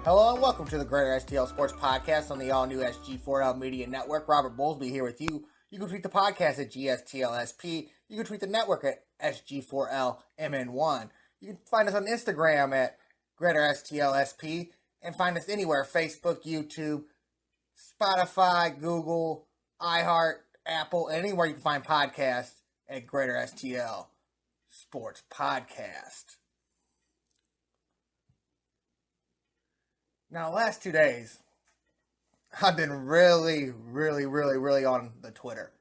Hello and welcome to the GreaterStl Sports Podcast on the all-new SG4L Media Network. Robert Bowlesby here with you. You can tweet the podcast at GSTLSP. You can tweet the network at SG4LMN1. You can find us on Instagram at GreaterStlSP and find us anywhere, Facebook, YouTube, Spotify, Google, iHeart, Apple, anywhere you can find podcasts at GreaterStl Sports Podcast. Now, the last 2 days, I've been really on the Twitter.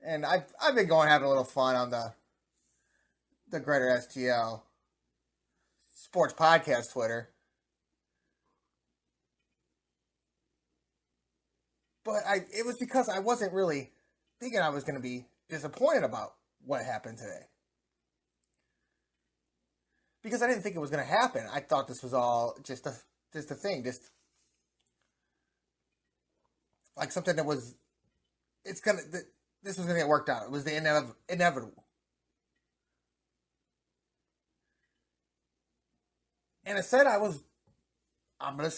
And I've been having a little fun on the GreaterStl Sports Podcast Twitter. But it was because I wasn't really thinking I was going to be disappointed about what happened today. Because I didn't think it was going to happen. I thought this was all just a thing. Just like something that was, this was going to get worked out. It was the inevitable. And I said I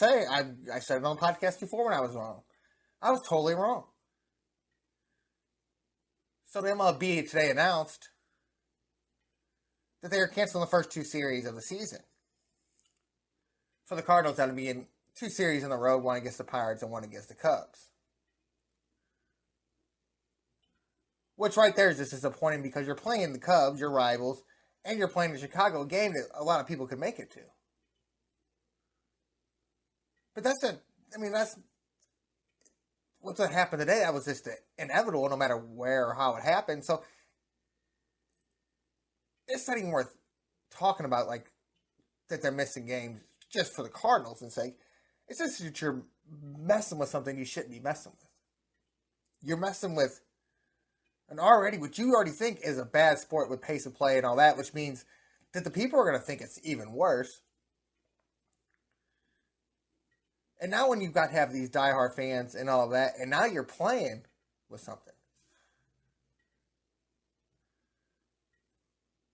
said it on the podcast before when I was wrong. I was totally wrong. So the MLB today announced that they are canceling the first 2 series of the season. For the Cardinals, that'll be in 2 series in a row, one against the Pirates and one against the Cubs. Which right there is just disappointing because you're playing the Cubs, your rivals, and you're playing the Chicago, game that a lot of people could make it to. But that's what's going to happen today. That was just inevitable no matter where or how it happened. So it's not even worth talking about, like, that they're missing games just for the Cardinals' sake. It's just that you're messing with something you shouldn't be messing with. You're messing with what you already think is a bad sport with pace of play and all that, which means that the people are going to think it's even worse. And now when you've got to have these diehard fans and all of that, and now you're playing with something.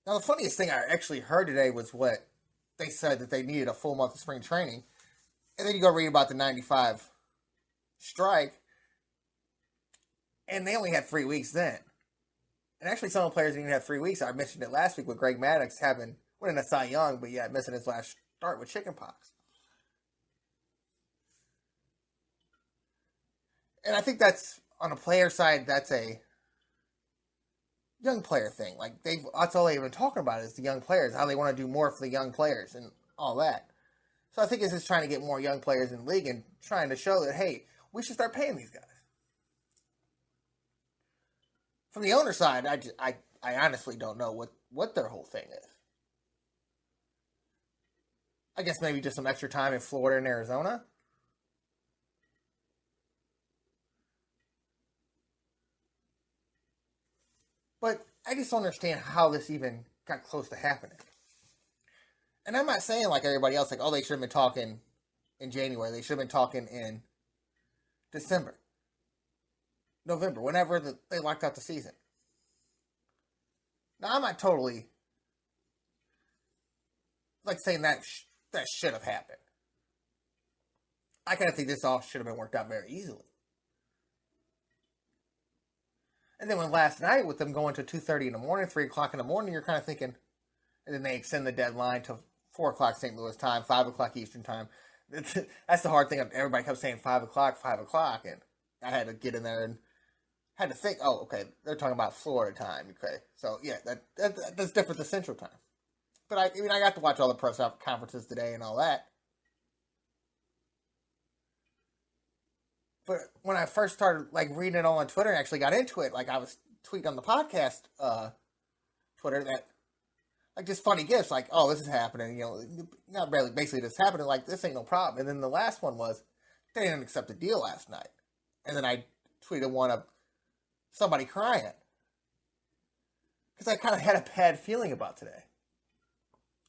Now, the funniest thing I actually heard today was what they said, that they needed a full month of spring training. And then you go read about the 95 strike, and they only had 3 weeks then. And actually, some of the players didn't even have 3 weeks. I mentioned it last week with Greg Maddux winning a Cy Young, but yeah, missing his last start with chickenpox. And I think that's, on a player side, that's a young player thing. Like, that's all they've been talking about is the young players, how they want to do more for the young players and all that. So I think it's just trying to get more young players in the league and trying to show that, hey, we should start paying these guys. From the owner side, I honestly don't know what their whole thing is. I guess maybe just some extra time in Florida and Arizona. But I just don't understand how this even got close to happening. And I'm not saying like everybody else, like, oh, they should have been talking in January. They should have been talking in December, November, whenever they locked out the season. Now, I'm not totally like saying that should have happened. I kind of think this all should have been worked out very easily. And then when last night, with them going to 2:30 in the morning, 3 o'clock in the morning, you're kind of thinking, and then they extend the deadline to 4 o'clock St. Louis time, 5 o'clock Eastern time. That's the hard thing. Everybody kept saying 5 o'clock, and I had to get in there and had to think, oh, okay, they're talking about Florida time. Okay, so yeah, that's different than Central time. But I got to watch all the press conferences today and all that. But when I first started like reading it all on Twitter and actually got into it, like I was tweeting on the podcast Twitter that like just funny gifts, like, oh, this is happening, not barely, basically this happening, like this ain't no problem. And then the last one was they didn't accept the deal last night. And then I tweeted one of somebody crying because I kind of had a bad feeling about today.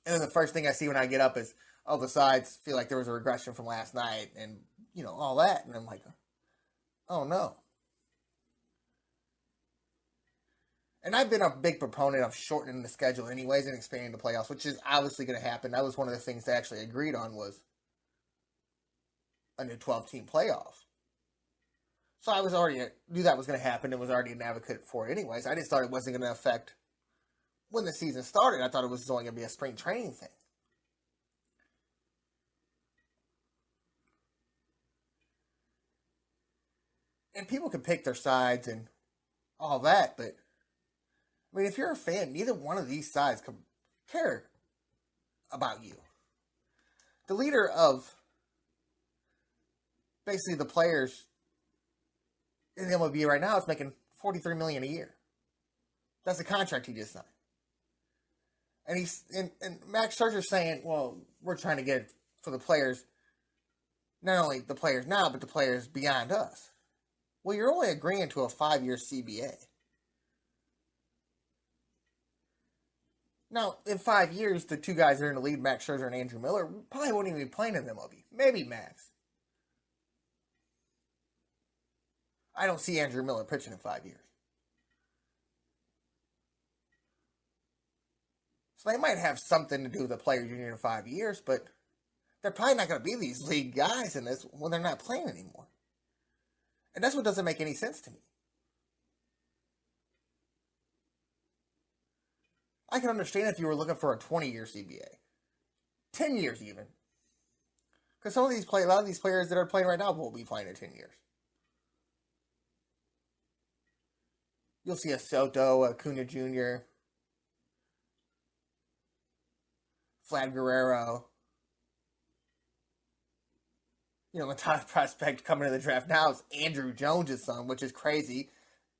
And then the first thing I see when I get up is, oh, the sides feel like there was a regression from last night and all that. And I'm like, oh no. And I've been a big proponent of shortening the schedule anyways and expanding the playoffs, which is obviously going to happen. That was one of the things they actually agreed on was a new 12-team playoff. So I was already knew that was going to happen and was already an advocate for it anyways. I just thought it wasn't going to affect when the season started. I thought it was only going to be a spring training thing. And people can pick their sides and all that, but I mean, if you're a fan, neither one of these sides can care about you. The leader of basically the players in the MLB right now is making $43 million a year. That's the contract he just signed. And Max Scherzer's saying, well, we're trying to get it for the players, not only the players now, but the players beyond us. Well, you're only agreeing to a 5-year CBA. Now, in 5 years, the two guys that are in the lead, Max Scherzer and Andrew Miller, probably won't even be playing in the MLB. Maybe Max. I don't see Andrew Miller pitching in 5 years. So they might have something to do with the players union in 5 years, but they're probably not going to be these league guys in this when they're not playing anymore. And that's what doesn't make any sense to me. I can understand if you were looking for a 20-year CBA. 10 years even. Because a lot of these players that are playing right now won't be playing in 10 years. You'll see a Soto, Acuna Jr., Vlad Guerrero. You know, the top prospect coming to the draft now is Andrew Jones' son, which is crazy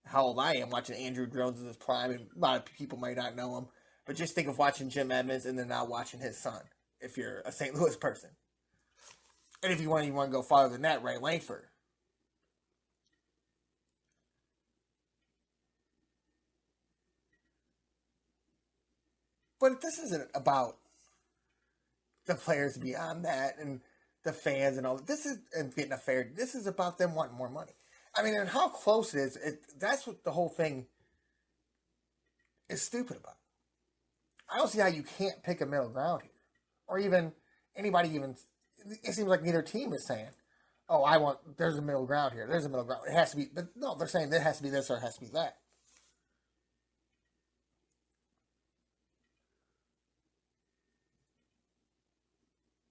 how old I am watching Andrew Jones in his prime. And a lot of people might not know him. But just think of watching Jim Edmonds and then not watching his son, if you're a St. Louis person. And if you want to go farther than that, Ray Langford. But this isn't about the players beyond that and the fans and all. This is and getting a fair. This is about them wanting more money. I mean, and how close it is. That's what the whole thing is stupid about. I don't see how you can't pick a middle ground here, or even anybody. Even it seems like neither team is saying, "Oh, there's a middle ground here. There's a middle ground. It has to be." But no, they're saying there has to be this or it has to be that.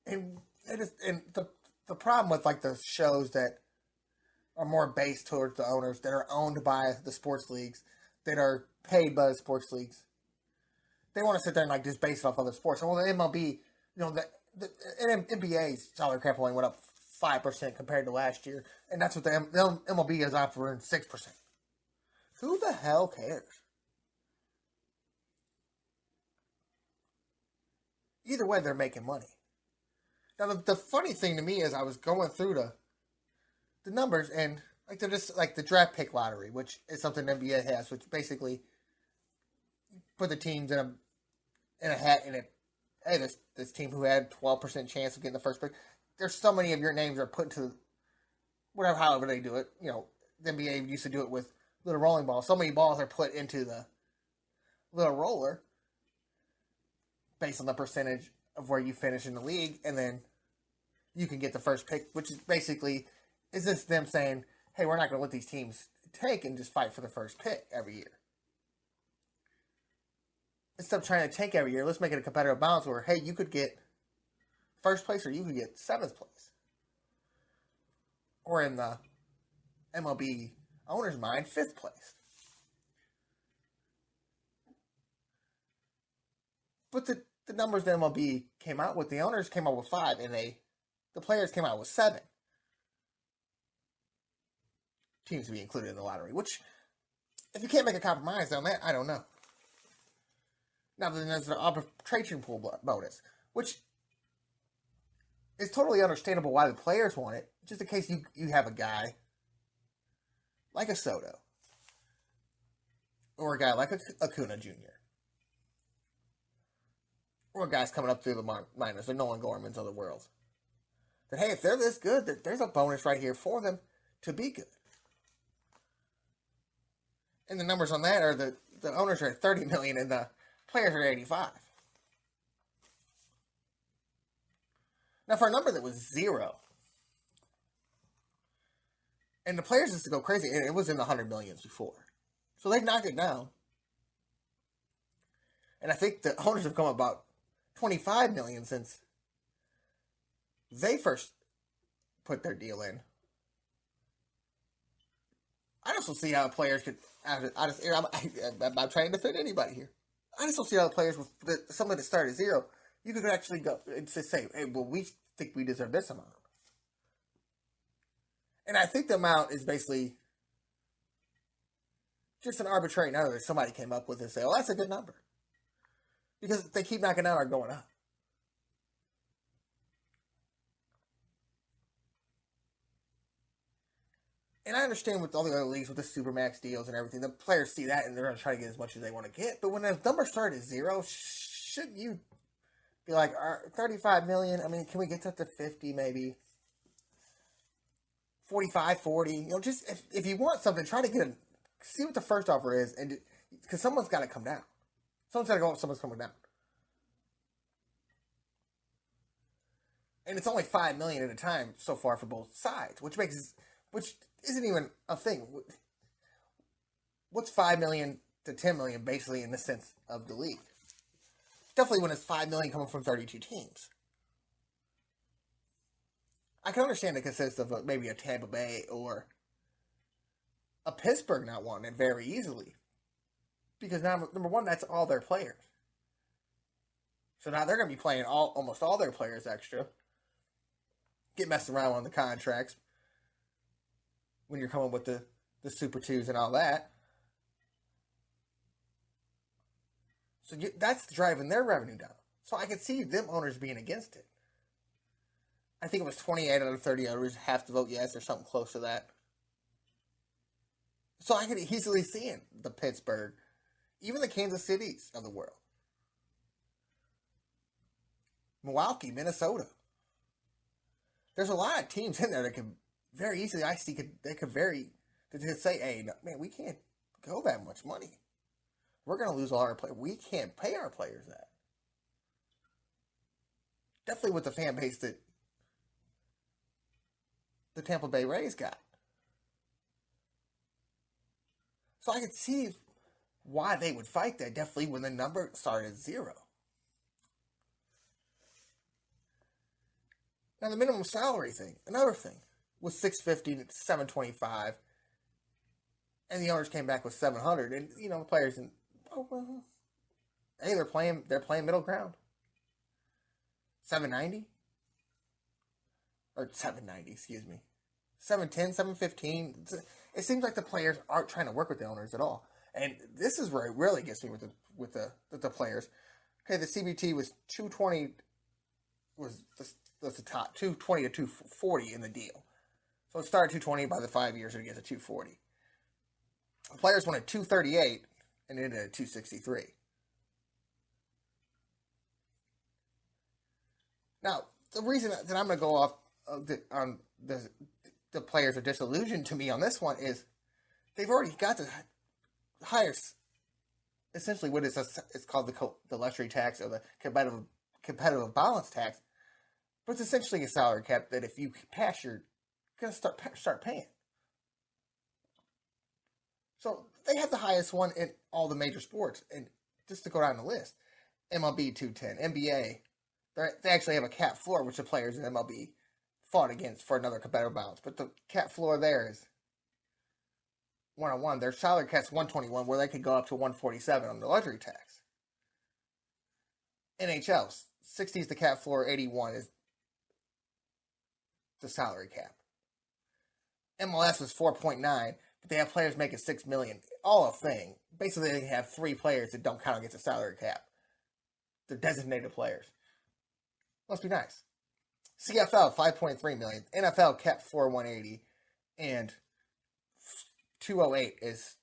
And the problem with like the shows that are more based towards the owners that are owned by the sports leagues, that are paid by the sports leagues, they want to sit there and like just base it off other sports. Well, the MLB, you know, the NBA's salary cap only went up 5% compared to last year, and that's what the MLB is offering 6%. Who the hell cares? Either way, they're making money. Now, the funny thing to me is I was going through the numbers, and like they're just like the draft pick lottery, which is something the NBA has, which basically put the teams in a hat, and hey, this team who had 12% chance of getting the first pick, there's so many of your names are put into whatever, however they do it. You know, the NBA used to do it with little rolling balls. So many balls are put into the little roller based on the percentage of where you finish in the league, and then you can get the first pick, which is basically is this them saying, hey, we're not going to let these teams take and just fight for the first pick every year. Instead of trying to tank every year, let's make it a competitive balance where, hey, you could get first place or you could get 7th place. Or in the MLB owner's mind, 5th place. But the numbers the MLB came out with, the owners came out with 5, and the players came out with 7 teams to be included in the lottery. Which, if you can't make a compromise on that, I don't know. Now, then there's the arbitration pool bonus, which is totally understandable why the players want it. Just in case you have a guy like a Soto or a guy like a Acuna Jr. or guys coming up through the minors, the Nolan Gormans of the world. That, hey, if they're this good, there's a bonus right here for them to be good. And the numbers on that are the owners are at $30 million and the players are at $85. Now, for a number that was 0 And the players used to go crazy, and it was in the 100 millions before. So they knocked it down. And I think the owners have come about 25 million since they first put their deal in. I just don't see how players could. I'm trying to defend anybody here. I just don't see how the players with something that started at zero, you could actually go and just say, hey, well, we think we deserve this amount. And I think the amount is basically just an arbitrary number that somebody came up with and say, oh, that's a good number. Because they keep knocking down or going up. And I understand with all the other leagues with the Supermax deals and everything, the players see that and they're going to try to get as much as they want to get. But when the number started at zero, shouldn't you be like, 35 million? I mean, can we get that to 50 maybe? 45, 40? You know, just if you want something, try to see what the first offer is. And because someone's got to come down. Someone's got to go up, someone's coming down. And it's only 5 million at a time so far for both sides, which isn't even a thing. What's 5 million to 10 million basically in the sense of the league? Definitely when it's 5 million coming from 32 teams. I can understand it consists of maybe a Tampa Bay or a Pittsburgh not wanting it very easily. Because now, number one, that's all their players. So now they're going to be playing almost all their players extra. Get messed around on the contracts when you're coming with the Super 2s and all that. So that's driving their revenue down. So I could see them owners being against it. I think it was 28 out of 30 owners have to vote yes or something close to that. So I could easily see it, the Pittsburgh, even the Kansas Cities of the world. Milwaukee, Minnesota. There's a lot of teams in there that can very easily, they could say, hey, man, we can't go that much money. We're going to lose all our players. We can't pay our players that. Definitely with the fan base that the Tampa Bay Rays got. So I could see why they would fight that, definitely when the number started at zero. Now the minimum salary thing, another thing, was $650 to $725, and the owners came back with $700, and the players hey, they're playing middle ground. $790 or $790, excuse me, $710, $715. It seems like the players aren't trying to work with the owners at all, and this is where it really gets me with the players. Okay, the CBT was $220, was the top, $220 to $240 in the deal. So it started $220 by the 5 years, and it gets to $240. The players wanted $238 and ended at $263. Now, the reason that I'm going to go off on the players are disillusioned to me on this one is they've already got the highest, essentially what it's called the luxury tax or the competitive balance tax, but it's essentially a salary cap that if you pass, you're going to start paying. So they have the highest one in all the major sports, and just to go down the list, MLB 210, NBA. They actually have a cap floor, which the players in MLB fought against for another competitive balance. But the cap floor there is 101. Their salary cap's 121, where they could go up to 147 on the luxury tax. NHL, 60 is the cap floor, 81 is the salary cap. MLS was 4.9, but they have players making $6 million. All a thing. Basically, they have 3 players that don't count against the salary cap. They're designated players. Must be nice. CFL, 5.3 million. NFL cap floor 180. And 208 is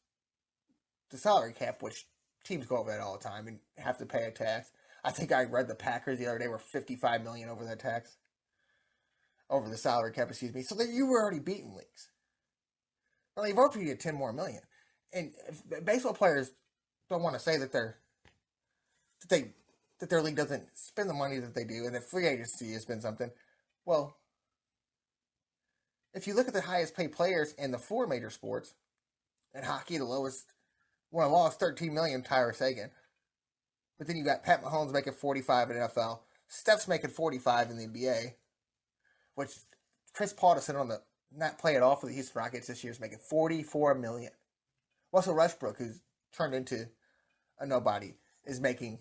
the salary cap, which teams go over that all the time and have to pay a tax. I think I read the Packers the other day were 55 million over that tax. Over the salary cap, excuse me. So that you were already beating leagues. Well, they've offered you 10 more million. And if baseball players don't want to say that their league doesn't spend the money that they do, and that free agency has been something. Well, if you look at the highest paid players in the 4 major sports, in hockey, the lowest one of all is 13 million, Tyler Sagan. But then you got Pat Mahomes making 45 in the NFL, Steph's making 45 in the NBA, which Chris Paul to sit on the not play at all for the Houston Rockets this year is making 44 million. Russell Westbrook, who's turned into a nobody, is making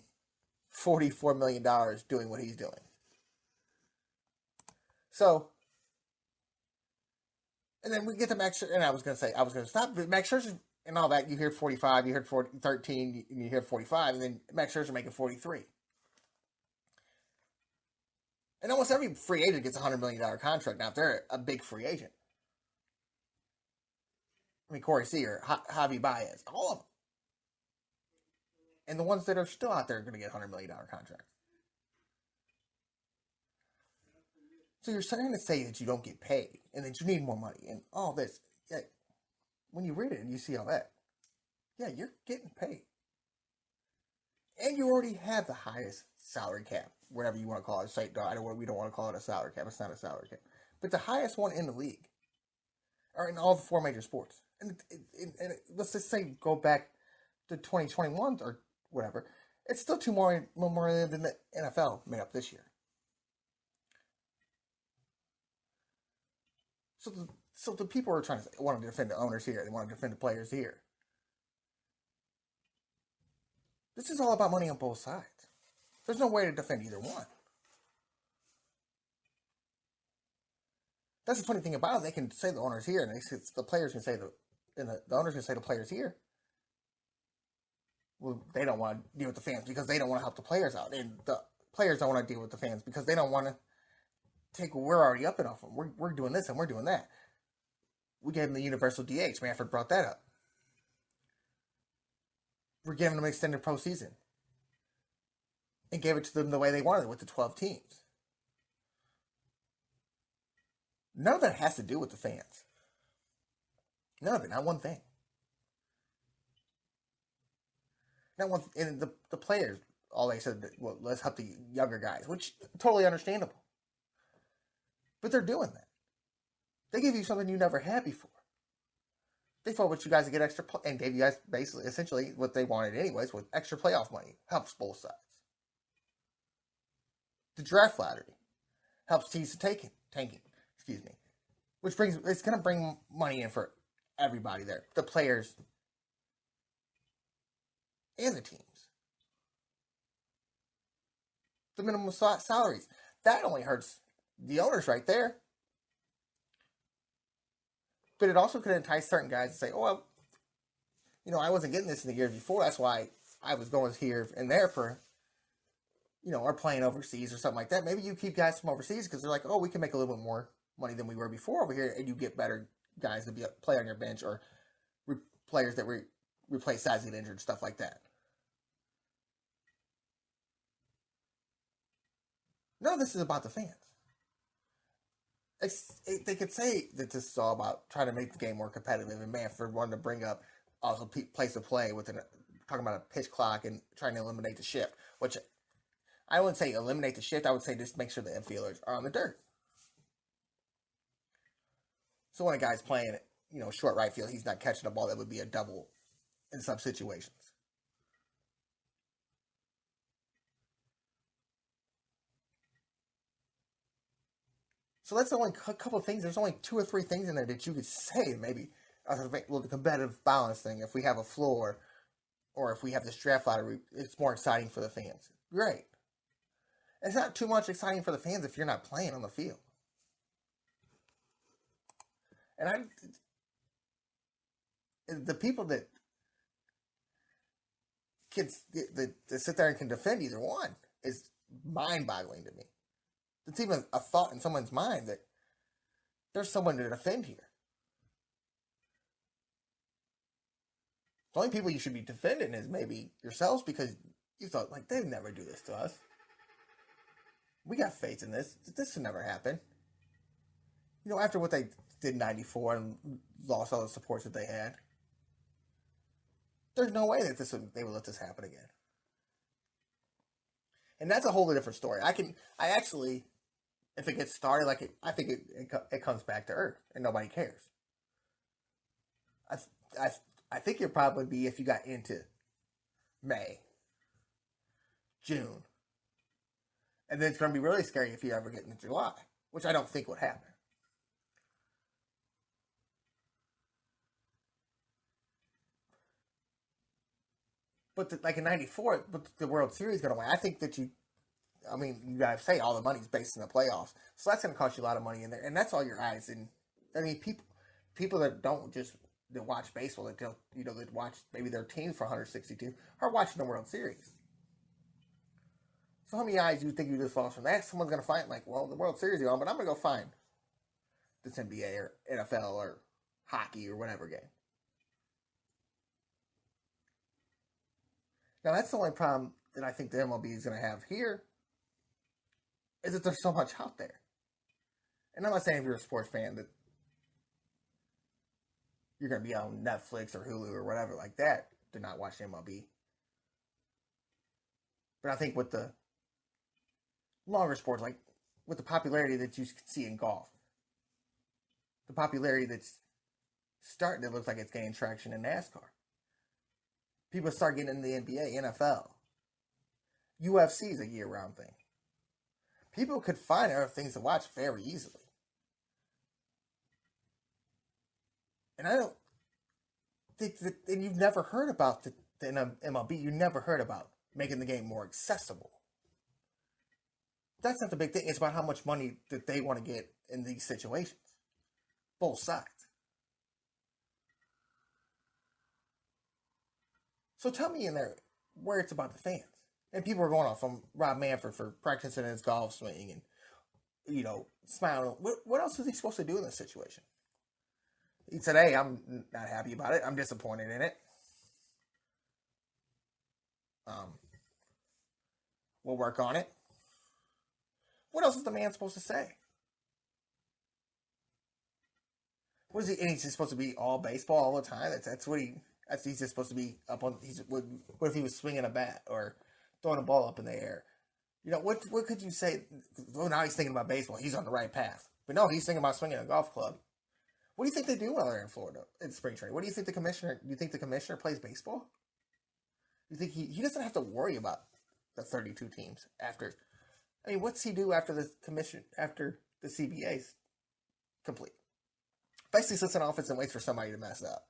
$44 million doing what he's doing. So, and then we get to Max Scherzer, and I was going to stop, but Max Scherzer and all that, you hear 45, you heard 13, you hear 45, and then Max Scherzer making 43. And almost every free agent gets a $100 million contract now if they're a big free agent. I mean, Corey Seager, Javi Baez, all of them. And the ones that are still out there are going to get $100 million contracts. So you're starting to say that you don't get paid and that you need more money and all this. Yeah, when you read it and you see all that, yeah, you're getting paid. And you already have the highest salary cap, whatever you want to call it. We don't want to call it a salary cap. It's not a salary cap. But the highest one in the league, or in all the 4 major sports. And let's just say go back to 2021 or whatever. It's still more than the NFL made up this year. So the people are trying to want to defend the owners here. They want to defend the players here. This is all about money on both sides. There's no way to defend either one. That's the funny thing about it. They can say the owners here, and the players can say the owners can say the players here. Well, they don't want to deal with the fans because they don't want to help the players out, and the players don't want to deal with the fans because they don't want to take what we're already up and off them. We're doing this and we're doing that. We gave them the universal DH. Manfred brought that up. We're giving them extended postseason. And gave it to them the way they wanted it with the 12 teams. None of that has to do with the fans. None of it. Not one thing. Not one. And the players, all they said, well, let's help the younger guys, which totally understandable. But they're doing that. They give you something you never had before. They fought with you guys to get extra and gave you guys basically, essentially, what they wanted anyways, with extra playoff money. Helps both sides. The draft lottery helps teams to tanking. Which it's going to bring money in for everybody there, the players and the teams. The minimum salaries, that only hurts the owners right there. But it also could entice certain guys to say, oh, well, I wasn't getting this in the years before. That's why I was going here and there for, or playing overseas or something like that. Maybe you keep guys from overseas because they're like, oh, we can make a little bit more money than we were before over here, and you get better guys to play on your bench or players that replace guys that get injured, stuff like that. None of this is about the fans. They could say that this is all about trying to make the game more competitive, and Manfred wanted to bring up also place of play talking about a pitch clock and trying to eliminate the shift, which I wouldn't say eliminate the shift. I would say just make sure the infielders are on the dirt. So when a guy's playing, short right field, he's not catching a ball that would be a double in some situations. So that's only a couple of things. There's only 2 or 3 things in there that you could say maybe, the competitive balance thing. If we have a floor, or if we have this draft lottery, it's more exciting for the fans. Great. It's not too much exciting for the fans if you're not playing on the field. And the people that sit there and can defend either one is mind-boggling to me. It's even a thought in someone's mind that there's someone to defend here. The only people you should be defending is maybe yourselves, because you thought, they'd never do this to us. We got faith in this. This would never happen. After what they did in 94 and lost all the supports that they had, there's no way that they would let this happen again. And that's a whole different story. I actually if it gets started, I think it comes back to earth and nobody cares. I, I, I think it'd probably be if you got into May, June, and then it's going to be really scary if you ever get into July, which I don't think would happen. But like in '94, the World Series going to win. I think that you got to say all the money's based in the playoffs, so that's going to cost you a lot of money in there, and that's all your eyes. And I mean, people that don't just that watch baseball, that don't, that watch maybe their team for 162 are watching the World Series. So how many eyes do you think you just lost from that? Someone's going to find the World Series is on, but I'm going to go find this NBA or NFL or hockey or whatever game. Now that's the only problem that I think the MLB is going to have here, is that there's so much out there. And I'm not saying if you're a sports fan that you're going to be on Netflix or Hulu or whatever like that to not watch MLB. But I think with the longer sports, like with the popularity that you can see in golf, the popularity that's starting to look like it's gaining traction in NASCAR. People start getting into the NBA, NFL. UFC is a year-round thing. People could find other things to watch very easily. And I don't think that, and you've never heard about the MLB, you never heard about making the game more accessible. That's not the big thing. It's about how much money that they want to get in these situations. Both sides. So tell me in there where it's about the fans. And people are going off from Rob Manfred for practicing his golf swing and, smiling. What else is he supposed to do in this situation? He said, hey, I'm not happy about it. I'm disappointed in it. We'll work on it. What else is the man supposed to say? What is he? And he's just supposed to be all baseball all the time. He's just supposed to be up on. What if he was swinging a bat or throwing a ball up in the air? What could you say? Well, now he's thinking about baseball. He's on the right path. But no, he's thinking about swinging a golf club. What do you think they do while they're in Florida in spring training? What do you think the commissioner? Do you think the commissioner plays baseball? You think he doesn't have to worry about the 32 teams after? I mean, what's he do after the CBA's complete? Basically sits in office and waits for somebody to mess up.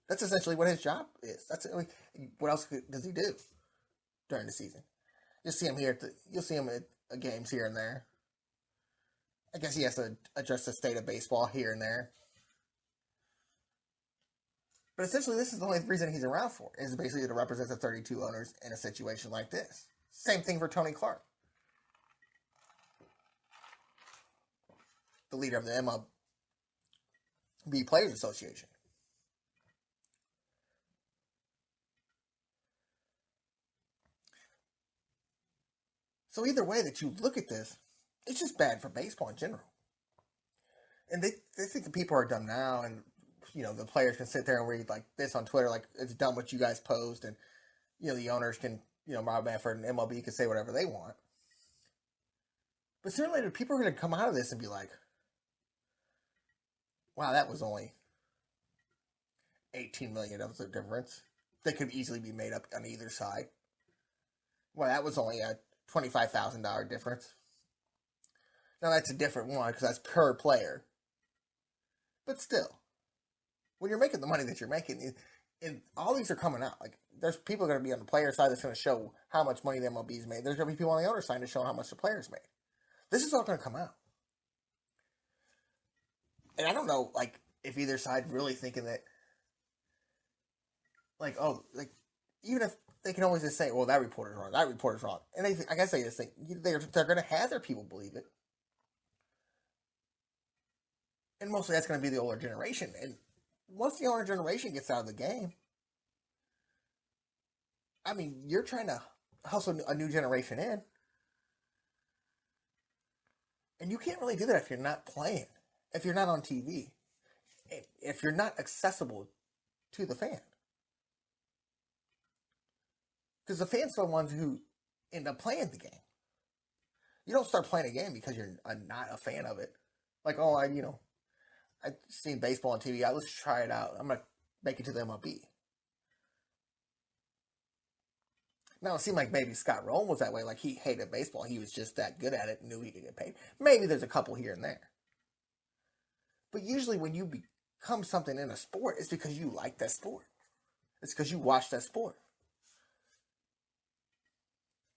That's essentially what his job is. What else does he do during the season? You'll see him you'll see him at games here and there. I guess he has to address the state of baseball here and there. But essentially, this is the only reason he's around for, is basically to represent the 32 owners in a situation like this. Same thing for Tony Clark, the leader of the MLB Players Association. So either way that you look at this, it's just bad for baseball in general. And they think the people are dumb now, and the players can sit there and read like this on Twitter, like it's dumb what you guys posed, and the owners can, Rob Manfred and MLB can say whatever they want. But sooner or later, people are going to come out of this and be like, wow, that was only $18 million of the difference. That could easily be made up on either side. Well, that was only a $25,000 difference. Now, that's a different one because that's per player. But still, when you're making the money that you're making, and all these are coming out. Like, there's people going to be on the player side that's going to show how much money the MLB's made. There's going to be people on the owner side to show how much the players made. This is all going to come out. And I don't know, if either side really thinking that, even if they can always just say, well, that reporter's wrong, that reporter's wrong. And I guess they just think they're going to have their people believe it. And mostly that's going to be the older generation. And once the older generation gets out of the game, I mean, you're trying to hustle a new generation in. And you can't really do that if you're not playing, if you're not on TV, if you're not accessible to the fan. Because the fans are the ones who end up playing the game. You don't start playing a game because you're not a fan of it. Like, oh, I've seen baseball on TV. Let's try it out. I'm gonna make it to the MLB. Now, it seemed like maybe Scott Rowland was that way. Like, he hated baseball. He was just that good at it and knew he could get paid. Maybe there's a couple here and there. But usually when you become something in a sport, it's because you like that sport. It's because you watch that sport.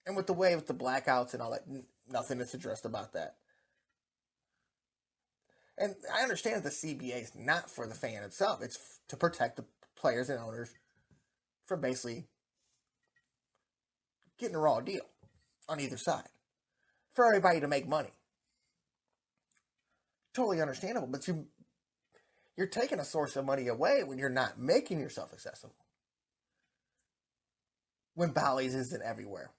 And with the blackouts and all that, nothing is addressed about that. And I understand that the CBA is not for the fan itself. It's to protect the players and owners from basically getting a raw deal on either side. For everybody to make money. Totally understandable, but you're taking a source of money away when you're not making yourself accessible. When Bally's isn't everywhere.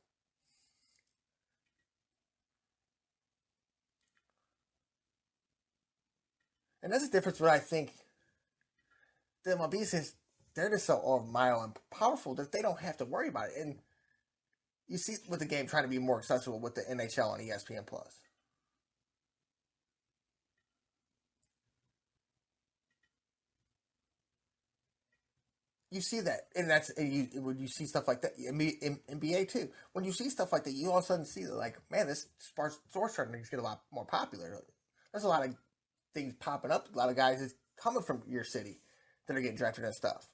And that's the difference what I think the MLB says they're just so almighty and powerful that they don't have to worry about it. And you see with the game trying to be more accessible with the NHL on ESPN Plus. You see that, and when you see stuff like that, NBA too. When you see stuff like that, you all of a sudden see that, like, man, this sports starting to get a lot more popular. There's a lot of things popping up. A lot of guys is coming from your city that are getting drafted and stuff.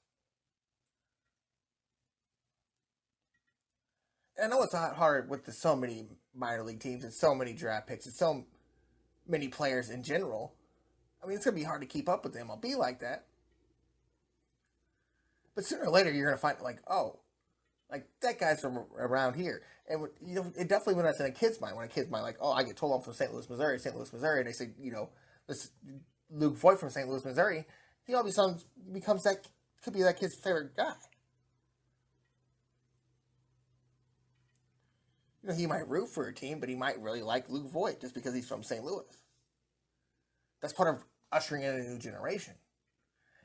And I know it's not hard with so many minor league teams and so many draft picks and so many players in general. I mean, it's gonna be hard to keep up with the MLB like that. But sooner or later, you're going to find, like, oh, like, that guy's from around here. And, it definitely went out to a kid's mind. When a kid's mind, like, oh, I get told I'm from St. Louis, Missouri. And they say, this Luke Voigt from St. Louis, Missouri. He all of a sudden could be that kid's favorite guy. He might root for a team, but he might really like Luke Voigt just because he's from St. Louis. That's part of ushering in a new generation.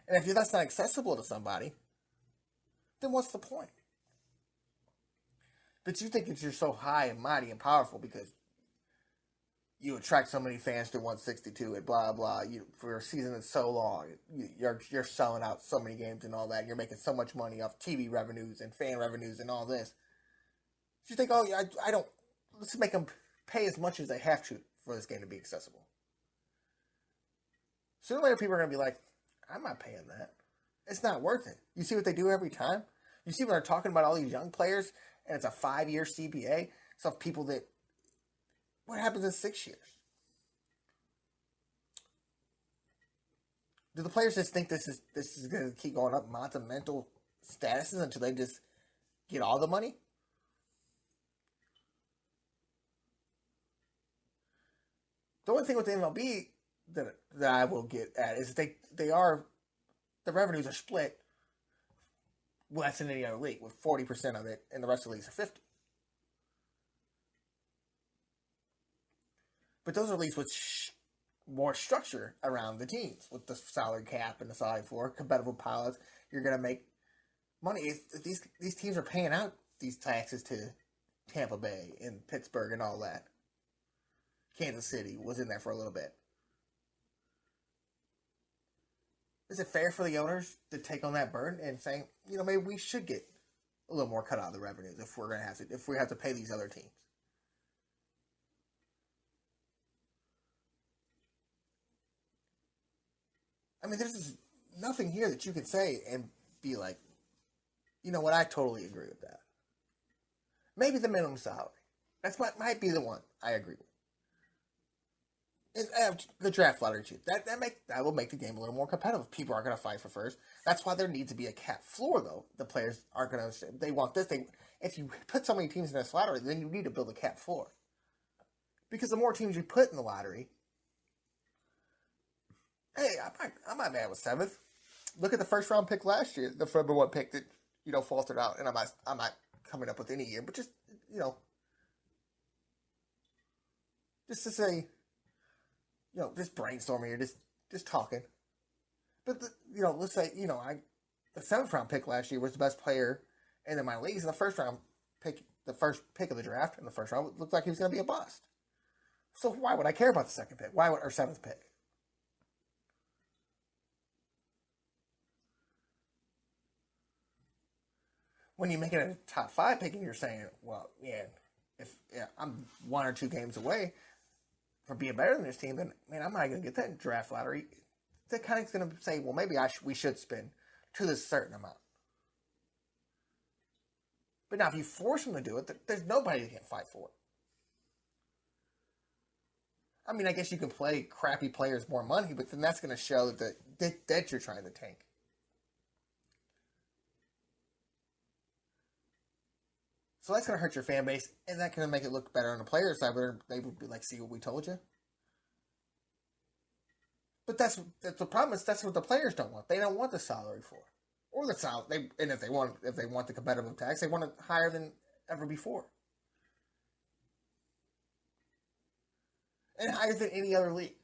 And if that's not accessible to somebody, then what's the point? But you think that you're so high and mighty and powerful because you attract so many fans to 162 and blah blah. For a season that's so long, you're selling out so many games and all that. You're making so much money off TV revenues and fan revenues and all this. You think, oh yeah, I don't. Let's make them pay as much as they have to for this game to be accessible. Sooner or later, people are going to be like, I'm not paying that. It's not worth it. You see what they do every time? You see when they're talking about all these young players, and it's a 5-year CBA, so people that, what happens in 6 years? Do the players just think this is going to keep going up mental statuses until they just get all the money? The only thing with the MLB that I will get at is the revenues are split less than any other league, with 40% of it, and the rest of the leagues are 50%. But those are leagues with more structure around the teams, with the salary cap and the salary floor, competitive pilots. You're going to make money. If these teams are paying out these taxes to Tampa Bay and Pittsburgh and all that. Kansas City was in there for a little bit. Is it fair for the owners to take on that burden and saying, maybe we should get a little more cut out of the revenues if we have to pay these other teams? I mean, there's nothing here that you can say and be like, you know what, I totally agree with that. Maybe the minimum salary. That's what might be the one I agree with. The draft lottery too. That will make the game a little more competitive. People aren't going to fight for first. That's why there needs to be a cap floor, though. The players aren't going to. They want this. If you put so many teams in this lottery, then you need to build a cap floor. Because the more teams you put in the lottery, hey, I'm not mad with 7th. Look at the first round pick last year, the number 1 pick that faltered out, and I'm not coming up with any year, but just just to say. Just brainstorming here, just talking. But let's say the 7th round pick last year was the best player in my leagues. And the first pick of the draft in the first round looked like he was going to be a bust. So why would I care about the second pick? Why would or seventh pick? When you make it a top 5 pick and you're saying, well, yeah, if I'm 1 or 2 games away from being better than this team, then man, I'm not going to get that draft lottery. That kind of going to say, well, maybe we should spend to this certain amount. But now, if you force them to do it, there's nobody that can fight for it. I mean, I guess you can play crappy players more money, but then that's going to show that you're trying to tank. So that's going to hurt your fan base, and that's going to make it look better on the player side, where they would be like, see what we told you? But that's the problem is that's what the players don't want. They don't want the salary for. Or the salary. And if they want the competitive tax, they want it higher than ever before. And higher than any other league.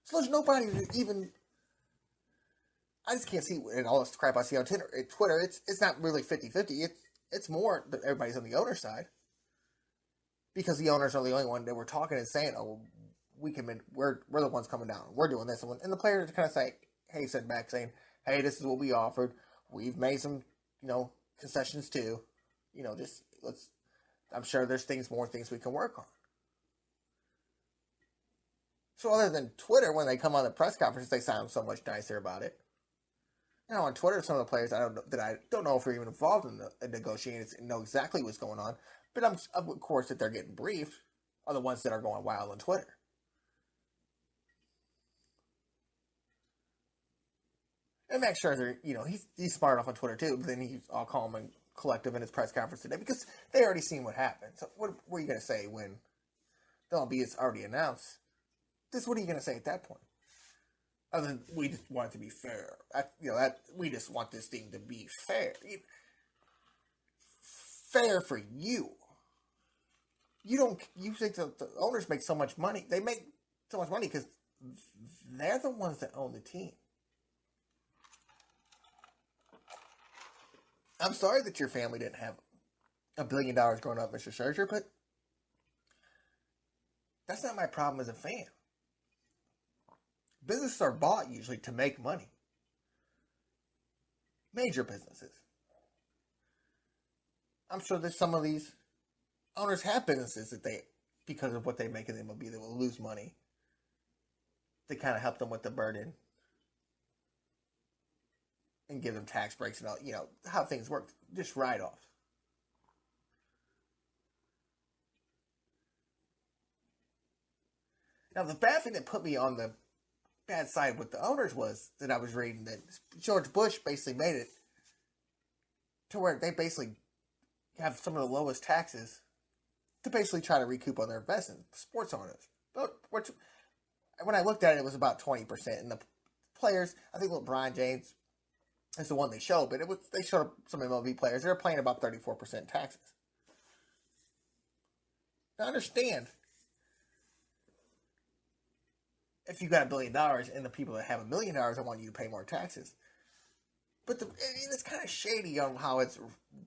So there's nobody that even... I just can't see in all this crap I see on Twitter. It's not really 50-50. It's more that everybody's on the owner's side. Because the owners are the only one that were talking and saying, oh, we're the ones coming down. We're doing this. And the players kind of say, hey, sitting back saying, hey, this is what we offered. We've made some, concessions too. I'm sure there's more things we can work on. So other than Twitter, when they come on the press conference, they sound so much nicer about it. On Twitter, some of the players I don't know if they're even involved in the negotiations and know exactly what's going on, but of course that they're getting briefed are the ones that are going wild on Twitter. And Max Scherzer, he's smart enough on Twitter too, but then he's all calm and collective in his press conference today because they already seen what happened. So what are you going to say when the MLB is already announced? What are you going to say at that point? Other than we just want it to be fair. We just want this thing to be fair. Fair for you. You think the owners make so much money. They make so much money because they're the ones that own the team. I'm sorry that your family didn't have $1 billion growing up, Mr. Scherzer, but that's not my problem as a fan. Businesses are bought usually to make money. Major businesses. I'm sure that some of these owners have businesses that because of what they make in the MLB, they will lose money. They kind of help them with the burden and give them tax breaks and all, how things work. Just write-offs. Now, the bad thing that put me on the bad side with the owners was that I was reading that George Bush basically made it to where they basically have some of the lowest taxes to basically try to recoup on their investment. Sports owners. But when I looked at it, it was about 20%. And the players, I think LeBron James is the one they showed, but they showed some MLB players. They were paying about 34% taxes. Now understand, if you got $1 billion and the people that have $1 million, I want you to pay more taxes. But it's kind of shady on how it's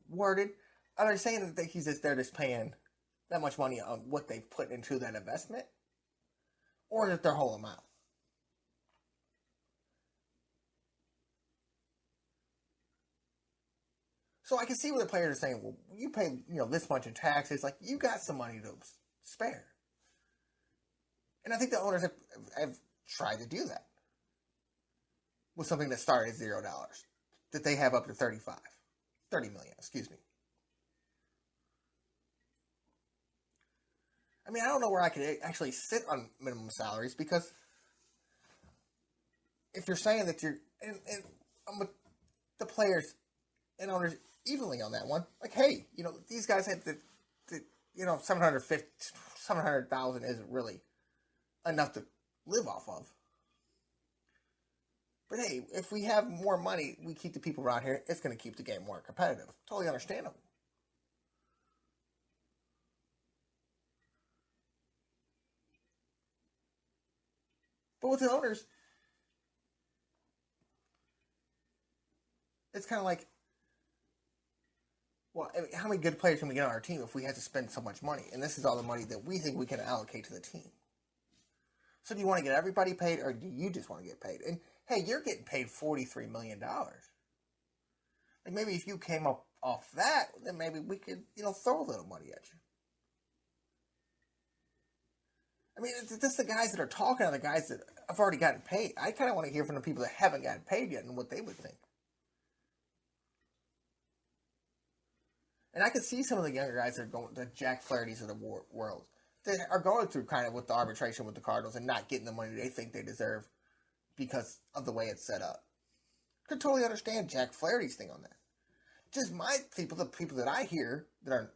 worded. Are they saying that they're just paying that much money on what they've put into that investment? Or is it their whole amount? So I can see what the players are saying, well, you pay this much in taxes, like you got some money to spare. And I think the owners have tried to do that with something that started at $0, that they have up to 30 million, excuse me. I mean, I don't know where I could actually sit on minimum salaries because if you're saying that you're, and I'm with the players and owners evenly on that one, like, hey, these guys had the 700,000 isn't really enough to live off of. But hey, if we have more money, we keep the people around here, it's going to keep the game more competitive. Totally understandable. But with the owners, it's kind of like, Well, I mean, how many good players can we get on our team if we have to spend so much money? And this is all the money that we think we can allocate to the team. So do you want to get everybody paid, or do you just want to get paid? And hey, you're getting paid $43 million. Like maybe if you came up off that, then maybe we could, throw a little money at you. I mean, it's just the guys that are talking are the guys that have already gotten paid. I kind of want to hear from the people that haven't gotten paid yet and what they would think. And I could see some of the younger guys that are going, the Jack Flaherty's of the world, that are going through kind of with the arbitration with the Cardinals and not getting the money they think they deserve because of the way it's set up. Could totally understand Jack Flaherty's thing on that. Just my people, the people that I hear that are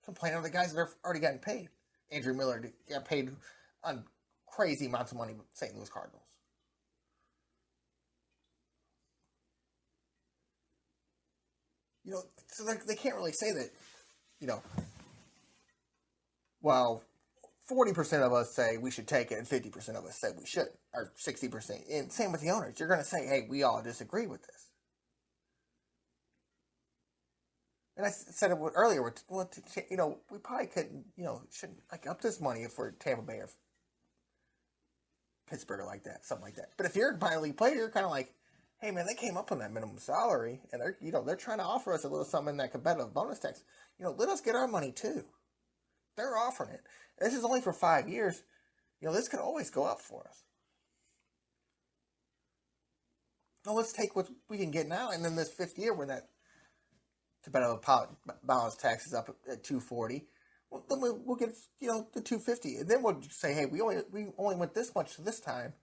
complaining are the guys that are already gotten paid. Andrew Miller got paid on crazy amounts of money with St. Louis Cardinals. So they can't really say that, well, 40% of us say we should take it and 50% of us say we shouldn't, or 60%. And same with the owners. You're going to say, hey, we all disagree with this. And I said it earlier, we probably couldn't, shouldn't up this money if we're Tampa Bay or Pittsburgh or like that, something like that. But if you're a minor league player, you're kind of like, hey man, they came up on that minimum salary, and they're trying to offer us a little something in that competitive bonus tax. Let us get our money too. They're offering it. This is only for 5 years. This could always go up for us. Now let's take what we can get now, and then this 5th year when that competitive balance tax is up at $240. Well, then we'll get the $250, and then we'll say, hey, we only went this much this time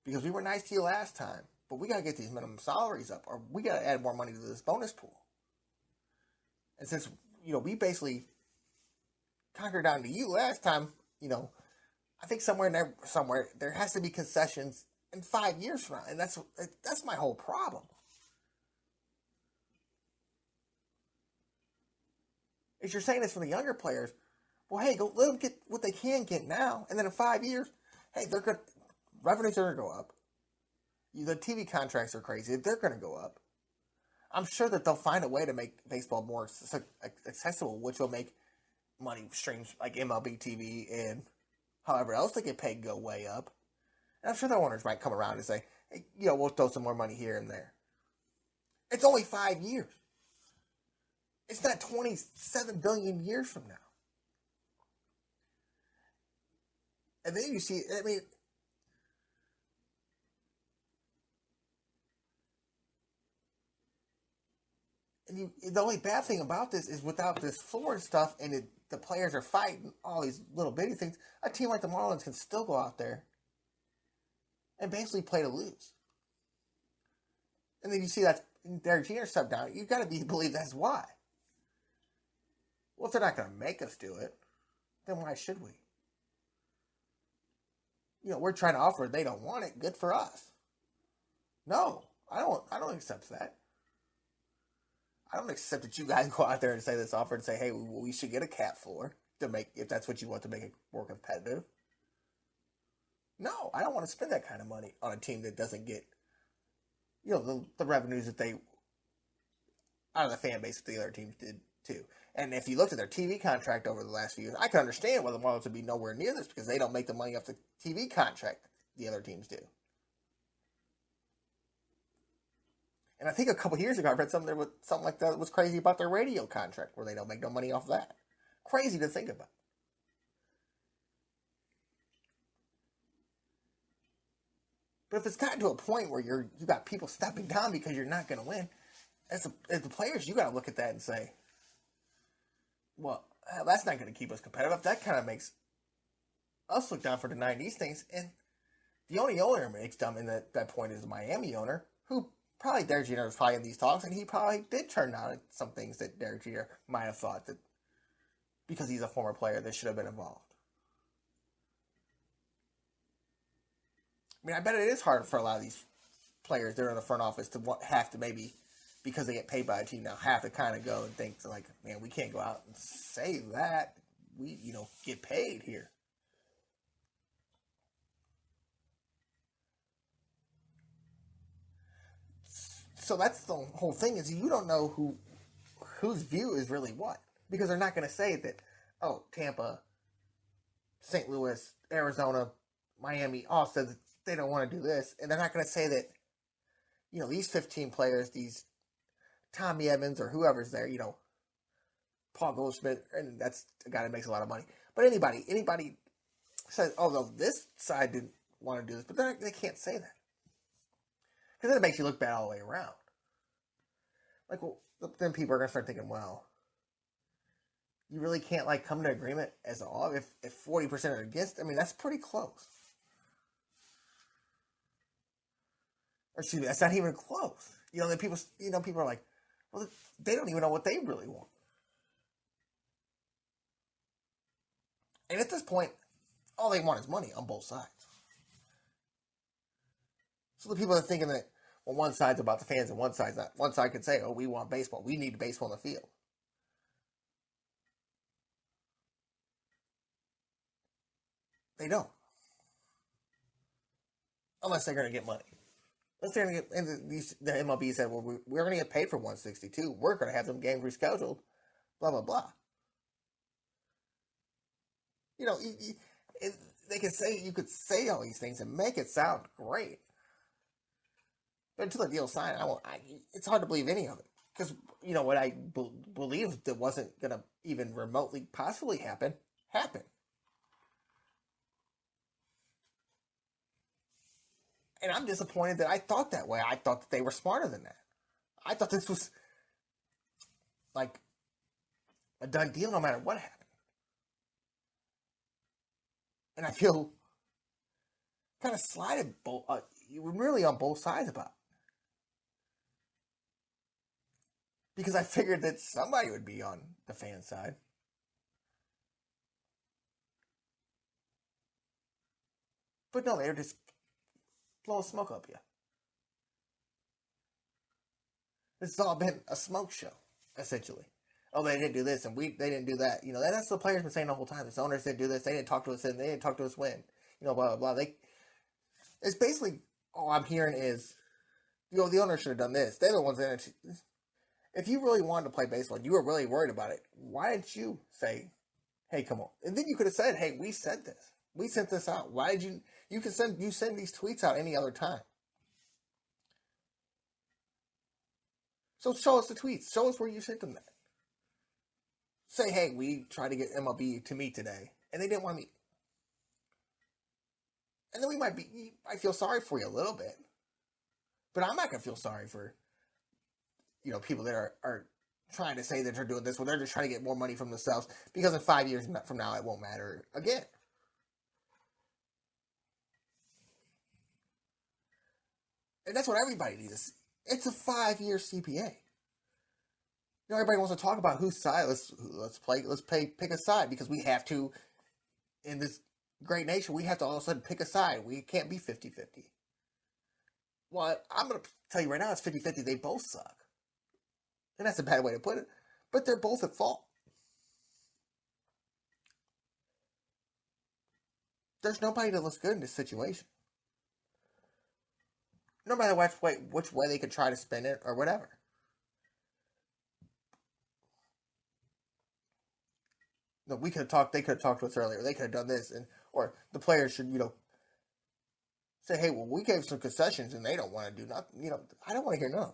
because we were nice to you last time. But we got to get these minimum salaries up, or we got to add more money to this bonus pool. And since, we basically conquered down to you last time, I think somewhere there has to be concessions in 5 years from now. And that's my whole problem. If you're saying this for the younger players, well, hey, go let them get what they can get now. And then in 5 years, hey, revenues are going to go up. The TV contracts are crazy. They're going to go up. I'm sure that they'll find a way to make baseball more accessible, which will make money streams like MLB TV and however else they get paid go way up. And I'm sure the owners might come around and say, hey, we'll throw some more money here and there. It's only 5 years. It's not 27 billion years from now. And then you see, and the only bad thing about this is without this floor stuff and the players are fighting all these little bitty things, a team like the Marlins can still go out there and basically play to lose. And then you see that Derek Jeter stuff down. You've got to believe that's why. Well, if they're not going to make us do it, then why should we? We're trying to offer it. They don't want it. Good for us. No, I don't accept that. I don't accept that you guys go out there and say this offer and say, hey, we should get a cap floor to make, if that's what you want to make it more competitive. No, I don't want to spend that kind of money on a team that doesn't get, the revenues that they, out of the fan base that the other teams did too. And if you looked at their TV contract over the last few years, I can understand why the Marlins would be nowhere near this because they don't make the money off the TV contract the other teams do. And I think a couple years ago I read something like that was crazy about their radio contract where they don't make no money off that. Crazy to think about. But if it's gotten to a point where you got people stepping down because you're not going to win, as the players, you got to look at that and say, well, that's not going to keep us competitive. That kind of makes us look down for denying these things. And the only owner makes dumb in that point is the Miami owner, who probably Derek Jeter was probably in these talks, and he probably did turn down some things that Derek Jeter might have thought that because he's a former player that should have been involved. I mean, I bet it is hard for a lot of these players that are in the front office to have to maybe, because they get paid by a team now, have to kind of go and think like, man, we can't go out and say that. We, get paid here. So that's the whole thing is you don't know whose view is really what? Because they're not going to say that, oh, Tampa, St. Louis, Arizona, Miami all said that they don't want to do this. And they're not going to say that, these 15 players, these Tommy Evans or whoever's there, Paul Goldschmidt, and that's a guy that makes a lot of money. But anybody says, oh, no, this side didn't want to do this, but they can't say that. Because then it makes you look bad all the way around. Like, well, then people are going to start thinking, well, you really can't, come to an agreement as all if 40% are against. I mean, that's pretty close. Or excuse me, that's not even close. Then people are like, well, they don't even know what they really want. And at this point, all they want is money on both sides. So the people are thinking that, well, one side's about the fans and one side's not. One side could say, oh, we want baseball. We need baseball in the field. They don't. Unless they're going to get money. Unless they're going to get, and the MLB said, well, we're going to get paid for 162. We're going to have them games rescheduled. Blah, blah, blah. You could say all these things and make it sound great. But until the deal's signed, it's hard to believe any of it. Because, what I believed that wasn't going to even remotely possibly happen, happened. And I'm disappointed that I thought that way. I thought that they were smarter than that. I thought this was, a done deal no matter what happened. And I feel kind of slighted, really on both sides about it. Because I figured that somebody would be on the fan side. But no, they were just blowing smoke up you. This has all been a smoke show, essentially. Oh, they didn't do this, and they didn't do that. That's the players been saying the whole time. The owners didn't do this. They didn't talk to us then. They didn't talk to us when. Blah, blah, blah. It's basically, all I'm hearing is, the owner should have done this. They're the ones that... If you really wanted to play baseball, you were really worried about it, why didn't you say, hey, come on? And then you could have said, hey, we said this. We sent this out. Why did you... You send these tweets out any other time. So show us the tweets. Show us where you sent them that. Say, hey, we tried to get MLB to meet today, and they didn't want to meet. And then I feel sorry for you a little bit. But I'm not going to feel sorry for, people that are trying to say that they're doing this when they're just trying to get more money from themselves, because in 5 years from now, it won't matter again. And that's what everybody needs. It's a 5-year CPA. Everybody wants to talk about whose side. Let's pick a side, because we have to, in this great nation, we have to all of a sudden pick a side. We can't be 50-50. Well, I'm going to tell you right now, it's 50-50. They both suck. And that's a bad way to put it. But they're both at fault. There's nobody that looks good in this situation. No matter which way they could try to spin it or whatever. No, we could have talked. They could have talked to us earlier. They could have done this, or the players should, say, hey, well, we gave some concessions and they don't want to do nothing. I don't want to hear none.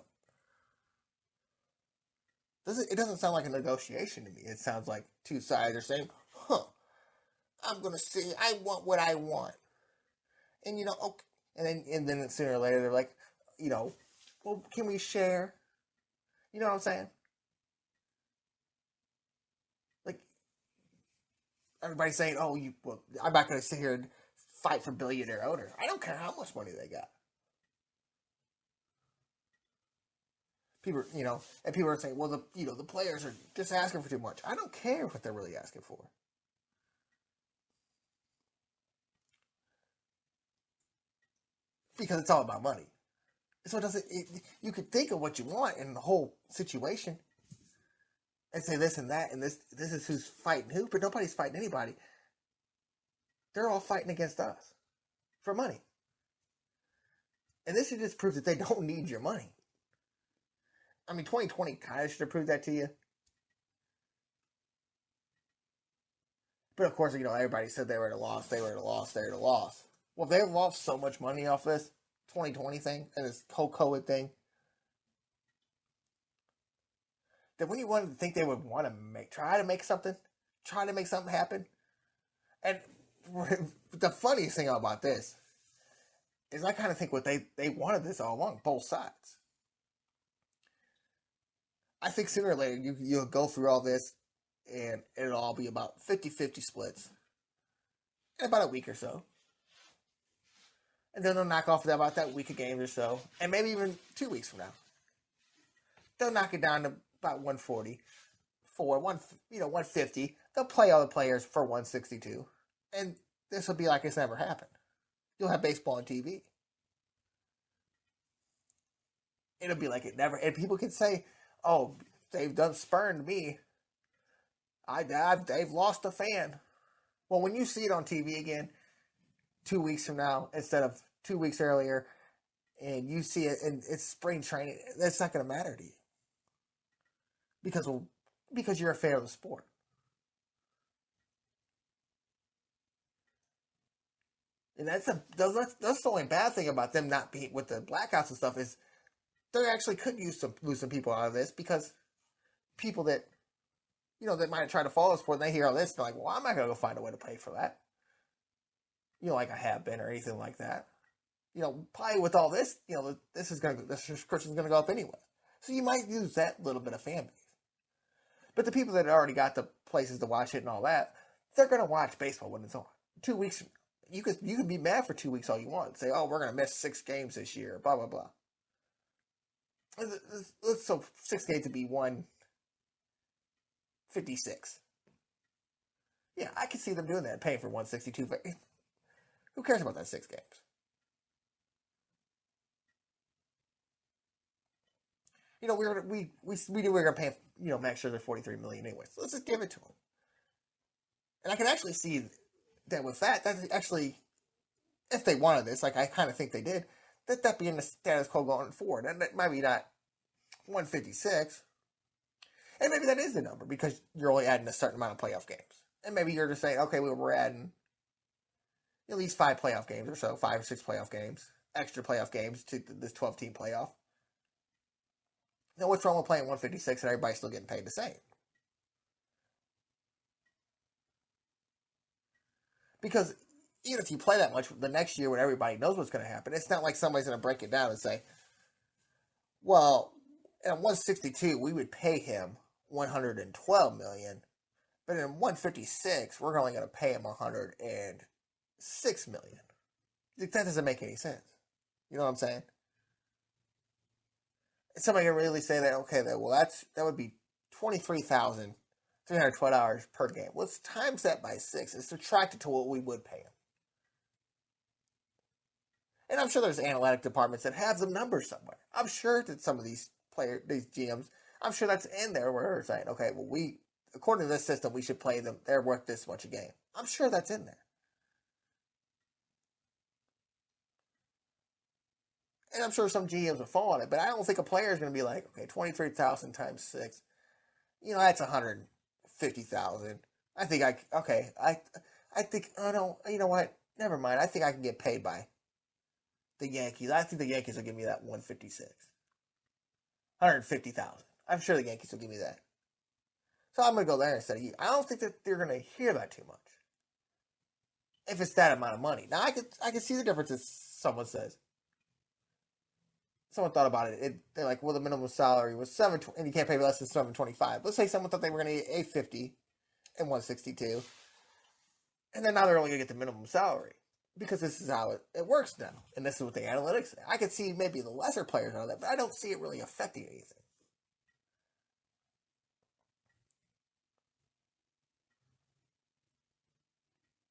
It doesn't sound like a negotiation to me. It sounds like two sides are saying, I'm going to see. I want what I want. And, okay. And then sooner or later, they're like, well, can we share? You know what I'm saying? Everybody's saying, I'm not going to sit here and fight for billionaire owners. I don't care how much money they got. People, and people are saying, well, the players are just asking for too much. I don't care what they're really asking for. Because it's all about money. So you could think of what you want in the whole situation and say this and that, and this is who's fighting who, but nobody's fighting anybody. They're all fighting against us for money. And this just proves that they don't need your money. I mean, 2020 kind of should have proved that to you. But of course, everybody said they were at a loss, they were at a loss, they were at a loss. Well, if they lost so much money off this 2020 thing and this whole COVID thing, then when you wanted to think they would want to try to make something happen. And the funniest thing about this is I kind of think what they wanted this all along, both sides. I think sooner or later you'll go through all this and it'll all be about 50-50 splits in about a week or so. And then they'll knock off about that week of games or so, and maybe even 2 weeks from now. They'll knock it down to about 140, 150. They'll play all the players for 162, and this will be like it's never happened. You'll have baseball on TV. It'll be like it never. And people can say, "Oh, they've spurned me. They've lost a fan." Well, when you see it on TV again 2 weeks from now instead of 2 weeks earlier, and you see it and it's spring training, that's not going to matter to you because you're a fan of the sport. And that's the only bad thing about them not being with the blackouts and stuff is they actually could lose some people out of this, because people that that might try to follow the sport and they hear all this, they're like, well, I'm not going to go find a way to pay for that. Like I have been or anything like that. Probably with all this, this subscription's going to go up anyway. So you might lose that little bit of fan base. But the people that already got the places to watch it and all that, they're going to watch baseball when it's on. 2 weeks from now. You could be mad for 2 weeks all you want. Say, oh, we're going to miss 6 games this year, blah, blah, blah. So 6 games to be 156. Yeah, I can see them doing that, paying for 162. But who cares about that 6 games? We knew we were going to pay Max Scherzer $43 million anyway. So let's just give it to him. And I can actually see that with that's actually, if they wanted this, like I kind of think they did, that being the status quo going forward. And that might be not 156. And maybe that is the number because you're only adding a certain amount of playoff games. And maybe you're just saying, okay, we're adding at least 5 playoff games or so, 5 or 6 playoff games, extra playoff games to this 12-team playoff. Now, what's wrong with playing 156 and everybody's still getting paid the same? Because even if you play that much the next year when everybody knows what's going to happen, it's not like somebody's going to break it down and say, well, at 162, we would pay him $112 million, but in 156, we're only going to pay him $106 million. That doesn't make any sense. You know what I'm saying? Somebody can really say that, okay, that would be $23,312 per game. Let's times that by 6 and subtract it to what we would pay him. And I'm sure there's analytic departments that have some numbers somewhere. I'm sure that some of these GMs, I'm sure that's in there where they're saying, okay, well, according to this system, we should play them. They're worth this much a game. I'm sure that's in there. And I'm sure some GMs will fall on it, but I don't think a player is going to be like, okay, 23,000 times 6, that's 150,000. I think I think, oh no, you know what? Never mind. I think I can get paid by the Yankees. I think the Yankees will give me that 156. 150,000. I'm sure the Yankees will give me that. So I'm going to go there instead of you. I don't think that they're going to hear that too much. If it's that amount of money. Now, I can see the difference if someone says. Someone thought about it. They're like, well, the minimum salary was $720, and you can't pay less than $725. Let's say someone thought they were going to get $850 and $162, and then now they're only going to get the minimum salary because this is how it works now, and this is what the analytics say. I could see maybe the lesser players out of that, but I don't see it really affecting anything.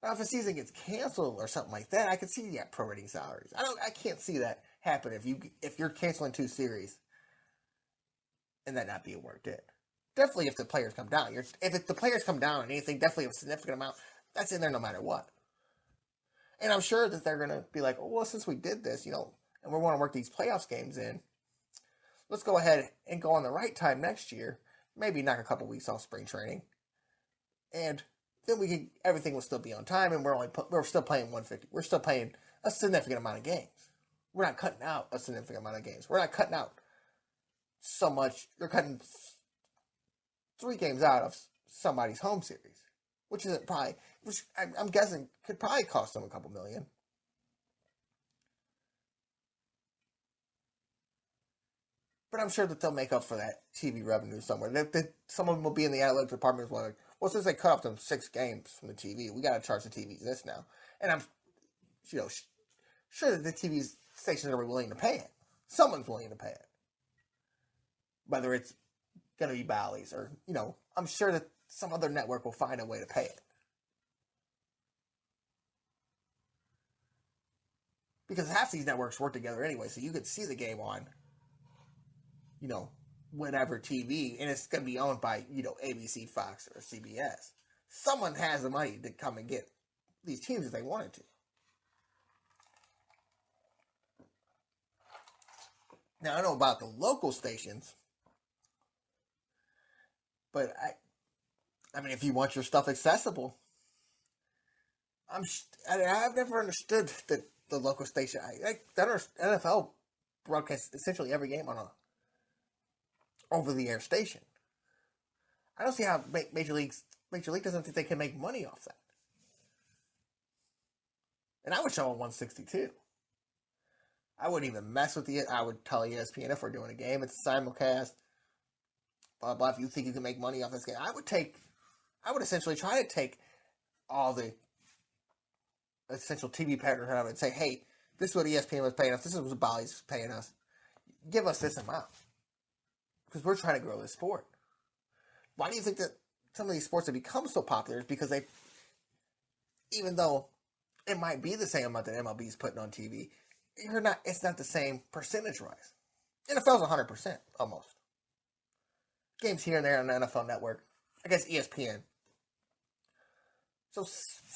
Now, if a season gets canceled or something like that, I could see prorating salaries. I can't see that happen if you're canceling 2 series and that not being worked in. Definitely, if the players come down, if the players come down and anything, definitely a significant amount, that's in there no matter what. And I'm sure that they're gonna be like, oh, well, since we did this, and we want to work these playoffs games in, let's go ahead and go on the right time next year. Maybe knock a couple weeks off spring training, and then everything will still be on time, and we're still playing 150. We're still playing a significant amount of games. We're not cutting out a significant amount of games. We're not cutting out so much. You're cutting 3 games out of somebody's home series, which I'm guessing could probably cost them a couple million. But I'm sure that they'll make up for that TV revenue somewhere. Some of them will be in the analytics department as well. Like, well, since they cut off them 6 games from the TV, we got to charge the TVs this now. And I'm, sure that the TV stations are willing to pay it. Someone's willing to pay it. Whether it's going to be Bally's or, I'm sure that some other network will find a way to pay it. Because half these networks work together anyway, so you could see the game on, whatever TV, and it's going to be owned by, ABC, Fox, or CBS. Someone has the money to come and get these teams if they wanted to. Now, I don't know about the local stations, but I mean, if you want your stuff accessible, I've never understood that the local station. The NFL broadcasts essentially every game on a over-the-air station. I don't see how Major League doesn't think they can make money off that. And I would show on 162. I wouldn't even mess with I would tell ESPN if we're doing a game, it's a simulcast, blah, blah. If you think you can make money off this game, I would essentially try to take all the essential TV partners out of it and say, hey, this is what ESPN was paying us. This is what Bally's was paying us. Give us this amount. Because we're trying to grow this sport. Why do you think that some of these sports have become so popular? Is because even though it might be the same amount that MLB is putting on TV, it's not the same percentage-wise. NFL's 100%, almost. Games here and there on the NFL Network. I guess ESPN. So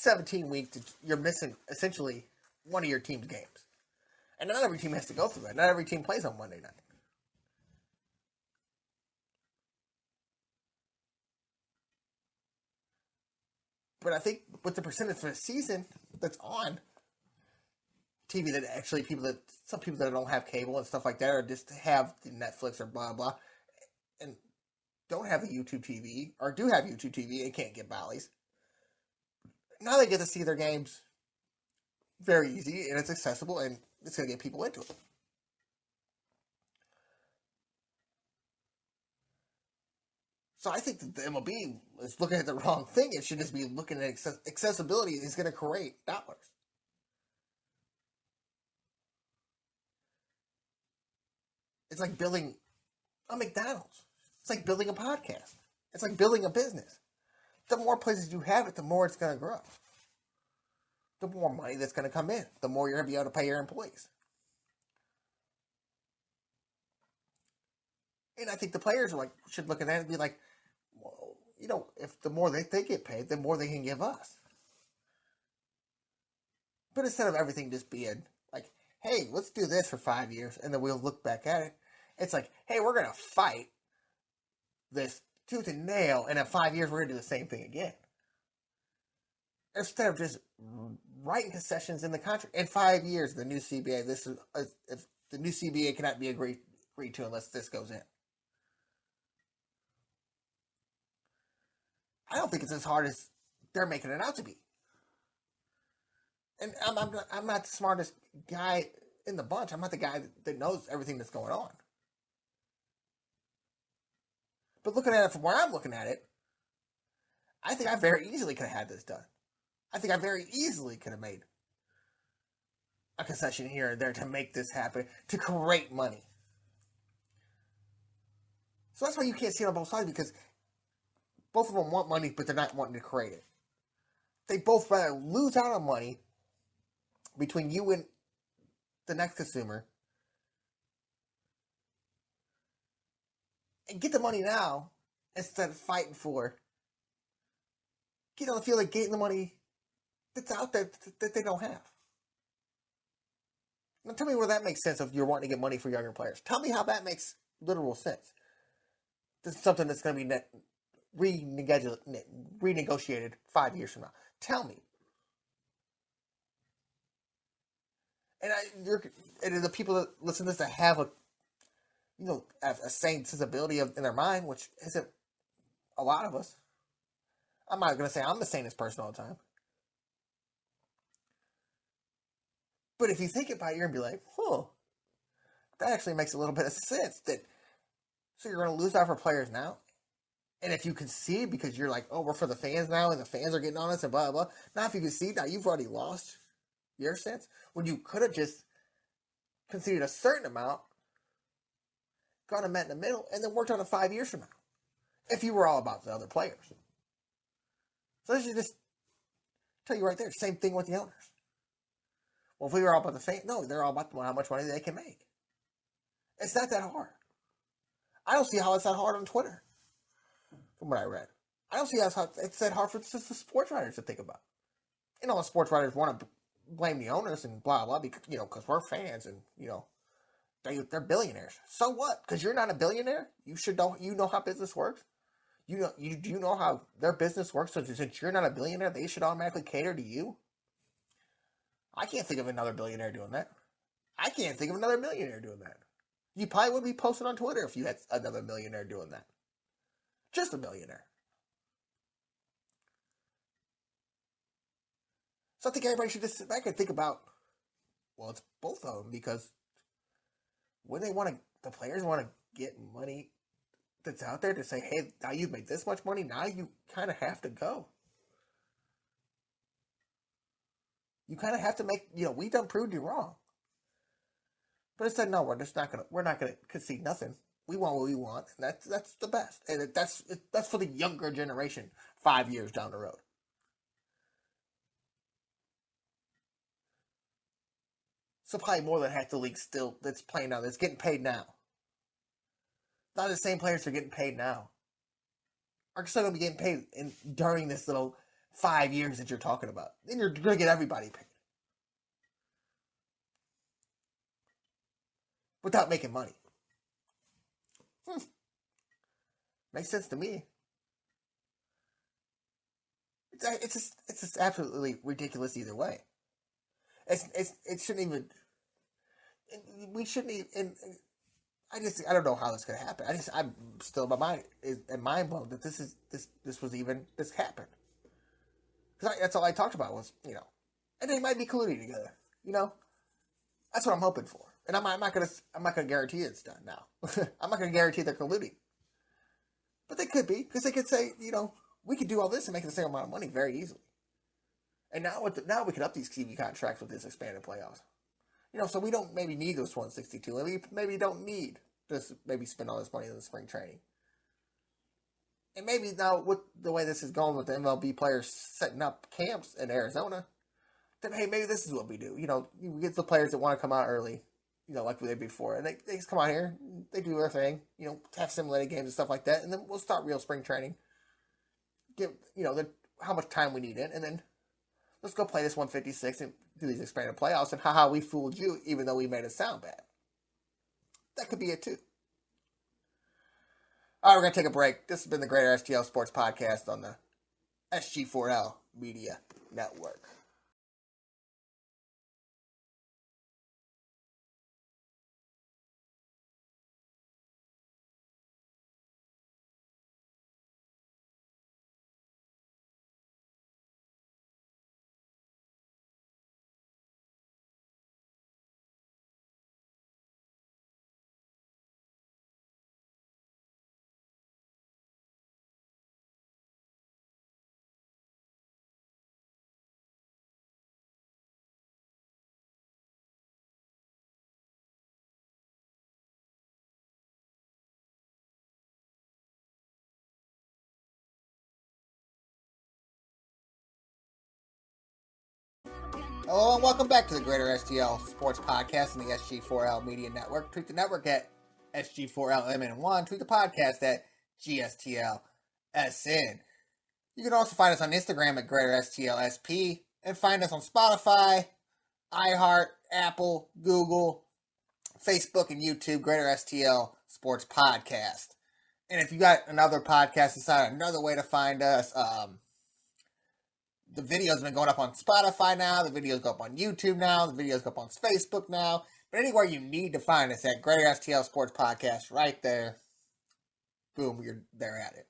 17 weeks, you're missing essentially one of your team's games. And not every team has to go through that. Not every team plays on Monday night. But I think with the percentage for the season that's on TV, that actually some people that don't have cable and stuff like that, or just have the Netflix or blah blah, and don't have a YouTube TV, or do have YouTube TV and can't get Bally's. Now they get to see their games very easy, and it's accessible, and it's going to get people into it. So I think that the MLB is looking at the wrong thing. It should just be looking at accessibility is going to create dollars. It's like building a McDonald's. It's like building a podcast. It's like building a business. The more places you have it, the more it's going to grow. The more money that's going to come in. The more you're going to be able to pay your employees. And I think the players should look at that and be like, well, if the more they get paid, the more they can give us. But instead of everything just being like, hey, let's do this for 5 years, and then we'll look back at it. It's like, hey, we're going to fight this tooth and nail, and in 5 years, we're going to do the same thing again. Instead of just writing concessions in the contract. In 5 years, the new CBA, if the new CBA cannot be agreed to unless this goes in. I don't think it's as hard as they're making it out to be. And I'm not the smartest guy in the bunch. I'm not the guy that knows everything that's going on. But looking at it from where I'm looking at it, I think I very easily could have had this done. I think I very easily could have made a concession here and there to make this happen, to create money. So that's why you can't see it on both sides, because both of them want money, but they're not wanting to create it. They both rather lose out on money between you and the next consumer and get the money now instead of fighting for get on the field and getting the money that's out there that they don't have. Now tell me where that makes sense if you're wanting to get money for younger players. Tell me how that makes literal sense. This is something that's going to be renegotiated 5 years from now? Tell me. And the people that listen to this that have a sane sensibility in their mind, which isn't a lot of us. I'm not going to say I'm the sanest person all the time. But if you think about it, you're going to be like, that actually makes a little bit of sense. So you're going to lose out for players now? And if you concede because you're like, we're for the fans now, and the fans are getting on us, and blah, blah, blah. Now if you concede, now you've already lost your sense. When you could have just conceded a certain amount, gone and met in the middle, and then worked on it 5 years from now. If you were all about the other players. So this should just tell you right there, same thing with the owners. Well, if we were all about the fans, no, they're all about how much money they can make. It's not that hard. I don't see how it's that hard on Twitter, from what I read. I don't see how it's that hard for just the sports writers to think about. The sports writers want to blame the owners and blah, blah, because we're fans and, they're billionaires. So what? Because you're not a billionaire? You know how business works? Do you know how their business works? So since you're not a billionaire, they should automatically cater to you? I can't think of another billionaire doing that. I can't think of another millionaire doing that. You probably would be posting on Twitter if you had another millionaire doing that. Just a millionaire. So I think everybody should just sit back and think about, it's both of them, because when the players want to get money that's out there to say, hey, now you've made this much money, now you kind of have to go. You kind of have to make, we done proved you wrong. But instead, no, we're not gonna concede nothing. We want what we want, and that's the best. And that's for the younger generation 5 years down the road. So probably more than half the league still that's playing now, that's getting paid now. Not the same players are getting paid now. Are still going to be getting paid during this little 5 years that you're talking about. Then you're going to get everybody paid. Without making money. Makes sense to me. It's just absolutely ridiculous either way. It shouldn't even. We shouldn't even. I don't know how this could happen. I'm still, my mind is mind blown that this happened. Because that's all I talked about was, and they might be colluding together. That's what I'm hoping for. And I'm not gonna guarantee it's done now. I'm not gonna guarantee they're colluding. But they could be, because they could say, we could do all this and make the same amount of money very easily. And now we can up these TV contracts with this expanded playoffs. So we don't maybe need those 162. And we maybe don't need to spend all this money in the spring training. And maybe now with the way this is going with the MLB players setting up camps in Arizona, then hey, maybe this is what we do. We get the players that want to come out early, like we did before. And they just come out here, they do their thing, have simulated games and stuff like that. And then we'll start real spring training. Give, how much time we need in. And then let's go play this 156 and do these expanded playoffs, and haha, we fooled you, even though we made it sound bad. That could be it too. All right, we're going to take a break. This has been the GreaterStl Sports Podcast on the SG4L Media Network. Hello and welcome back to the GreaterStl Sports Podcast on the SG4L Media Network. Tweet the network at SG4LMN1. Tweet the podcast at GSTLSN. You can also find us on Instagram at GreaterStlSP and find us on Spotify, iHeart, Apple, Google, Facebook, and YouTube, GreaterStl Sports Podcast. And if you got another podcast, decide another way to find us. The videos have been going up on Spotify now. The videos go up on YouTube now. The videos go up on Facebook now. But anywhere you need to find us at GreaterStl Sports Podcast, right there. Boom, you're there at it.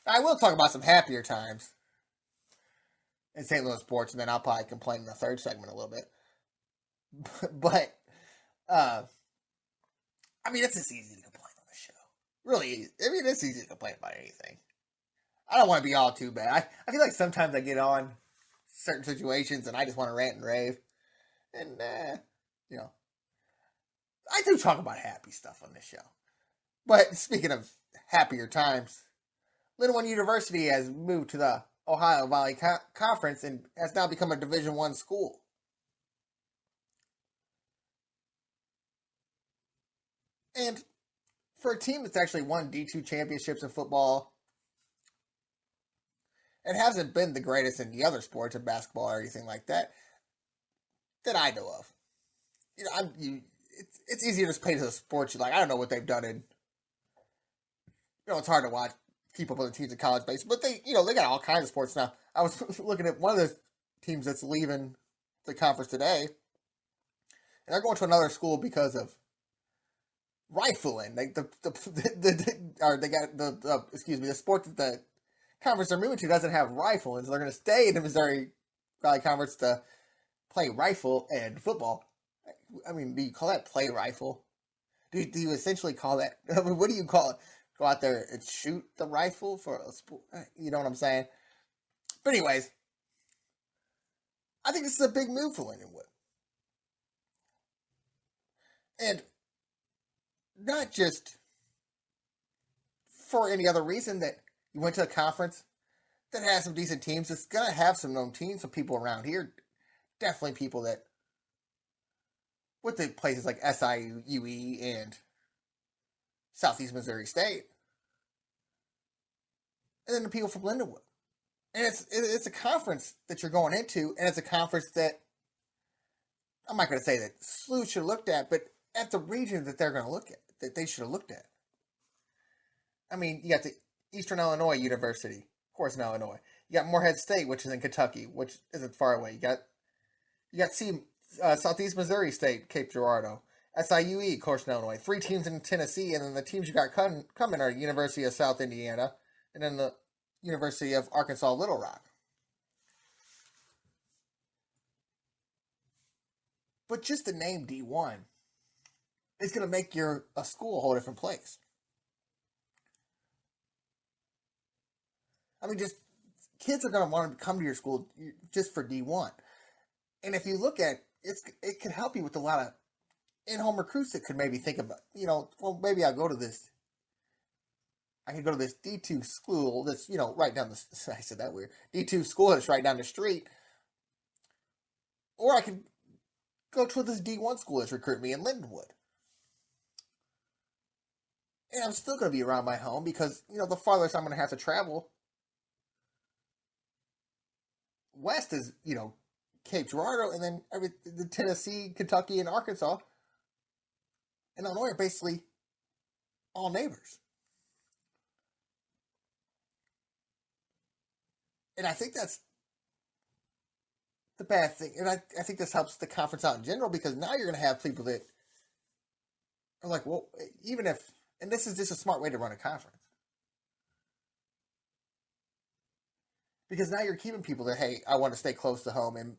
I will talk about some happier times in St. Louis sports, and then I'll probably complain in the third segment a little bit. But, I mean, it's just easy to complain on the show. Really easy. I mean, it's easy to complain about anything. I don't want to be all too bad. I feel like sometimes I get on certain situations and I just want to rant and rave. And, you know, I do talk about happy stuff on this show. But speaking of happier times, Lindenwood University has moved to the Ohio Valley Conference and has now become a Division I school. And for a team that's actually won D2 championships in football, it hasn't been the greatest in the other sports, in basketball or anything like that I know of. You know, it's easier to play to the sports you like. I don't know what they've done in. You know, it's hard to watch, keep up with the teams in college base, but they got all kinds of sports now. I was looking at one of the teams that's leaving the conference today, and they're going to another school because of rifling. The sport that the conference they're moving to doesn't have rifling, so they're going to stay in the Missouri Valley Conference to play rifle and football. I mean, do you call that play rifle? Do you essentially call that? I mean, what do you call it? Go out there and shoot the rifle for a sport? You know what I'm saying? But anyways, I think this is a big move for Lindenwood. And not just for any other reason that you went to a conference that has some decent teams. It's going to have some known teams, some people around here. Definitely people that, with the places like SIUE and Southeast Missouri State. And then the people from Lindenwood. And it's a conference that you're going into, and it's a conference that, I'm not going to say that SLU should have looked at, but at the region that they're going to look at, that they should have looked at. I mean, you got the Eastern Illinois University, of course, in Illinois. You got Morehead State, which is in Kentucky, which isn't far away. You got Southeast Missouri State, Cape Girardeau. SIUE, of course, in Illinois. 3 teams in Tennessee, and then the teams you got coming are University of South Indiana, and then the University of Arkansas Little Rock. But just the name D1 is going to make a school a whole different place. I mean, just kids are going to want to come to your school just for D1. And if you look at it can help you with a lot of in-home recruits that could maybe think about, well, maybe I'll go to this. I could go to this D2 school that's, right down I said that weird. D2 school that's right down the street. Or I could go to this D1 school that's recruiting me in Lindenwood. And I'm still going to be around my home because, the farthest I'm going to have to travel west is, Cape Girardeau, and then the Tennessee, Kentucky, and Arkansas and Illinois are basically all neighbors. And I think that's the bad thing. And I think this helps the conference out in general because now you're going to have people that are like, well, even if, and this is just a smart way to run a conference. Because now you're keeping people that, hey, I want to stay close to home and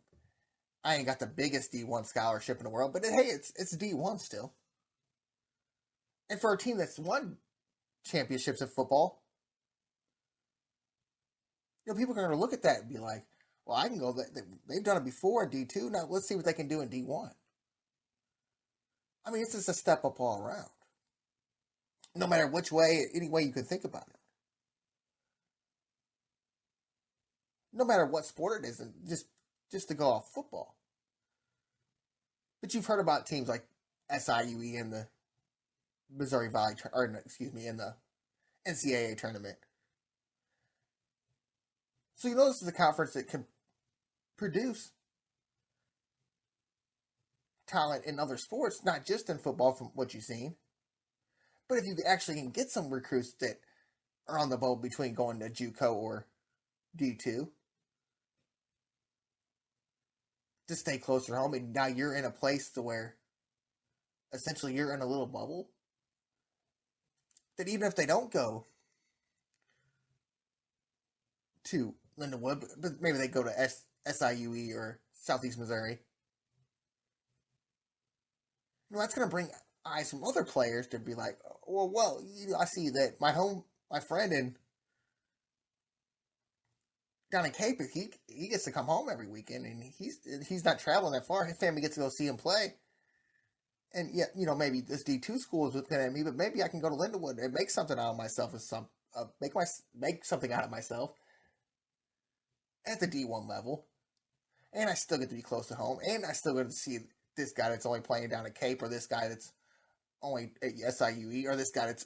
I ain't got the biggest D1 scholarship in the world, but hey, it's D1 still. And for a team that's won championships in football, people are going to look at that and be like, well, I can go, they've done it before in D2, now let's see what they can do in D1. I mean, it's just a step up all around. No matter which way, any way you can think about it. No matter what sport it is, and just to go off football. But you've heard about teams like SIUE in the Missouri Valley, in the NCAA tournament. So this is a conference that can produce talent in other sports, not just in football from what you've seen, But if you actually can get some recruits that are on the boat between going to JUCO or D2 to stay closer home, and now you're in a place to where essentially you're in a little bubble, that even if they don't go to Lindenwood, but maybe they go to SIUE or Southeast Missouri, that's going to bring eyes from other players to be like, well, I see that my friend in down in Cape, he gets to come home every weekend, and he's not traveling that far. His family gets to go see him play, and yeah, maybe this D2 school is looking at me, but maybe I can go to Lindenwood and make something out of myself, make something out of myself at the D1 level, and I still get to be close to home, and I still get to see this guy that's only playing down at Cape, or this guy that's only at SIUE, or this guy that's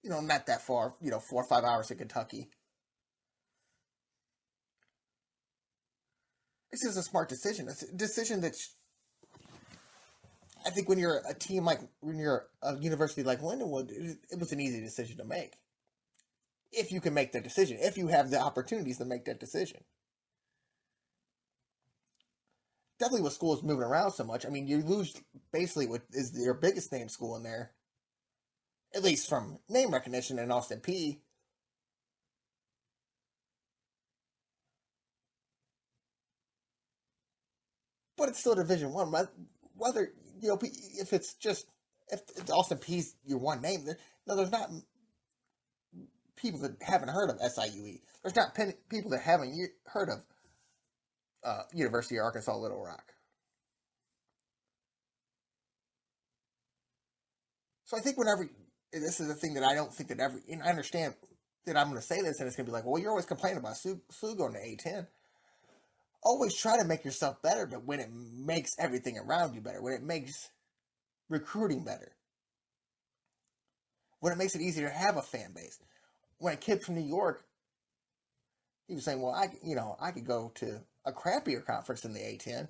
not that far, 4 or 5 hours to Kentucky. This is a smart decision. It's a decision that I think when you're a university like Lindenwood, it was an easy decision to make. If you can make that decision, if you have the opportunities to make that decision. Definitely with schools moving around so much, I mean, you lose basically what is your biggest name school in there, at least from name recognition, in Austin Peay. But it's still Division One. Whether if it's Austin Peay's your one name, there's not people that haven't heard of SIUE. There's not people that haven't heard of University of Arkansas Little Rock. So I think this is the thing that I don't think that I understand that I'm going to say this, and it's going to be like, well, you're always complaining about SLU going to A10. Always try to make yourself better, but when it makes everything around you better, when it makes recruiting better, when it makes it easier to have a fan base. When a kid from New York, he was saying, well, I could go to a crappier conference in the A10,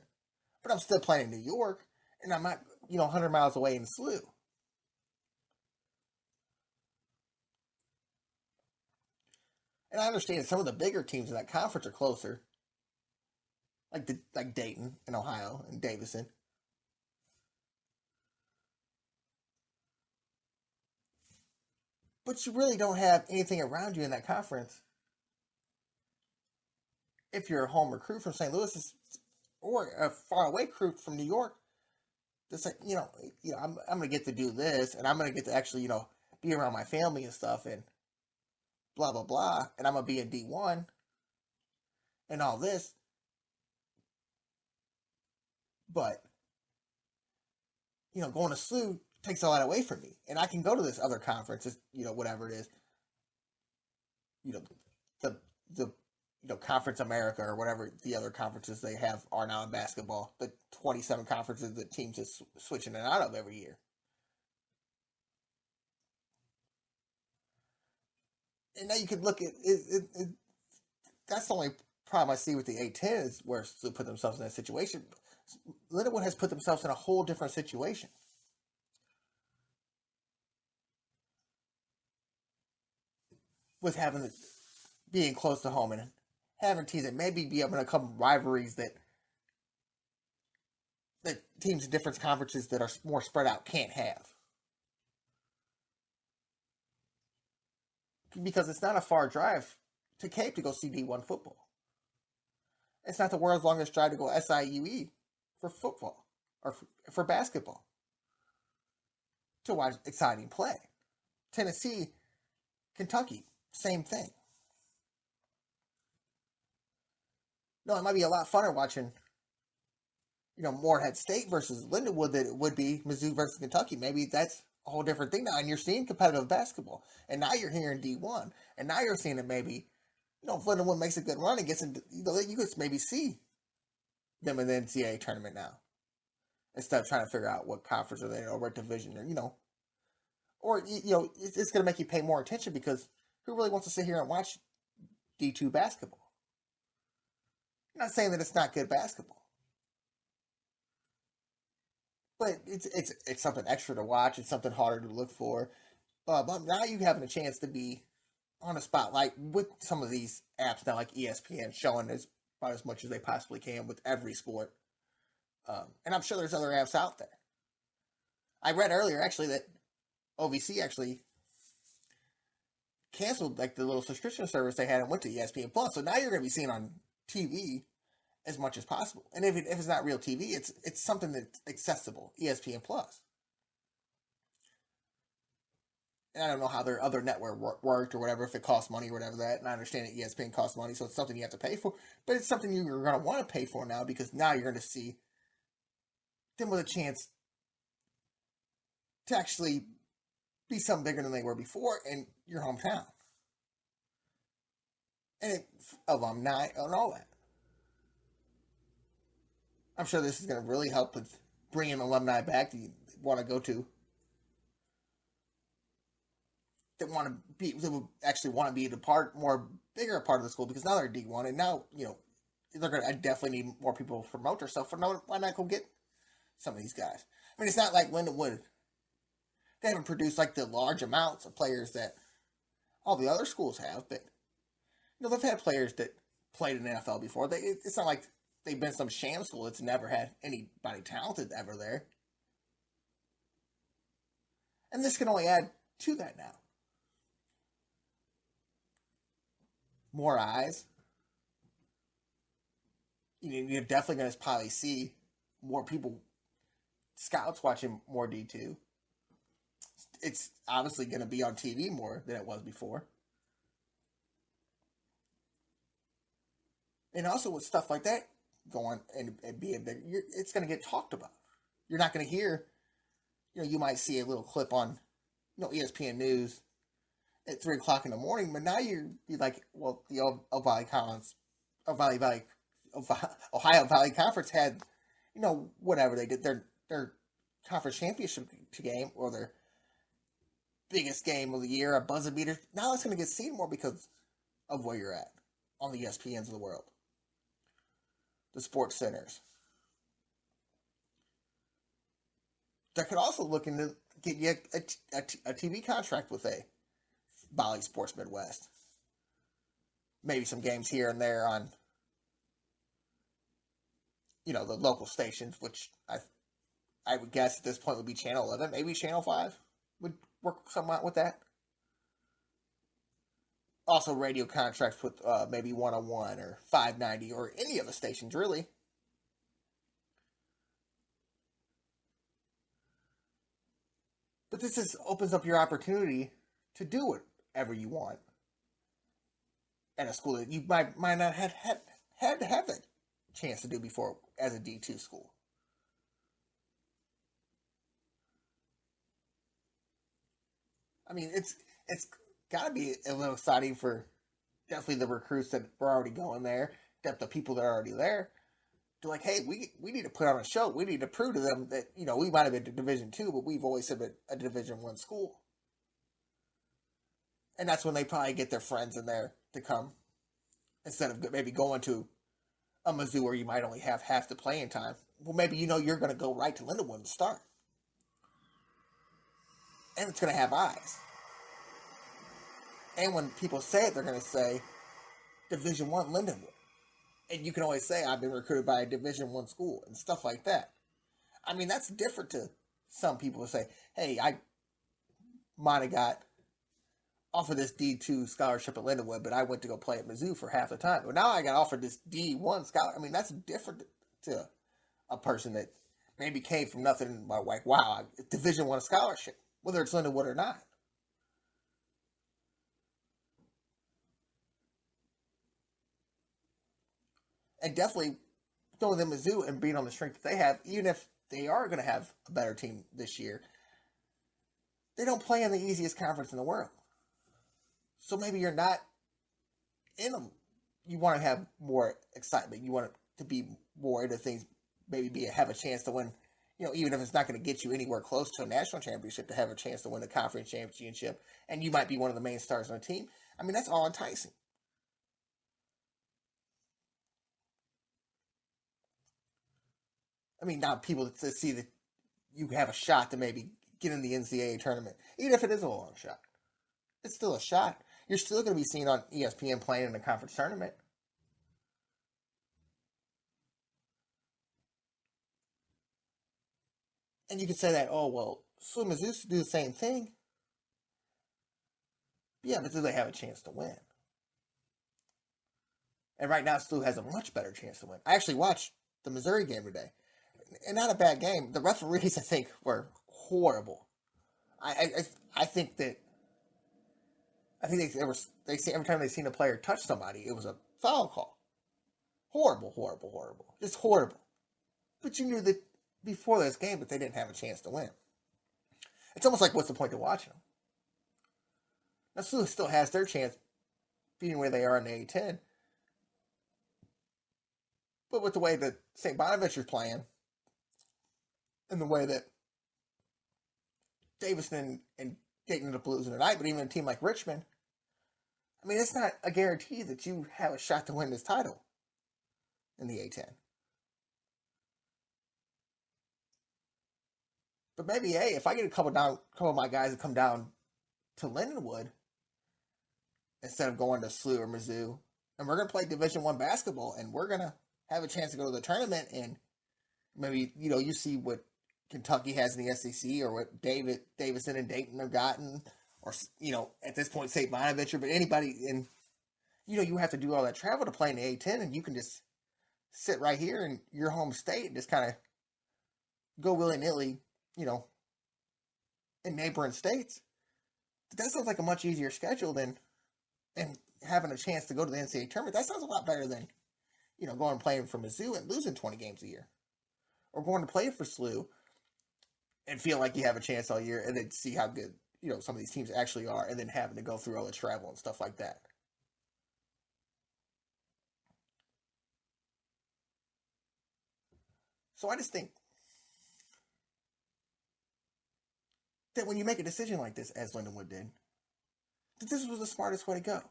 but I'm still playing in New York, and I'm not, 100 miles away in SLU. And I understand some of the bigger teams in that conference are closer, like Dayton in Ohio and Davison. But you really don't have anything around you in that conference if you're a home recruit from St. Louis or a faraway recruit from New York. That's like, I'm going to get to do this, and I'm going to get to actually, be around my family and stuff, and blah, blah, blah, and I'm going to be in D1 and all this. But, going to SLU takes a lot away from me, and I can go to this other conference, whatever it is, the Conference America or whatever the other conferences they have are now in basketball. The 27 conferences that teams is switching in and out of every year. And now you could look at it. That's the only problem I see with the A10 is where SLU put themselves in that situation. Lindenwood has put themselves in a whole different situation. With being close to home and having teams that maybe be able to come rivalries that teams in different conferences that are more spread out can't have. Because it's not a far drive to Cape to go see D1 football. It's not the world's longest drive to go SIUE for football or for basketball to watch exciting play. Tennessee, Kentucky, same thing. No, it might be a lot funner watching, Morehead State versus Lindenwood than it would be Mizzou versus Kentucky. Maybe that's a whole different thing now, and you're seeing competitive basketball, and now you're hearing D1, and now you're seeing that maybe, if Lindenwood makes a good run and gets into, you could maybe see them in the NCAA tournament now, instead of trying to figure out what conference are they or what division or it's going to make you pay more attention because who really wants to sit here and watch D2 basketball? I'm not saying that it's not good basketball, but it's something extra to watch. It's something harder to look for. But now you having a chance to be on a spotlight with some of these apps now, like ESPN, showing about as much as they possibly can with every sport. And I'm sure there's other apps out there. I read earlier actually that OVC actually canceled like the little subscription service they had and went to ESPN Plus. So now you're going to be seeing on TV as much as possible. And if it's not real TV, it's something that's accessible. ESPN Plus. And I don't know how their other network worked or whatever, if it costs money or whatever that. And I understand that ESPN costs money, so it's something you have to pay for. But it's something you're going to want to pay for now because now you're going to see them with a chance to actually be something bigger than they were before in your hometown. And alumni and all that. I'm sure this is going to really help with bringing alumni back that you want to go to. That would actually want to be bigger part of the school because now they're D1 and now, they're going to definitely need more people to promote themselves. Why not go get some of these guys? I mean, it's not like Lindenwood. They haven't produced like the large amounts of players that all the other schools have, but they've had players that played in the NFL before. It's not like they've been some sham school that's never had anybody talented ever there. And this can only add to that now. More eyes. You're definitely going to probably see more people, scouts watching more D2. It's obviously going to be on TV more than it was before. And also with stuff like that going and being big, it's going to get talked about. You're not going to hear, you might see a little clip on, ESPN News at 3 o'clock in the morning, but now you'd be like, well, the Ohio Valley Conference had, whatever they did, their conference championship game or their biggest game of the year, a buzzer beater. Now it's going to get seen more because of where you're at on the ESPNs of the world, the sports centers. That could also look into get you a TV contract with a Bally Sports Midwest. Maybe some games here and there on, the local stations, which I would guess at this point would be Channel 11, maybe Channel 5 would work somewhat with that. Also radio contracts with maybe 101 or 590 or any of the stations really. But this opens up your opportunity to do whatever you want at a school that you might not have had that chance to do before as a D2 school. I mean, it's got to be a little exciting for definitely the recruits that were already going there, the people that are already there. They're like, hey, we need to put on a show. We need to prove to them that, we might have been to Division II, but we've always been a Division I school. And that's when they probably get their friends in there to come instead of maybe going to a Mizzou where you might only have half the playing time. Well, maybe you're going to go right to Lindenwood to start. And it's going to have eyes. And when people say it, they're going to say Division I Lindenwood. And you can always say, I've been recruited by a Division I school and stuff like that. I mean, that's different to some people who say, hey, I might have got offered this D2 scholarship at Lindenwood, but I went to go play at Mizzou for half the time. Well, now I got offered this D1 scholarship. I mean, that's different to a person that maybe came from nothing, like, wow, Division I scholarship, whether it's Lindenwood or not. And definitely throwing them Mizzou and being on the strength that they have, even if they are going to have a better team this year, they don't play in the easiest conference in the world. So maybe you're not in them. You want to have more excitement. You want it to be more into things, maybe have a chance to win, even if it's not going to get you anywhere close to a national championship, to have a chance to win a conference championship, and you might be one of the main stars on the team. I mean, that's all enticing. I mean, now people to see that you have a shot to maybe get in the NCAA tournament, even if it is a long shot. It's still a shot. You're still going to be seen on ESPN playing in a conference tournament. And you could say that, oh, well, SLU and Mizzou do the same thing. Yeah, but do they have a chance to win? And right now, SLU has a much better chance to win. I actually watched the Missouri game today. And not a bad game. The referees, I think, were horrible. I think that they see every time they seen a player touch somebody, it was a foul call. Horrible, horrible, horrible. Just horrible. But you knew that before this game that they didn't have a chance to win. It's almost like, what's the point of watching them? Now, SLU still has their chance being where they are in the A10. But with the way that St. Bonaventure's playing, and the way that Davidson and Dayton ended up losing tonight, but even a team like Richmond, I mean, it's not a guarantee that you have a shot to win this title in the A10. But maybe, hey, if I get a couple of my guys to come down to Lindenwood instead of going to SLU or Mizzou, and we're going to play Division I basketball, and we're going to have a chance to go to the tournament, and maybe, you see what Kentucky has in the SEC, or what Davidson and Dayton have gotten, or, at this point, St. Bonaventure, but anybody, and, you have to do all that travel to play in the A10, and you can just sit right here in your home state and just kind of go willy-nilly, in neighboring states. That sounds like a much easier schedule than and having a chance to go to the NCAA tournament. That sounds a lot better than, going and playing for Mizzou and losing 20 games a year. Or going to play for SLU and feel like you have a chance all year and then see how good, some of these teams actually are, and then having to go through all the travel and stuff like that. So I just think that when you make a decision like this, as Lindenwood did, that this was the smartest way to go.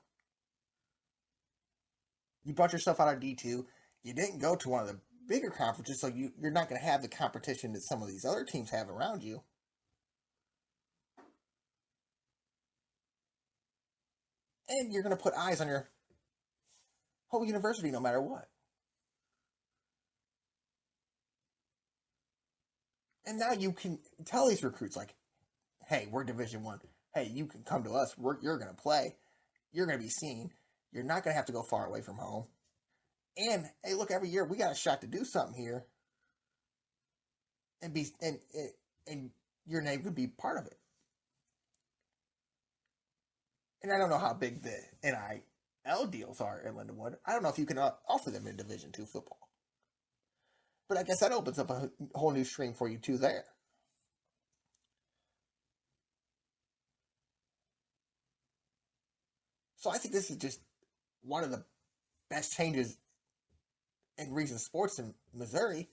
You brought yourself out of D2. You didn't go to one of the bigger conferences, so you're not going to have the competition that some of these other teams have around you. And you're going to put eyes on your whole university no matter what. And now you can tell these recruits, like, hey, we're Division I. Hey, you can come to us. You're going to play. You're going to be seen. You're not going to have to go far away from home. And, hey, look, every year we got a shot to do something here. And your name could be part of it. And I don't know how big the NIL deals are in Lindenwood. I don't know if you can offer them in Division II football. But I guess that opens up a whole new stream for you, too, there. So I think this is just one of the best changes in recent sports in Missouri.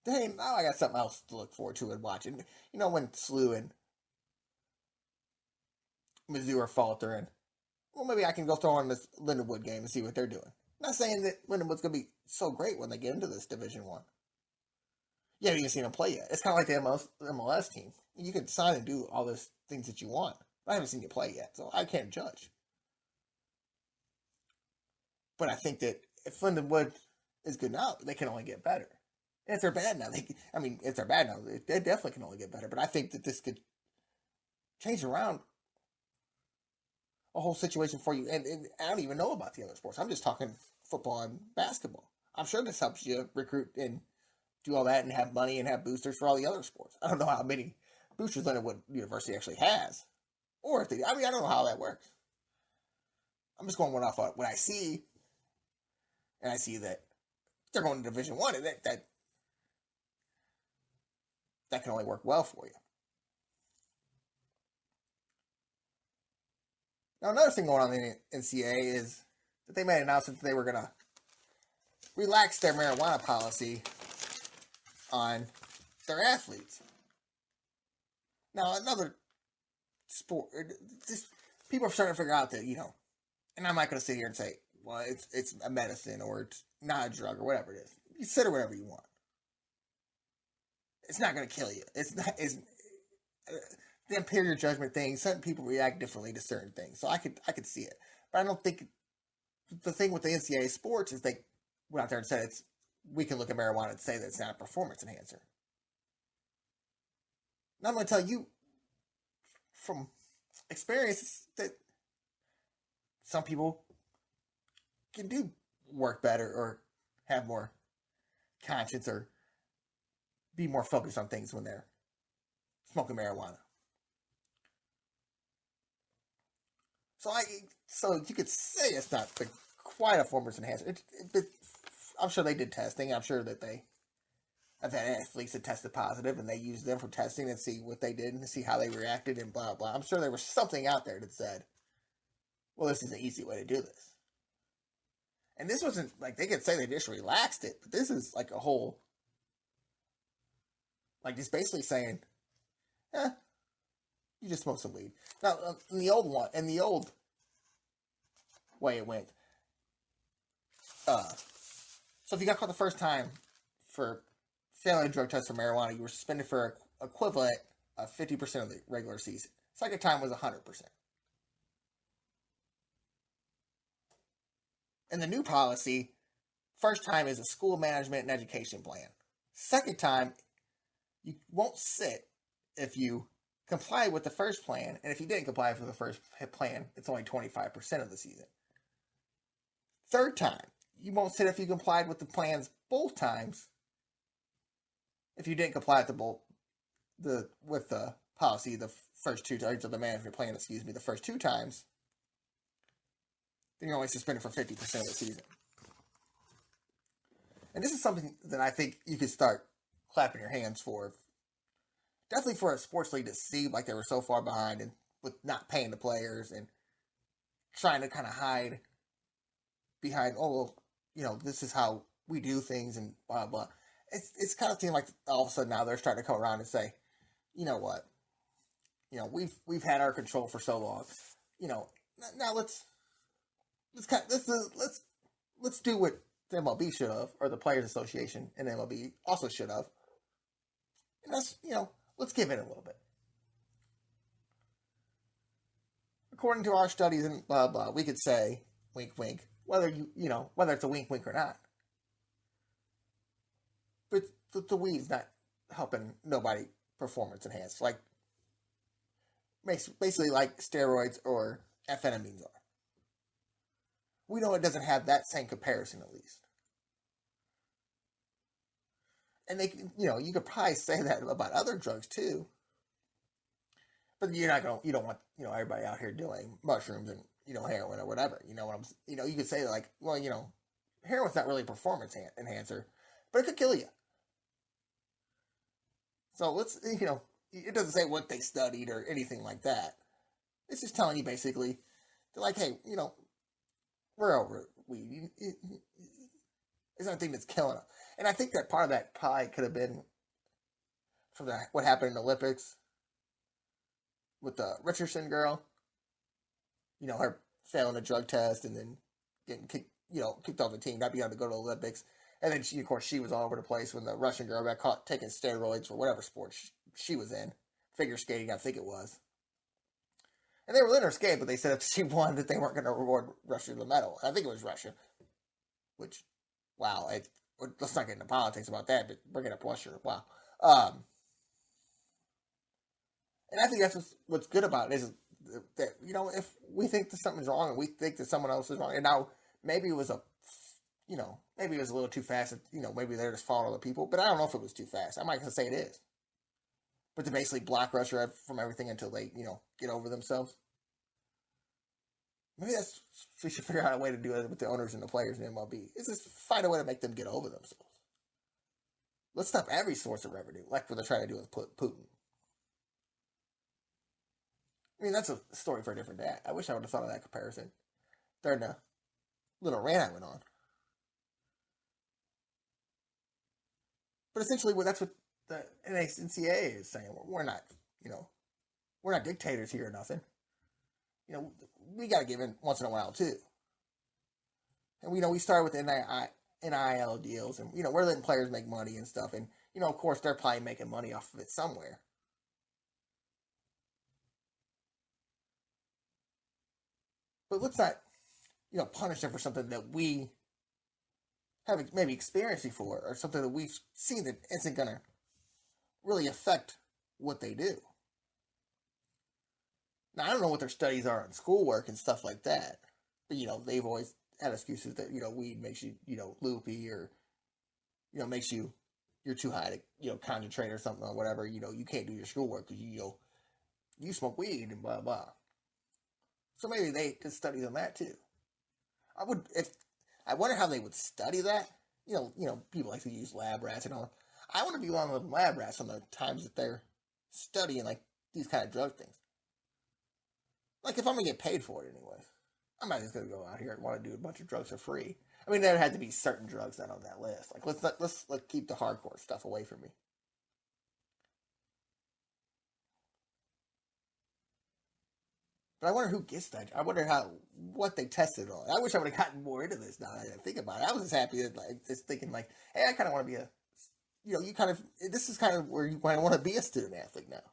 Dang, now I got something else to look forward to and watch. And, when SLU and Mizzou are faltering, well, maybe I can go throw on this Lindenwood game and see what they're doing. I'm not saying that Lindenwood's going to be so great when they get into this Division I. You haven't even seen them play yet. It's kind of like the MLS team. You can sign and do all those things that you want. I haven't seen you play yet, so I can't judge. But I think that if Lindenwood is good now, they can only get better. And if they're bad now, if they're bad now, they definitely can only get better. But I think that this could change around a whole situation for you. And I don't even know about the other sports. I'm just talking football and basketball. I'm sure this helps you recruit and do all that and have money and have boosters for all the other sports. I don't know how many boosters Lindenwood University actually has. Or if I don't know how that works. I'm just going off of what I see. And I see that they're going to Division I, and that can only work well for you. Now, another thing going on in the NCAA is that they made an announcement that they were going to relax their marijuana policy on their athletes. Now, another sport, people are starting to figure out that, and I'm not going to sit here and say, well, it's a medicine or it's not a drug or whatever it is. You consider whatever you want. it's not going to kill you. It's not. It's the inferior judgment thing. Certain people react differently to certain things, so I could see it, but I don't think the thing with the NCAA sports is they went out there and said it's we can look at marijuana and say that it's not a performance enhancer. Now I'm going to tell you from experience that some people can do work better or have more conscience or be more focused on things when they're smoking marijuana. So you could say it's not quite a performance enhancer. I'm sure they did testing. I'm sure that they have had athletes that tested positive and they used them for testing and see what they did and see how they reacted and blah blah. I'm sure there was something out there that said, "Well, this is an easy way to do this." And this wasn't like they could say they just relaxed it, but this is like a whole, like just basically saying, you just smoke some weed. Now, in the old way it went. So if you got caught the first time for failing a drug test for marijuana, you were suspended for equivalent of 50% of the regular season. Second time was 100%. In the new policy, first time is a school management and education plan. Second time, you won't sit if you comply with the first plan, and if you didn't comply with the first plan, it's only 25% of the season. Third time, you won't sit if you complied with the plans both times. If you didn't comply with the policy the first two times, or the management plan, the first two times, then you're only suspended for 50% of the season. And this is something that I think you could start clapping your hands for. Definitely for a sports league to see like they were so far behind and with not paying the players and trying to kind of hide behind, this is how we do things and blah blah. It's kind of seemed like all of a sudden now they're starting to come around and say, you know what, we've had our control for so long, now let's do what the MLB should have, or the Players Association and MLB also should have, and that's let's give it a little bit. According to our studies and blah blah, we could say wink wink whether whether it's a wink wink or not. But the weed's not helping nobody performance enhance, like basically like steroids or amphetamines are. We know it doesn't have that same comparison, at least. And you could probably say that about other drugs too. But you don't want, everybody out here doing mushrooms and, heroin or whatever. You could say like, well, heroin's not really a performance enhancer, but it could kill you. So let's, it doesn't say what they studied or anything like that. It's just telling you basically, they're like, hey, we're over weed. It's not a thing that's killing us. And I think that part of that probably could have been from what happened in the Olympics with the Richardson girl. Her failing a drug test and then getting kicked off the team, not being able to go to the Olympics. And then she was all over the place when the Russian girl got caught taking steroids for whatever sport she was in. Figure skating, I think it was. And they were letting her skate, but they said if she won that they weren't going to reward Russia the medal. I think it was Russia. Which, wow, let's not get into politics about that, but bringing up Russia, wow. And I think that's what's good about it is that, if we think that something's wrong and we think that someone else is wrong, and now maybe it was maybe it was a little too fast, and, maybe they're just following other people, but I don't know if it was too fast. I'm not going to say it is. But to basically block Russia from everything until they, get over themselves. Maybe we should figure out a way to do it with the owners and the players in MLB. Is just find a way to make them get over themselves. Let's stop every source of revenue, like what they're trying to do with Putin. I mean, that's a story for a different day. I wish I would have thought of that comparison during the little rant I went on. But essentially, that's what the NCAA is saying. We're not, we're not dictators here or nothing. We got to give in once in a while too. And we started with NIL deals, and we're letting players make money and stuff. And of course, they're probably making money off of it somewhere. But let's not, punish them for something that we have maybe experienced before, or something that we've seen that isn't going to really affect what they do. Now, I don't know what their studies are on schoolwork and stuff like that, but, they've always had excuses that, weed makes you, loopy, or, makes you're too high to, concentrate or something, or whatever, you can't do your schoolwork because, you smoke weed and blah, blah. So maybe they could study on that too. I wonder how they would study that. People like to use lab rats and all. I want to be one of the lab rats on the times that they're studying like these kind of drug things. Like if I'm gonna get paid for it anyway, I'm not just gonna go out here and want to do a bunch of drugs for free. I mean, there had to be certain drugs not on that list. Like let's keep the hardcore stuff away from me. But I wonder who gets that. I wonder what they tested on. I wish I would have gotten more into this now that I think about it. I was just happy that just thinking like, hey, I kind of want to be you kind of, this is kind of where you might want to be a student athlete now.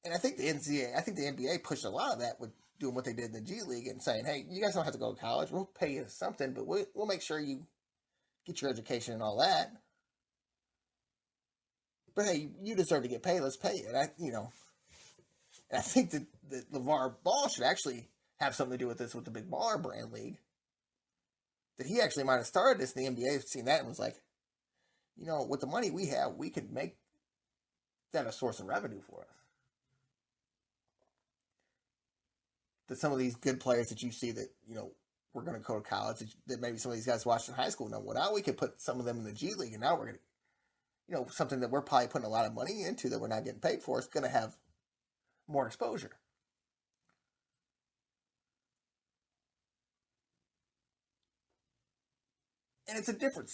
And I think the NCAA, I think the NBA pushed a lot of that with doing what they did in the G League and saying, hey, you guys don't have to go to college. We'll pay you something, but we'll make sure you get your education and all that. But hey, you deserve to get paid. Let's pay you. And I think that LeVar Ball should actually have something to do with this with the Big Baller Brand League. That he actually might have started this, and the NBA seen that and was like, with the money we have, we could make that a source of revenue for us. That some of these good players that you see that, we're going to go to college, that maybe some of these guys watched in high school. Now we could put some of them in the G League, and now we're going to, something that we're probably putting a lot of money into that we're not getting paid for is going to have more exposure. And it's a different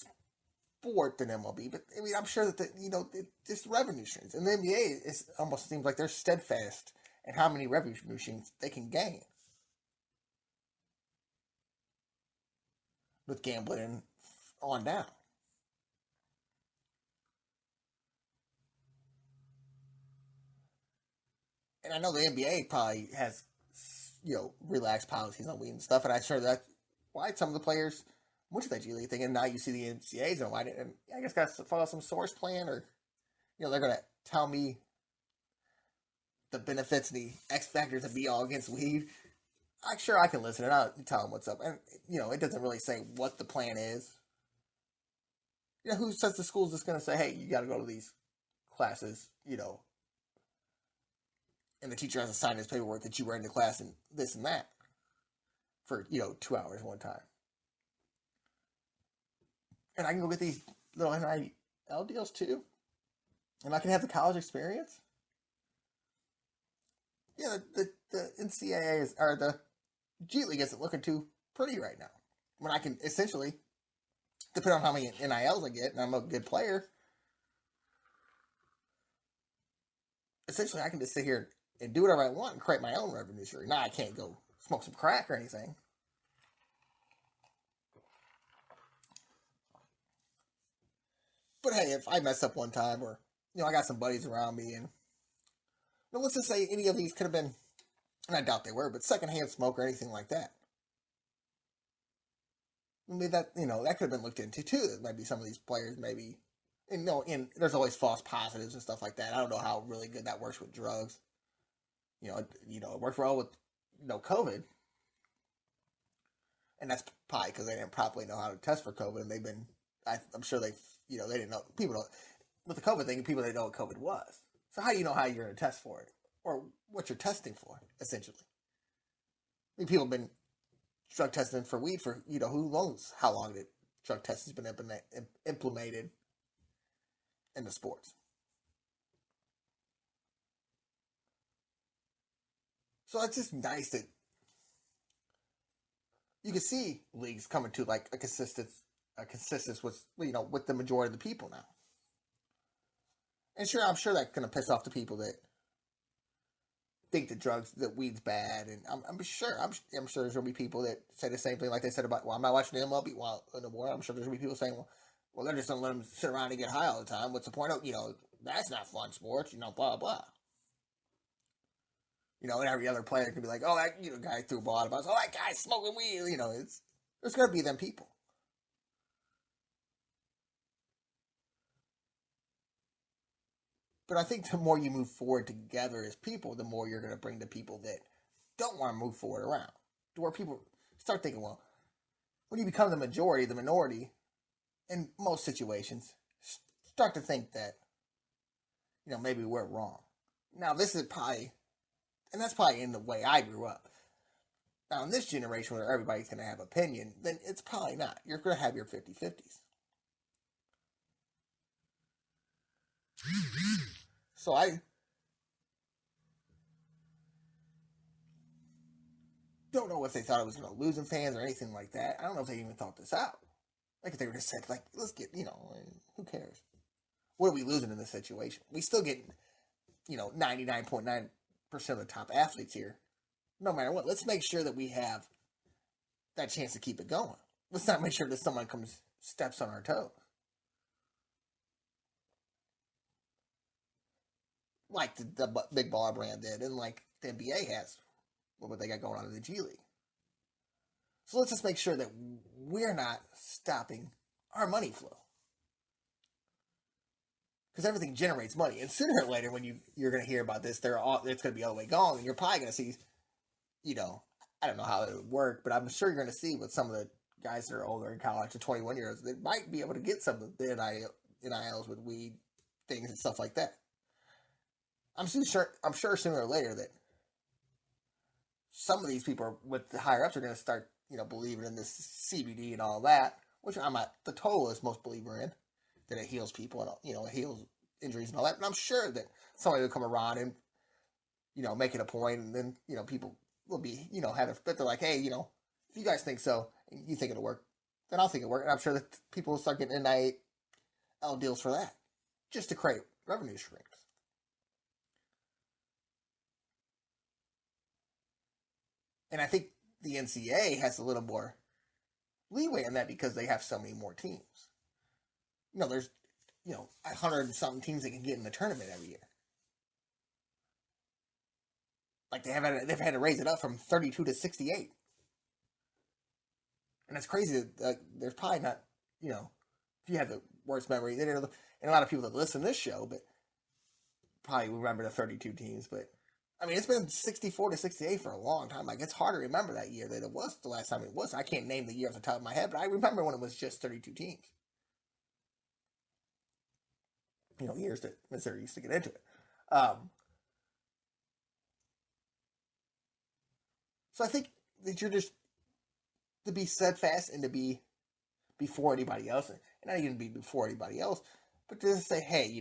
sport than MLB, but I mean, I'm sure that just revenue streams. And the NBA almost seems like they're steadfast in how many revenue streams they can gain with gambling and on down. And I know the NBA probably has, relaxed policies on weed and stuff, and I'm sure that's why some of the players went to that G League thing, and now you see the NCAAs, and why didn't, I guess got to follow some source plan, or, they're going to tell me the benefits and the X factors and be all against weed. I'm sure I can listen and I'll tell them what's up. And, it doesn't really say what the plan is. Who says the school's just going to say, hey, you got to go to these classes, and the teacher has to sign this paperwork that you were in the class and this and that for, 2 hours one time. And I can go get these little NIL deals too. And I can have the college experience. Yeah, the NCAA or the G League isn't looking too pretty right now. When I can essentially, depending on how many NILs I get, and I'm a good player, essentially I can just sit here and do whatever I want and create my own revenue stream. Now I can't go smoke some crack or anything. But hey, if I mess up one time, or I got some buddies around me, and let's just say any of these could have been, and I doubt they were, but secondhand smoke or anything like that. Maybe that that could have been looked into too. That maybe some of these players maybe, and there's always false positives and stuff like that. I don't know how really good that works with drugs. It worked well with COVID, and that's probably because they didn't properly know how to test for COVID, and they've been. I'm sure they didn't know. People don't with the COVID thing. People didn't know what COVID was. So how do you know how you're going to test for it, or what you're testing for? Essentially, I mean, people have been drug testing for weed for who knows how long that drug testing has been implemented in the sports. So it's just nice that you can see leagues coming to like a consistency with with the majority of the people now. And sure, I'm sure that's gonna piss off the people that think that weed's bad, and I'm sure there's gonna be people that say the same thing like they said about, well, I'm not watching the MLB no more. I'm sure there's gonna be people saying, Well, they're just gonna let them sit around and get high all the time. What's the point of, that's not fun sports, blah, blah. And every other player can be like, oh, that, guy threw a ball out of us. Oh, that guy's smoking weed. There's gonna be them people. But I think the more you move forward together as people, the more you're going to bring the people that don't want to move forward around. To where people start thinking, well, when you become the majority, the minority, in most situations, start to think that, maybe we're wrong. Now, this is probably, and that's probably in the way I grew up. Now, in this generation where everybody's going to have opinion, then it's probably not. You're going to have your 50-50s. So I don't know if they thought it was going to lose in fans or anything like that. I don't know if they even thought this out. Like if they were just said, like, let's get, who cares? What are we losing in this situation? We still get, 99.9% of the top athletes here. No matter what, let's make sure that we have that chance to keep it going. Let's not make sure that someone steps on our toes. Like the big baller brand did, and like the NBA has, what they got going on in the G League. So let's just make sure that we're not stopping our money flow. Because everything generates money. And sooner or later, when you're going to hear about this, it's going to be all the way gone. And you're probably going to see, I don't know how it would work, but I'm sure you're going to see with some of the guys that are older in college, the 21-year-olds, they might be able to get some of the NILs with weed things and stuff like that. I'm sure sooner or later that some of these people with the higher ups are going to start, believing in this CBD and all that, which I'm not the totalist most believer in, that it heals people and, it heals injuries and all that. And I'm sure that somebody will come around and, make it a point, and then, people will be, have it, but they're like, hey, if you guys think so, and you think it'll work, then I'll think it'll work. And I'm sure that people will start getting NIL deals for that, just to create revenue streams. And I think the NCAA has a little more leeway in that because they have so many more teams. There's 100 and something teams that can get in the tournament every year. Like they've had to raise it up from 32 to 68, and it's crazy that there's probably not, if you have the worst memory, and a lot of people that listen to this show, but probably remember the 32 teams, but. I mean, it's been 64 to 68 for a long time. Like, it's hard to remember that year that it was the last time it was. I can't name the year off the top of my head, but I remember when it was just 32 teams. Years that Missouri used to get into it. So I think that you're just to be steadfast and to be before anybody else, and not even be before anybody else, but to just say, hey,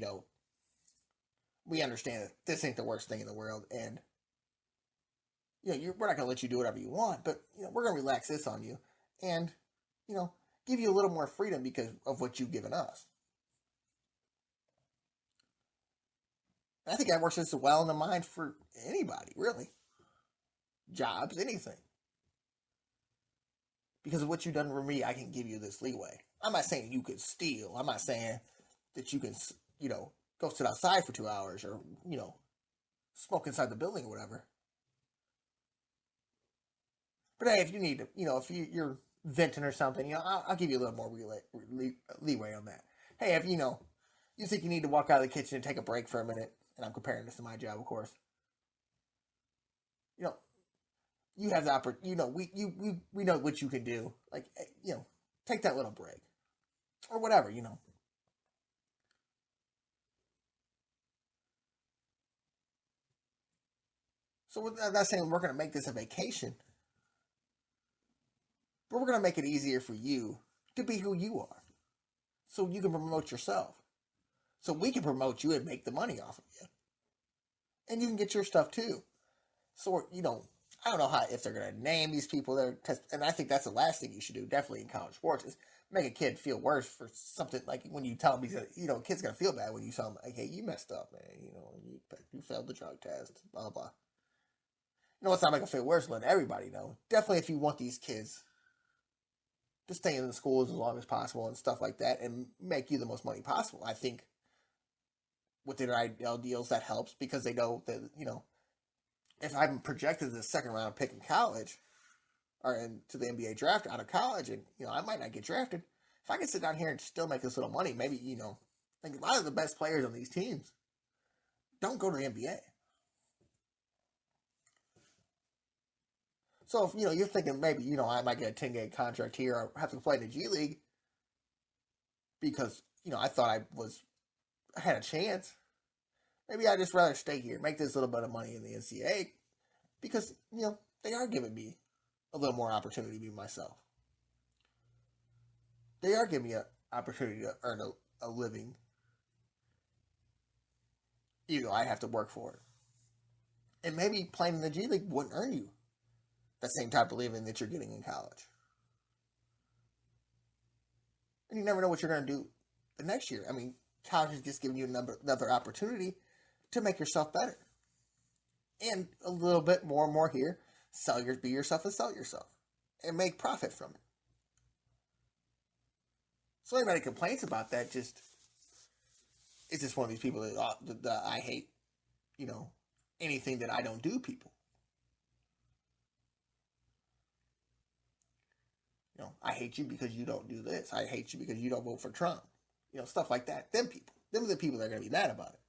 we understand that this ain't the worst thing in the world, and we're not going to let you do whatever you want, but we're going to relax this on you, and give you a little more freedom because of what you've given us. And I think that works just as well in the mind for anybody, really. Jobs, anything. Because of what you've done for me, I can give you this leeway. I'm not saying you could steal. I'm not saying that you can, go sit outside for 2 hours or, smoke inside the building or whatever. But hey, if you need to, if you're venting or something, I'll give you a little more leeway on that. Hey, if you think you need to walk out of the kitchen and take a break for a minute, and I'm comparing this to my job, of course. You have the opportunity. We know what you can do. Like, take that little break or whatever. So I'm not saying we're going to make this a vacation, but we're going to make it easier for you to be who you are, so you can promote yourself, so we can promote you and make the money off of you, and you can get your stuff too. So I don't know if they're going to name these people there, and I think that's the last thing you should do, definitely in college sports, is make a kid feel worse for something like when you tell him he's a kid's going to feel bad when you tell him, like, hey, you messed up, man, you failed the drug test, blah blah. It's not making it feel worse. Let everybody know. Definitely, if you want these kids to stay in the schools as long as possible and stuff like that and make you the most money possible. I think with their ideal deals, that helps because they know that, if I'm projected as a second round pick in college or into the NBA draft out of college and, I might not get drafted, if I can sit down here and still make this little money, maybe, like a lot of the best players on these teams don't go to the NBA. So if, you're thinking maybe, I might get a 10-game contract here or have to play in the G League because, I thought I had a chance. Maybe I'd just rather stay here, make this little bit of money in the NCAA because, they are giving me a little more opportunity to be myself. They are giving me an opportunity to earn a living, even though I have to work for it. And maybe playing in the G League wouldn't earn you that same type of living that you're getting in college. And you never know what you're going to do the next year. I mean, college is just giving you another opportunity to make yourself better. And a little bit more and more here, be yourself and sell yourself. And make profit from it. So anybody complains about that, it's just one of these people that I hate, anything that I don't do people. I hate you because you don't do this. I hate you because you don't vote for Trump. Stuff like that. Them are the people that are going to be mad about it.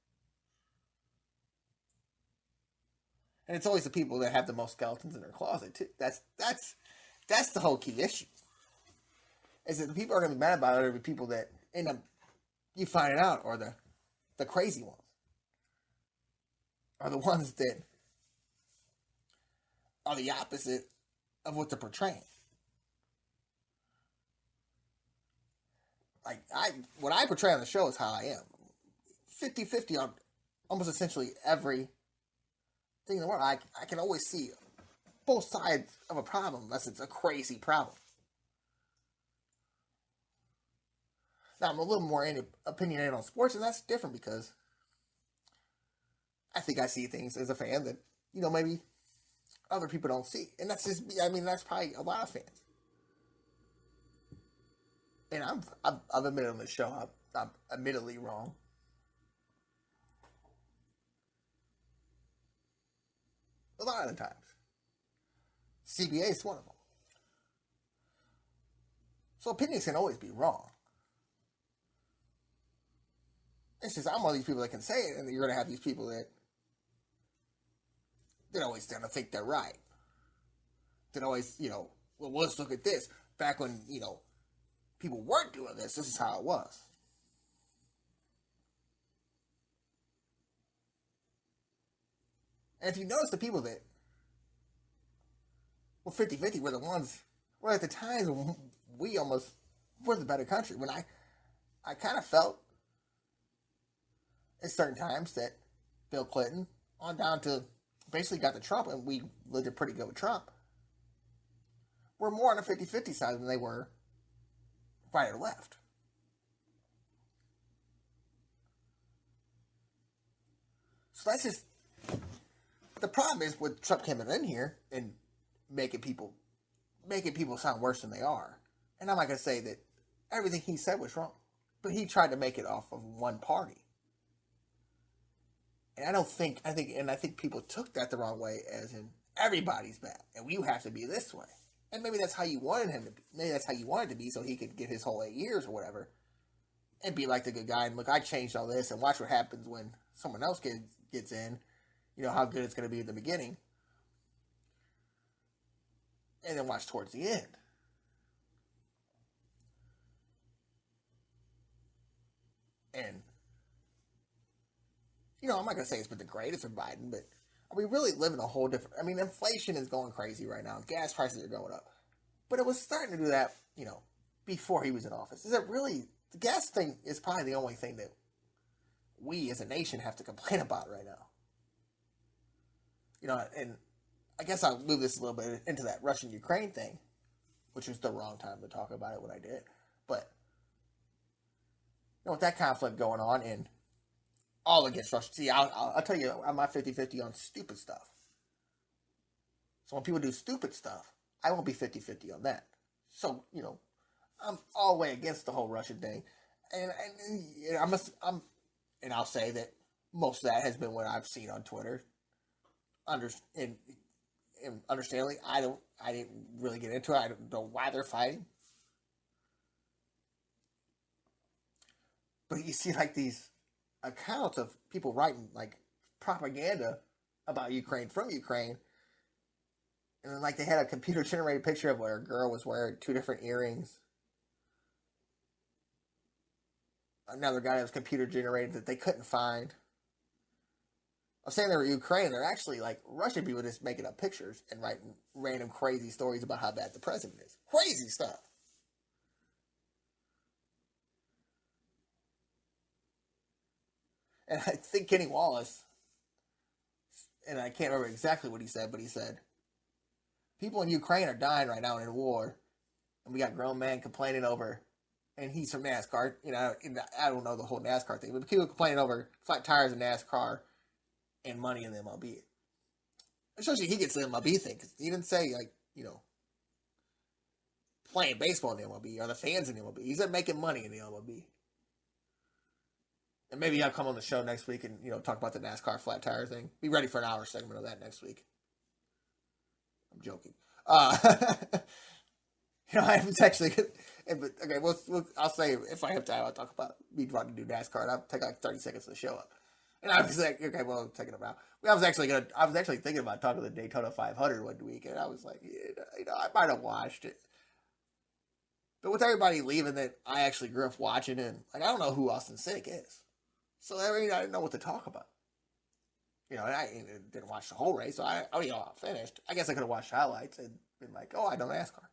And it's always the people that have the most skeletons in their closet, too. That's the whole key issue. Is that the people are going to be mad about it are the people that end up, you find it out, or the crazy ones. Are the ones that are the opposite of what they're portraying. Like, what I portray on the show is how I am. 50-50 on almost essentially every thing in the world. I can always see both sides of a problem unless it's a crazy problem. Now, I'm a little more opinionated on sports, and that's different because I think I see things as a fan that, maybe other people don't see. And that's that's probably a lot of fans. And I've admitted on the show, I'm admittedly wrong. A lot of the times. CBA is one of them. So opinions can always be wrong. It's just I'm one of these people that can say it, and you're going to have these people that always tend to think they're right. That always, well, let's look at this. Back when, people weren't doing this is how it was. And if you notice the people that were 50-50 were the ones, well, at the times when we almost were the better country. When I kind of felt at certain times that Bill Clinton, on down to basically got to Trump, and we lived it pretty good with Trump, were more on the 50-50 side than they were right or left. So that's just the problem is with Trump coming in here and making people sound worse than they are. And I'm not gonna say that everything he said was wrong, but he tried to make it off of one party. And I think people took that the wrong way, as in everybody's bad and you have to be this way. And maybe that's how you wanted him to be. Maybe that's how you wanted to be, so he could get his whole 8 years or whatever, and be like the good guy. And look, I changed all this, and watch what happens when someone else gets in. How good it's going to be at the beginning, and then watch towards the end. And I'm not going to say it's been the greatest for Biden, but we really live in a whole different... I mean, inflation is going crazy right now. Gas prices are going up. But it was starting to do that, before he was in office. Is it really... The gas thing is probably the only thing that we as a nation have to complain about right now. And I guess I'll move this a little bit into that Russian-Ukraine thing, which was the wrong time to talk about it when I did. But, with that conflict going on, and all against Russia. See, I'll tell you, I'm not 50-50 on stupid stuff. So when people do stupid stuff, I won't be 50-50 on that. So, I'm all the way against the whole Russian thing, and and I'll say that most of that has been what I've seen on Twitter. Under and understandably, I didn't really get into it. I don't know why they're fighting, but you see like these accounts of people writing like propaganda about Ukraine from Ukraine, and then like they had a computer generated picture of where a girl was wearing two different earrings. Another guy that was computer generated that they couldn't find. I'm saying they were Ukraine. They're actually like Russian people just making up pictures and writing random crazy stories about how bad the president is. Crazy stuff. And I think Kenny Wallace, and I can't remember exactly what he said, but he said, people in Ukraine are dying right now in war. And we got grown men complaining over, and he's from NASCAR. You know, I don't know the whole NASCAR thing, but people complaining over flat tires in NASCAR and money in the MLB. It shows you he gets the MLB thing, because he didn't say, like, you know, playing baseball in the MLB or the fans in the MLB. He said making money in the MLB. And maybe I'll come on the show next week and, you know, talk about the NASCAR flat tire thing. Be ready for an hour segment of that next week. I'm joking. You know, I was actually, okay, I'll say if I have time, I'll talk about me trying to do NASCAR, and I'll take like 30 seconds to show up. And I was like, okay, well, take it about. I was actually thinking about talking to the Daytona 500 one week, and I was like, you know, I might have watched it. But with everybody leaving that I actually grew up watching, and like I don't know who Austin Cindric is. So I didn't know what to talk about. You know, and I didn't watch the whole race, so I finished. I guess I could have watched highlights and been like, oh, I know NASCAR.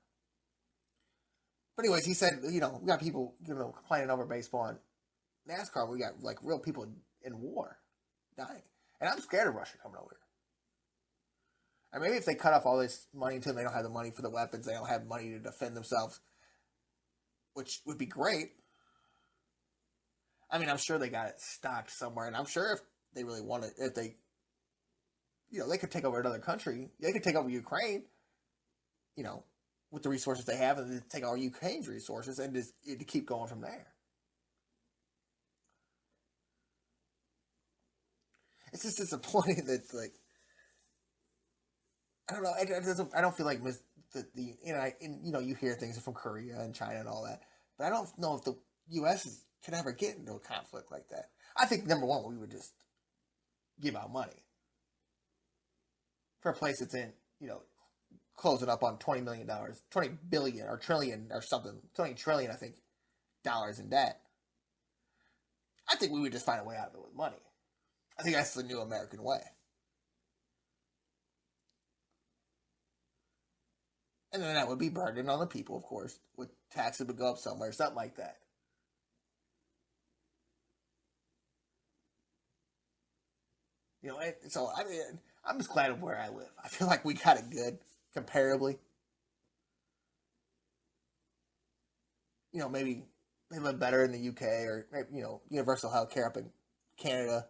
But anyways, he said, you know, we got people, you know, complaining over baseball and NASCAR. We got like real people in war dying, and I'm scared of Russia coming over here. And maybe if they cut off all this money until they don't have the money for the weapons, they don't have money to defend themselves, which would be great. I mean, I'm sure they got it stocked somewhere, and I'm sure if they really wanted, if they, you know, they could take over another country. They could take over Ukraine, you know, with the resources they have, and take over Ukraine's resources and just to keep going from there. It's just disappointing that, like, I don't know. I don't feel like you know, you hear things from Korea and China and all that, but I don't know if the U.S. could ever get into a conflict like that. I think number one, we would just give out money for a place that's in, you know, closing up on $20 million, 20 billion or trillion or something, 20 trillion, I think, dollars in debt. I think we would just find a way out of it with money. I think that's the new American way. And then that would be burdened on the people, of course, with taxes would go up somewhere, something like that. You know, so I mean, I'm just glad of where I live. I feel like we got it good, comparably. You know, maybe they live better in the UK or, you know, universal health care up in Canada.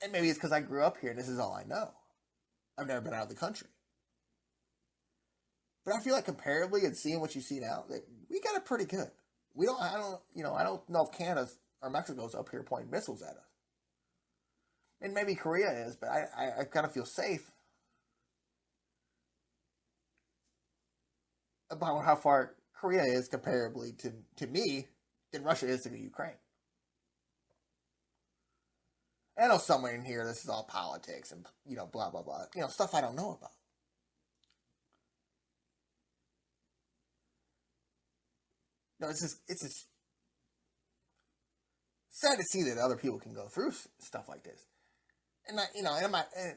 And maybe it's because I grew up here and this is all I know. I've never been out of the country. But I feel like comparably and seeing what you see now, that we got it pretty good. I don't know if Canada or Mexico's up here pointing missiles at us. And maybe Korea is, but I kind of feel safe about how far Korea is comparably to me than Russia is to the Ukraine. And I know somewhere in here this is all politics and, you know, blah, blah, blah. You know, stuff I don't know about. No, it's just sad to see that other people can go through stuff like this. And I, you know, and I'm not, and,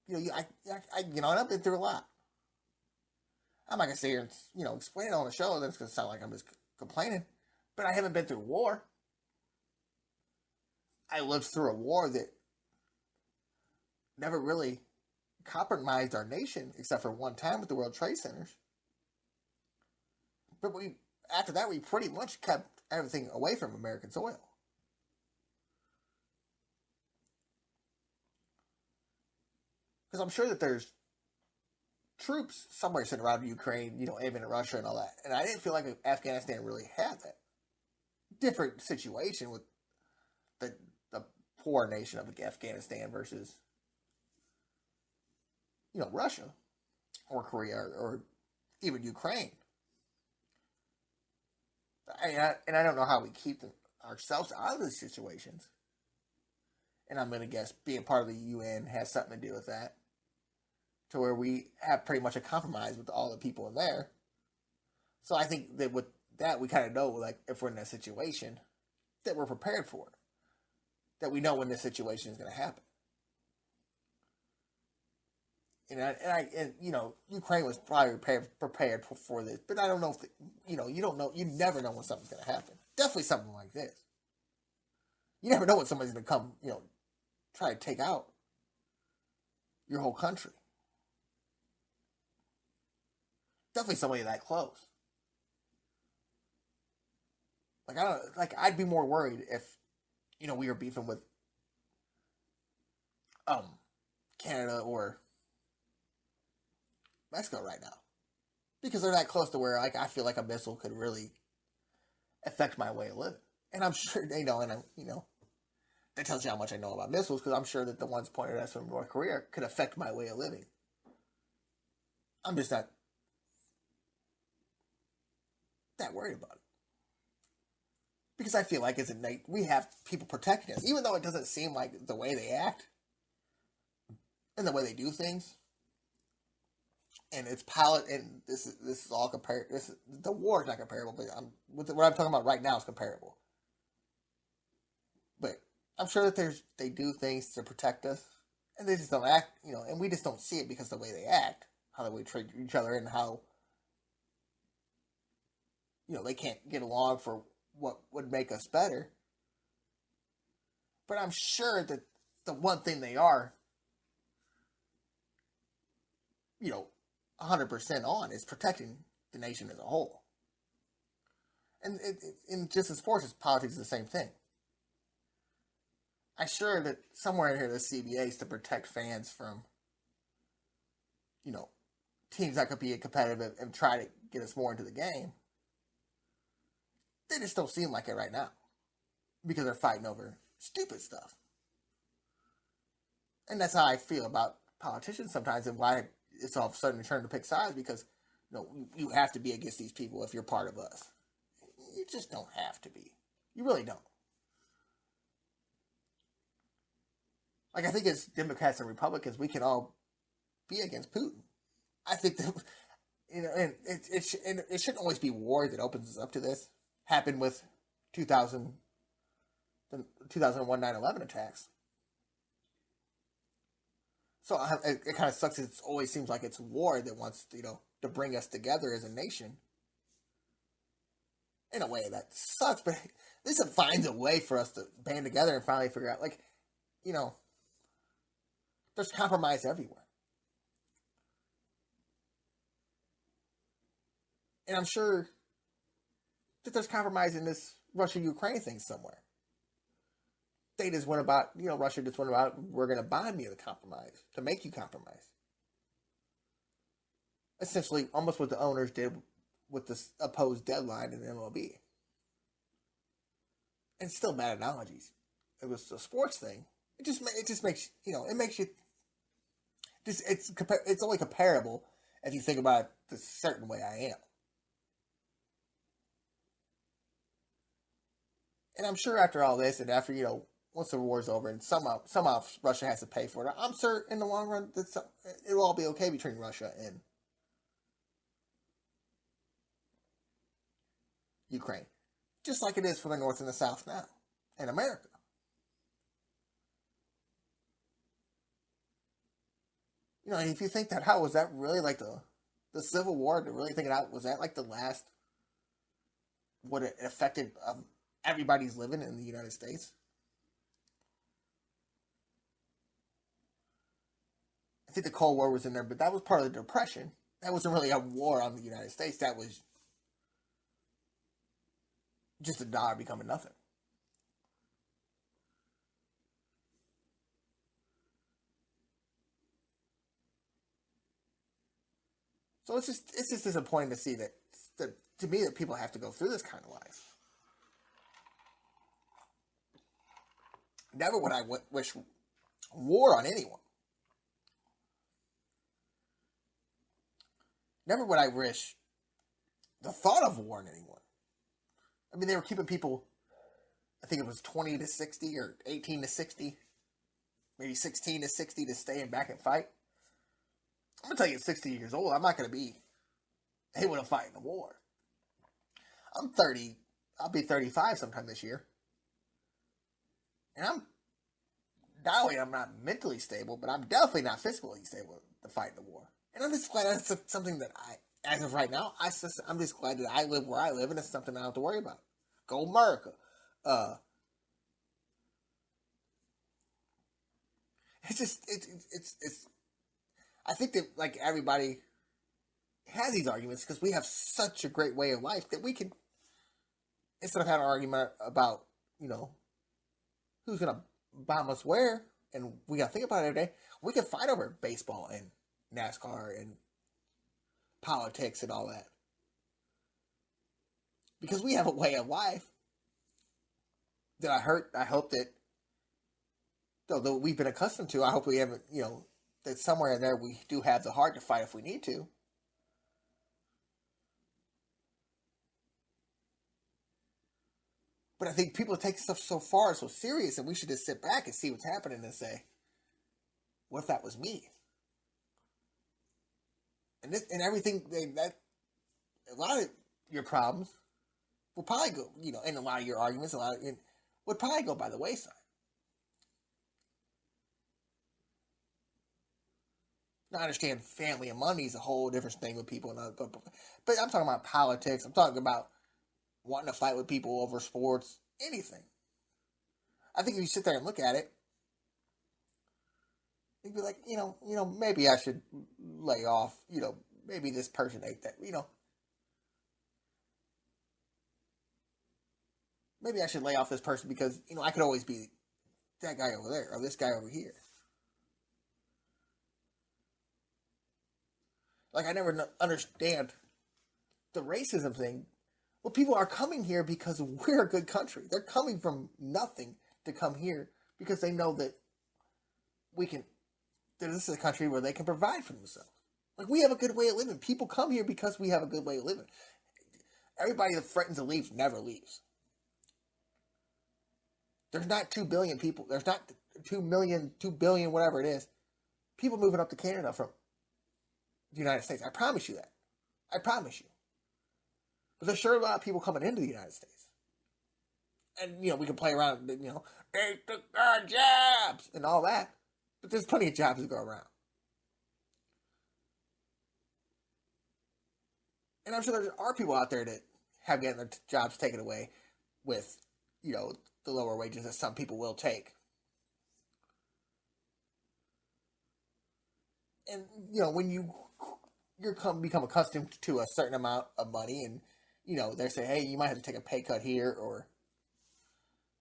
you know, and I've been through a lot. I'm not gonna sit here and, you know, explain it on the show. That's gonna sound like I'm just complaining. But I haven't been through war. I lived through a war that never really compromised our nation, except for one time with the World Trade Centers. But after that, we pretty much kept everything away from American soil. Because I'm sure that there's troops somewhere sitting around Ukraine, aiming at Russia and all that. And I didn't feel like Afghanistan really had that. Different situation with the poor nation of Afghanistan versus, Russia or Korea or even Ukraine. And I don't know how we keep ourselves out of these situations. And I'm going to guess being part of the UN has something to do with that. To where we have pretty much a compromise with all the people in there. So I think that with that, we kind of know, like, if we're in that situation, that we're prepared for it. That we know when this situation is going to happen. And Ukraine was probably prepared for this, but I don't know if, you don't know, you never know when something's going to happen. Definitely something like this. You never know when somebody's going to come, try to take out your whole country. Definitely somebody that close. I'd be more worried if, we were beefing with, Canada or Mexico right now. Because they're that close to where, I feel like a missile could really affect my way of living. And I'm sure, that tells you how much I know about missiles, because I'm sure that the ones pointed at us from North Korea could affect my way of living. I'm just not that worried about it. Because I feel like as a night, we have people protecting us, even though it doesn't seem like the way they act and the way they do things. And it's and this is all compared. The war is not comparable, but what I'm talking about right now is comparable. But I'm sure that they do things to protect us, and they just don't act, and we just don't see it because of the way they act, how they treat each other, and how, they can't get along for what would make us better. But I'm sure that the one thing they are, 100% on is protecting the nation as a whole. And in just as sports as politics is the same thing. I'm sure that somewhere in here the CBA is to protect fans from, teams that could be competitive and try to get us more into the game. They just don't seem like it right now. Because they're fighting over stupid stuff. And that's how I feel about politicians sometimes, and why it's all of a sudden turned to pick sides, because you have to be against these people if you're part of us. You just don't have to be. You really don't. I think as Democrats and Republicans, we can all be against Putin. I think that, and it shouldn't always be war that opens us up to this. Happened with the 2001 9/11 attacks. So it kind of sucks. It always seems like it's war that wants, to bring us together as a nation. In a way, that sucks, but at least it finds a way for us to band together and finally figure out, there's compromise everywhere. And I'm sure that there's compromise in this Russia-Ukraine thing somewhere. They just went about, Russia just went about, we're going to bond you to compromise, to make you compromise. Essentially, almost what the owners did with the opposed deadline in the MLB. And still bad analogies. It was a sports thing. It just makes, it makes you, it's only comparable if you think about it the certain way I am. And I'm sure after all this, and after, once the war's over, and somehow Russia has to pay for it, I'm sure in the long run that it'll all be okay between Russia and Ukraine. Just like it is for the North and the South now, in America. If you think that, how was that really like the Civil War, to really think it out, was that like the last, what it affected everybody's living in the United States? I think the Cold War was in there, but that was part of the Depression. That wasn't really a war on the United States. That was just a dollar becoming nothing. So it's just disappointing to see that to me that people have to go through this kind of life. Never would I wish war on anyone. Never would I wish the thought of war on anyone. I mean, they were keeping people, I think it was 20 to 60 or 18 to 60, maybe 16 to 60 to stay back and fight. I'm going to tell you, at 60 years old, I'm not going to be able to fight in a war. I'm 30. I'll be 35 sometime this year. And not only I'm not mentally stable, but I'm definitely not physically stable to fight in the war. And I'm just glad that's something that as of right now, I'm just glad that I live where I live, and it's something I don't have to worry about. Go America. It's I think that, like, everybody has these arguments because we have such a great way of life that we can, instead of having an argument about, who's going to bomb us where, and we got to think about it every day, we can fight over baseball and NASCAR and politics and all that. Because we have a way of life that I hope that, though we've been accustomed to, I hope we haven't, that somewhere in there we do have the heart to fight if we need to. But I think people take stuff so far, so serious, and we should just sit back and see what's happening and say, what if that was me? And everything, that a lot of your problems will probably go, and a lot of your arguments, would probably go by the wayside. Now, I understand family and money is a whole different thing with people, but I'm talking about politics. I'm talking about wanting to fight with people over sports, anything. I think if you sit there and look at it, you'd be like, maybe I should lay off, maybe this person ate that, maybe I should lay off this person because, I could always be that guy over there or this guy over here. Like, I never understand the racism thing. Well, people are coming here because we're a good country. They're coming from nothing to come here because they know that this is a country where they can provide for themselves. Like, we have a good way of living. People come here because we have a good way of living. Everybody that threatens to leave never leaves. There's not 2 billion people. There's not 2 million, 2 billion, whatever it is, people moving up to Canada from the United States. I promise you that. I promise you. But there's sure a lot of people coming into the United States. And, we can play around, they took our jobs and all that. But there's plenty of jobs to go around. And I'm sure there are people out there that have gotten their jobs taken away with, the lower wages that some people will take. And, when you become accustomed to a certain amount of money and, they say, hey, you might have to take a pay cut here or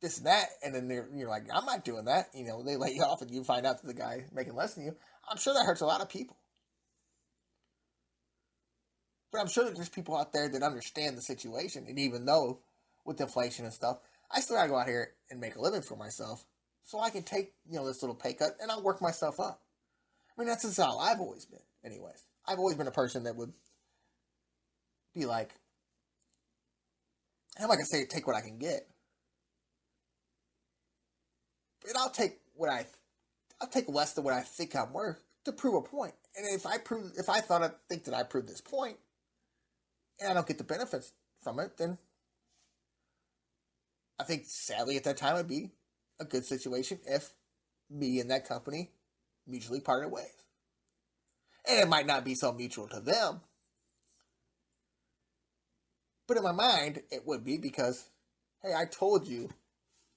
this and that. And then you're like, I'm not doing that. They lay you off and you find out that the guy making less than you. I'm sure that hurts a lot of people. But I'm sure that there's people out there that understand the situation. And even though with inflation and stuff, I still gotta go out here and make a living for myself so I can take, this little pay cut and I'll work myself up. I mean, that's just how I've always been, anyways. I've always been a person that would be like, I'm not going to say take what I can get, but I'll take less than what I think I'm worth to prove a point. And if I think that I proved this point, and I don't get the benefits from it, then I think sadly at that time it'd be a good situation if me and that company mutually parted ways. And it might not be so mutual to them, but in my mind it would be because, hey, I told you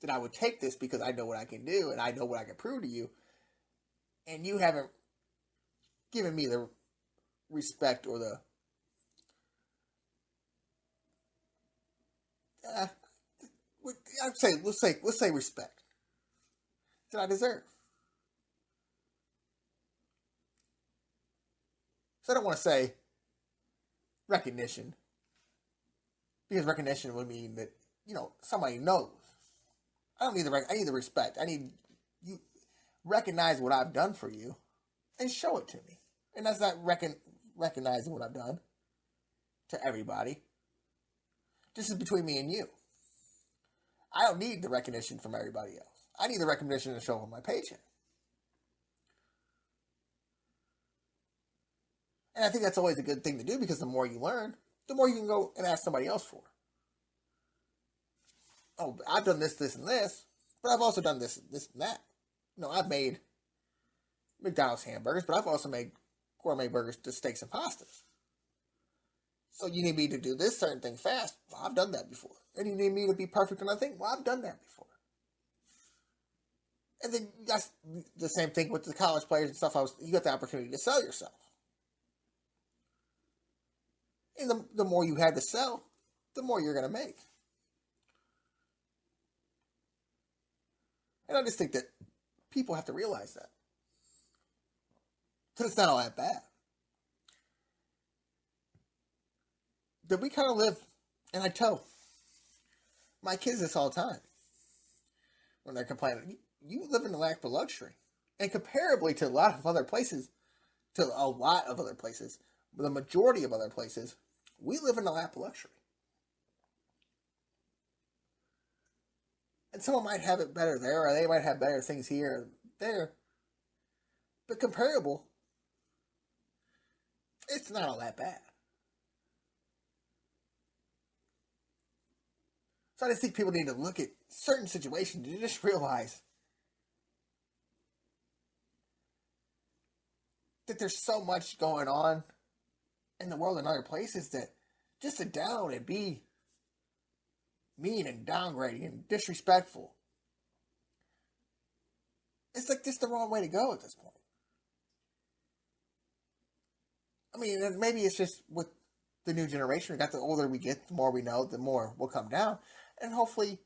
that I would take this because I know what I can do and I know what I can prove to you, and you haven't given me the respect or the let's say respect that I deserve. So I don't want to say recognition. Because recognition would mean that, somebody knows. I don't need I need the respect. I need you recognize what I've done for you and show it to me. And that's not recognizing what I've done to everybody. This is between me and you. I don't need the recognition from everybody else. I need the recognition to show on my paycheck. And I think that's always a good thing to do, because the more you learn, the more you can go and ask somebody else for. Oh, I've done this, this, and this, but I've also done this, this, and that. I've made McDonald's hamburgers, but I've also made gourmet burgers to steaks and pastas. So you need me to do this certain thing fast? Well, I've done that before. And you need me to be perfect on that thing? Well, I've done that before. And then that's the same thing with the college players and stuff. You got the opportunity to sell yourself. And the more you had to sell, the more you're going to make. And I just think that people have to realize that. Because it's not all that bad. That we kind of live, and I tell my kids this all the time when they're complaining, you live in the lack of luxury. And comparably to a lot of other places, the majority of other places, we live in the lap of luxury. And someone might have it better there, or they might have better things here or there. But comparable, it's not all that bad. So I just think people need to look at certain situations and just realize that there's so much going on in the world and other places that just to down and be mean and downgrading and disrespectful, it's like just the wrong way to go at this point. I mean, maybe it's just with the new generation. The older we get, the more we know, the more we'll come down. And hopefully,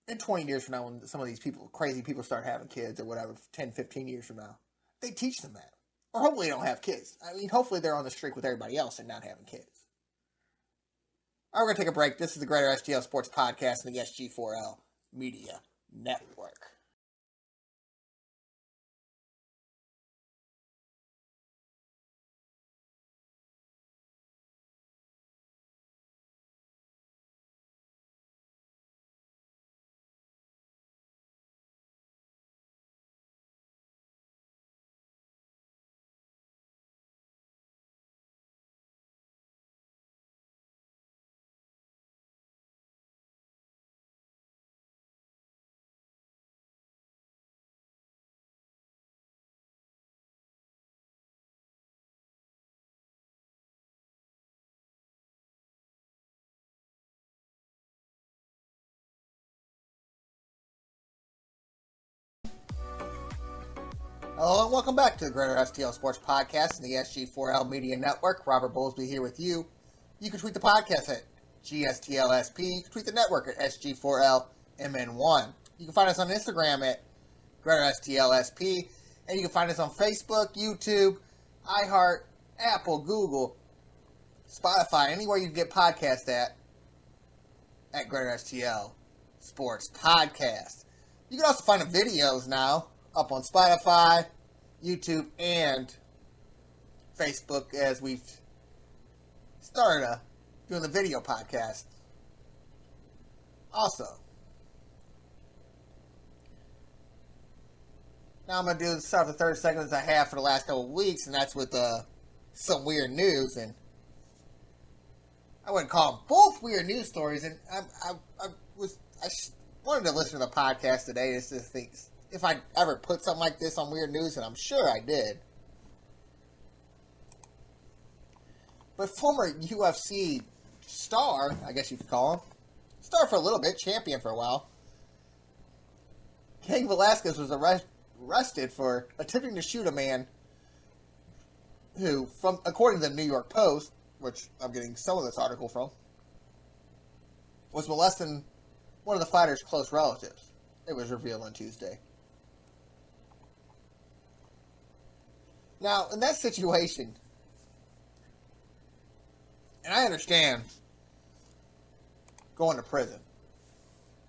in 20 years from now, when some of these crazy people start having kids or whatever, 10, 15 years from now, they teach them that. Or hopefully they don't have kids. I mean, hopefully they're on the streak with everybody else and not having kids. All right, we're going to take a break. This is the GreaterStl Sports Podcast and the SG4L Media Network. Hello and welcome back to the GreaterStl Sports Podcast and the SG4L Media Network. Robert Bowlesby here with you. You can tweet the podcast at GSTLSP. You can tweet the network at SG4LMN1. You can find us on Instagram at GreaterSTLSP. And you can find us on Facebook, YouTube, iHeart, Apple, Google, Spotify, anywhere you can get podcasts at GreaterStl Sports Podcast. You can also find the videos now up on Spotify, YouTube, and Facebook as we've started doing the video podcast. Also, now I'm going to start the 30 seconds I have for the last couple of weeks, and that's with some weird news. And I wouldn't call them both weird news stories. And I wanted to listen to the podcast today just to think if I ever put something like this on weird news, and I'm sure I did. But former UFC star, I guess you could call him, star for a little bit, champion for a while, Cain Velasquez was arrested for attempting to shoot a man who, according to the New York Post, which I'm getting some of this article from, was molesting one of the fighter's close relatives. It was revealed on Tuesday. Now, in that situation, And I understand going to prison.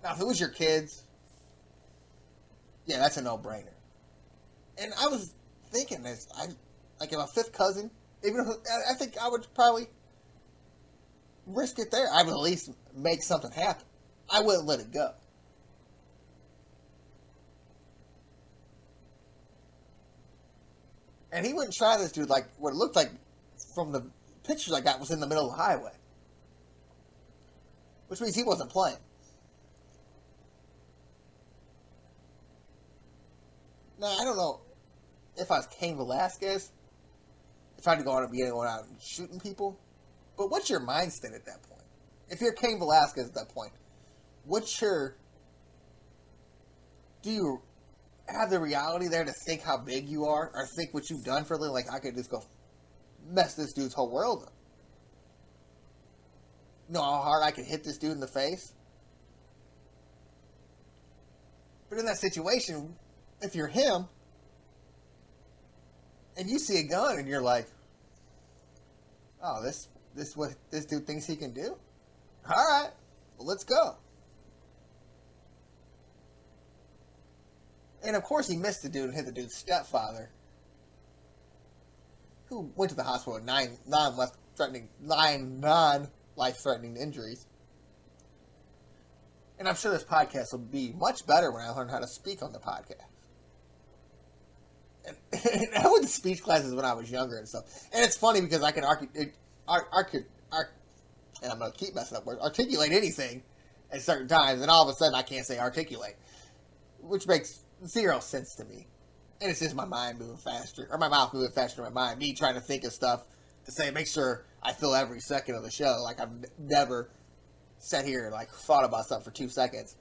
Now, if it was your kids, yeah, that's a no-brainer. And I was thinking this, like if a fifth cousin, even if, I think I would probably risk it there. I would at least make something happen. I wouldn't let it go. And he wouldn't try this dude like what it looked like from the pictures I got was in the middle of the highway. Which means he wasn't playing. Now, I don't know if I was Cain Velasquez, if I'd go out and be going out and shooting people. But what's your mindset at that point? If you're Cain Velasquez at that point, do you have the reality there to think how big you are, or think what you've done for a living? Like, I could just go mess this dude's whole world up. You know how hard I could hit this dude in the face? But in that situation, if you're him, and you see a gun, and you're like, oh, this what this dude thinks he can do? Alright, well, let's go. And of course he missed the dude and hit the dude's stepfather, who went to the hospital with nine non-life-threatening injuries. And I'm sure this podcast will be much better when I learn how to speak on the podcast. And I went to speech classes when I was younger and stuff. And it's funny because I can and I'm going to keep messing up words, articulate anything at certain times, and all of a sudden I can't say articulate, which makes zero sense to me. And it's just my mind moving faster, or my mouth moving faster than my mind, me trying to think of stuff to say, make sure I fill every second of the show. Like, I've never sat here and like thought about something for 2 seconds,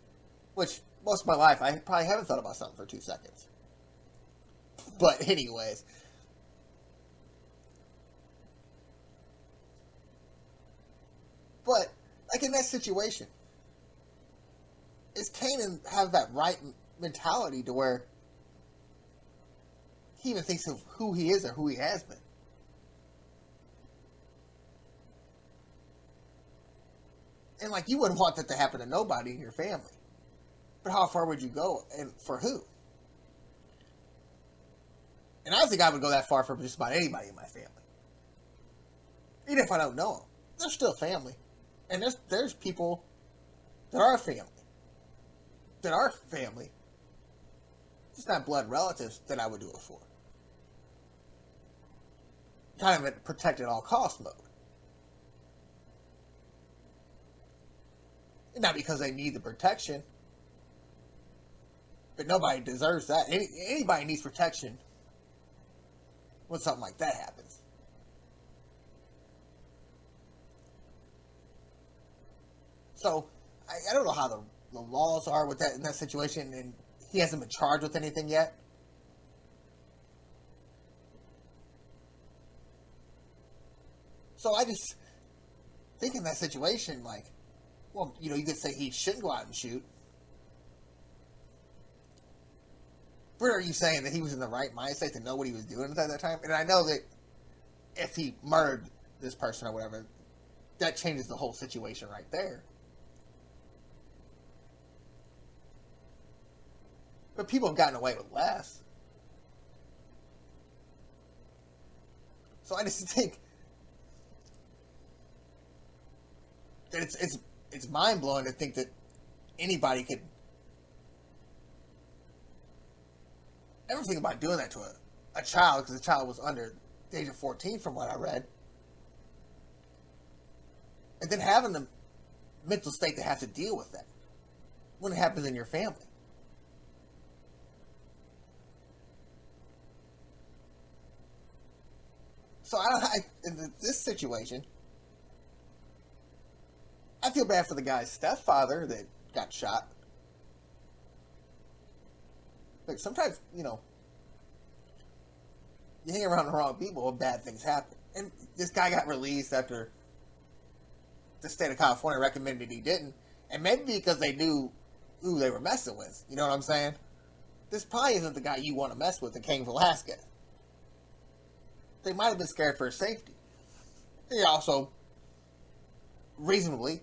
which most of my life I probably haven't thought about something for 2 seconds. But anyways, but like in that situation, is Kanan have that right mentality to where he even thinks of who he is or who he has been? And like, you wouldn't want that to happen to nobody in your family. But how far would you go, and for who? And I don't think I would go that far for just about anybody in my family. Even if I don't know them, they're still family. And there's people that are family. Just not blood relatives that I would do it for. Kind of a protect at all costs mode. And not because they need the protection, but nobody deserves that. Anybody needs protection when something like that happens. So, I don't know how the laws are with that in that situation, and he hasn't been charged with anything yet. So I just think in that situation, like, well, you know, you could say he shouldn't go out and shoot. But are you saying that he was in the right mindset to know what he was doing at that time? And I know that if he murdered this person or whatever, that changes the whole situation right there. But people have gotten away with less. So I just think that it's mind blowing to think that anybody could ever think about doing that to a child, because the child was under the age of 14 from what I read. And then having the mental state to have to deal with that when it happens in your family. So in this situation, I feel bad for the guy's stepfather that got shot. Like, sometimes, you know, you hang around the wrong people and bad things happen. And this guy got released after the state of California recommended he didn't. And maybe because they knew who they were messing with. You know what I'm saying? This probably isn't the guy you want to mess with in Cain Velasquez. They might have been scared for his safety. He also reasonably,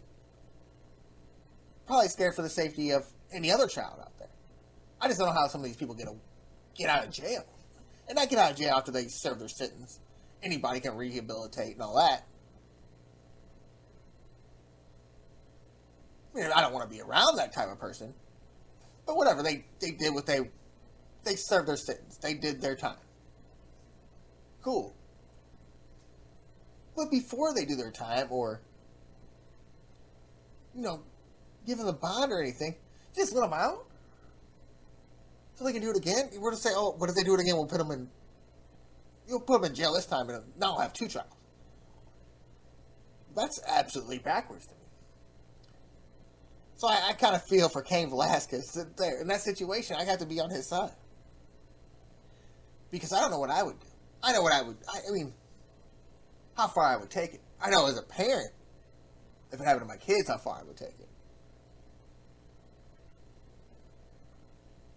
probably scared for the safety of any other child out there. I just don't know how some of these people get out of jail. And not get out of jail after they serve their sentence. Anybody can rehabilitate and all that. I mean, I don't want to be around that type of person. But whatever, they did what they served their sentence. They did their time. Cool. But before they do their time, or, give them a bond or anything, just let them out. So they can do it again. We're to say, oh, but if they do it again, we'll put them in jail this time, and now I'll have 2 trials. That's absolutely backwards to me. So I kind of feel for Cain Velasquez there. In that situation, I have to be on his side. Because I don't know what I would do. I know what I would... I mean, how far I would take it. I know as a parent, if it happened to my kids, how far I would take it.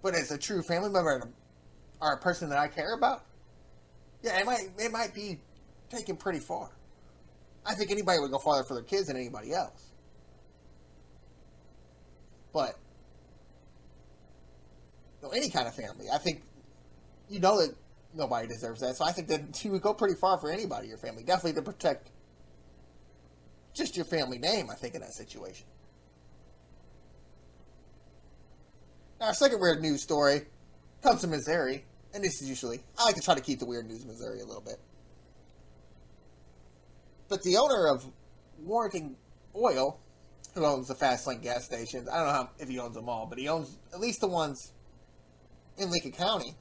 But as a true family member or a person that I care about, yeah, it might be taken pretty far. I think anybody would go farther for their kids than anybody else. But any kind of family, I think that nobody deserves that. So I think that you would go pretty far for anybody, your family, definitely to protect just your family name. I think in that situation. Now, our second weird news story comes from Missouri, and this is usually, I like to try to keep the weird news in Missouri a little bit. But the owner of Warrington Oil, who owns the Fast Lane gas stations, I don't know if he owns them all, but he owns at least the ones in Lincoln County,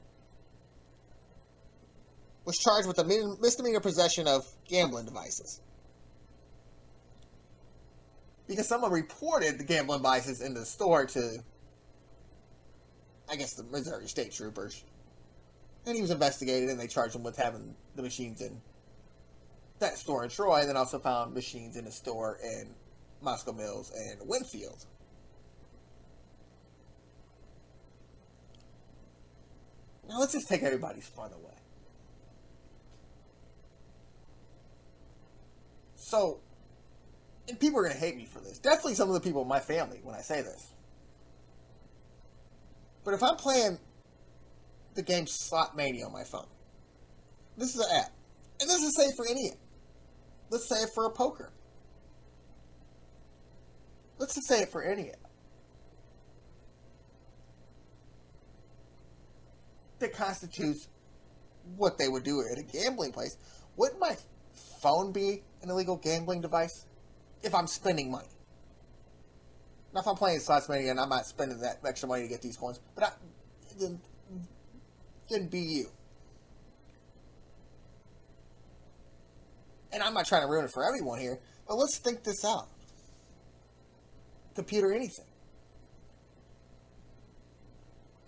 was charged with a misdemeanor possession of gambling devices. Because someone reported the gambling devices in the store to, I guess, the Missouri State Troopers. And he was investigated, and they charged him with having the machines in that store in Troy, and then also found machines in a store in Moscow Mills and Winfield. Now let's just take everybody's fun away. So, and people are going to hate me for this. Definitely some of the people in my family when I say this. But if I'm playing the game Slot Mania on my phone, this is an app. And this is safe for any app. Let's say it for a poker. Let's just say it for any app. That constitutes what they would do at a gambling place. Wouldn't my phone be an illegal gambling device if I'm spending money? Now, if I'm playing Slots Mania and I'm not spending that extra money to get these coins, but then be you. And I'm not trying to ruin it for everyone here, but let's think this out. Computer anything.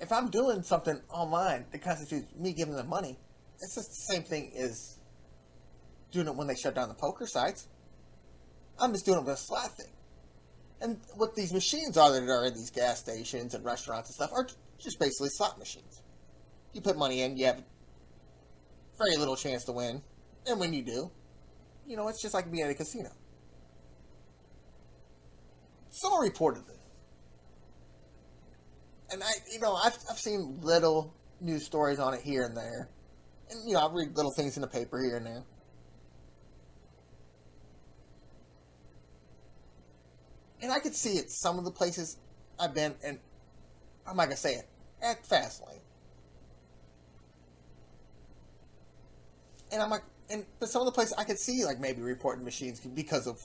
If I'm doing something online that constitutes me giving them money, it's just the same thing as doing it when they shut down the poker sites. I'm just doing it with a slot thing. And what these machines are that are in these gas stations and restaurants and stuff are just basically slot machines. You put money in, you have very little chance to win. And when you do, it's just like being at a casino. Someone reported this. And I've seen little news stories on it here and there. And, I read little things in the paper here and there. And I could see it some of the places I've been, and I'm not going to say it, at Fastlane. And I'm like, but some of the places I could see, like, maybe reporting machines because of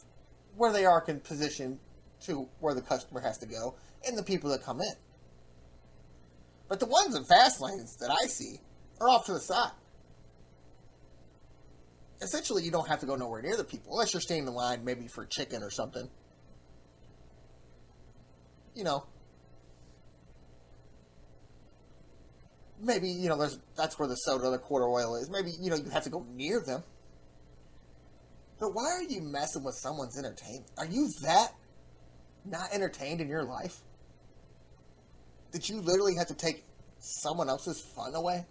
where they are in position to where the customer has to go and the people that come in. But the ones in fast lanes that I see are off to the side. Essentially, you don't have to go nowhere near the people, unless you're staying in line maybe for chicken or something. Maybe, that's where the soda or the quarter oil is. Maybe, you have to go near them. But why are you messing with someone's entertainment? Are you that not entertained in your life? That you literally have to take someone else's fun away?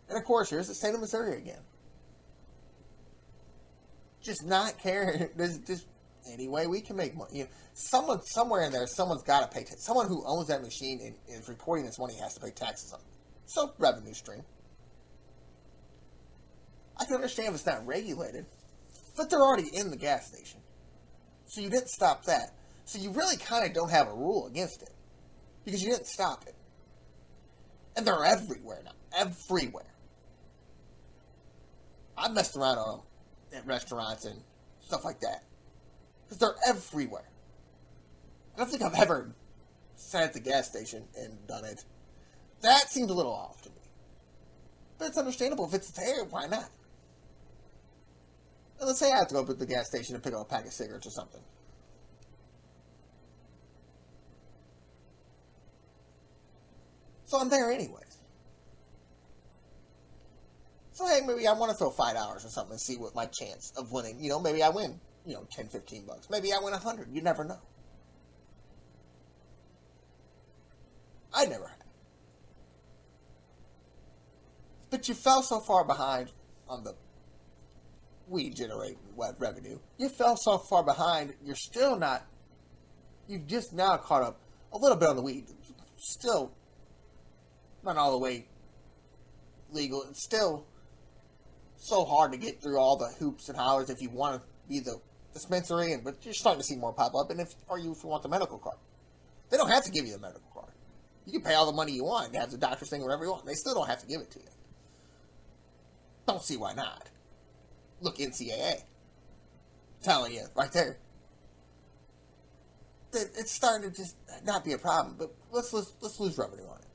And of course, here's the state of Missouri again. Just not caring. any way we can make money. Someone somewhere in there, someone's got to pay. Someone who owns that machine and is reporting this money has to pay taxes on it. So revenue stream. I can understand if it's not regulated, but they're already in the gas station, so you didn't stop that. So you really kind of don't have a rule against it because you didn't stop it, and they're everywhere now. Everywhere. I've messed around on them at restaurants and stuff like that. Because they're everywhere. I don't think I've ever sat at the gas station and done it. That seems a little off to me. But it's understandable. If it's there, why not? And let's say I have to go up to the gas station and pick up a pack of cigarettes or something. So I'm there anyways. So hey, maybe I want to throw $5 or something and see what my chance of winning. Maybe I win, 10, 15 bucks. Maybe I win 100. You never know. I never have. But you fell so far behind on the weed generating revenue. You fell so far behind, you've just now caught up a little bit on the weed. Still not all the way legal. It's still so hard to get through all the hoops and hollers if you want to be the dispensary, but you're starting to see more pop up. And if you want the medical card, they don't have to give you the medical card. You can pay all the money you want and have the doctor saying whatever you want. They still don't have to give it to you. Don't see why not. Look, NCAA telling you right there that it's starting to just not be a problem. But let's lose revenue on it.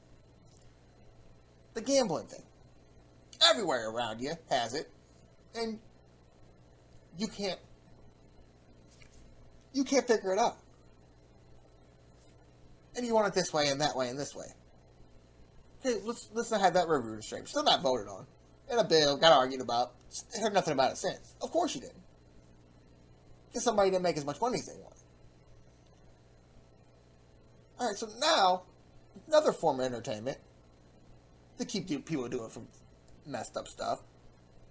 The gambling thing. Everywhere around you has it, and you can't figure it out. And you want it this way and that way and this way. Okay, let's not have that revenue stream. Still not voted on. In a bill, got argued about. Heard nothing about it since. Of course you didn't. Because somebody didn't make as much money as they wanted. Alright, so now, another form of entertainment to keep people doing from messed up stuff.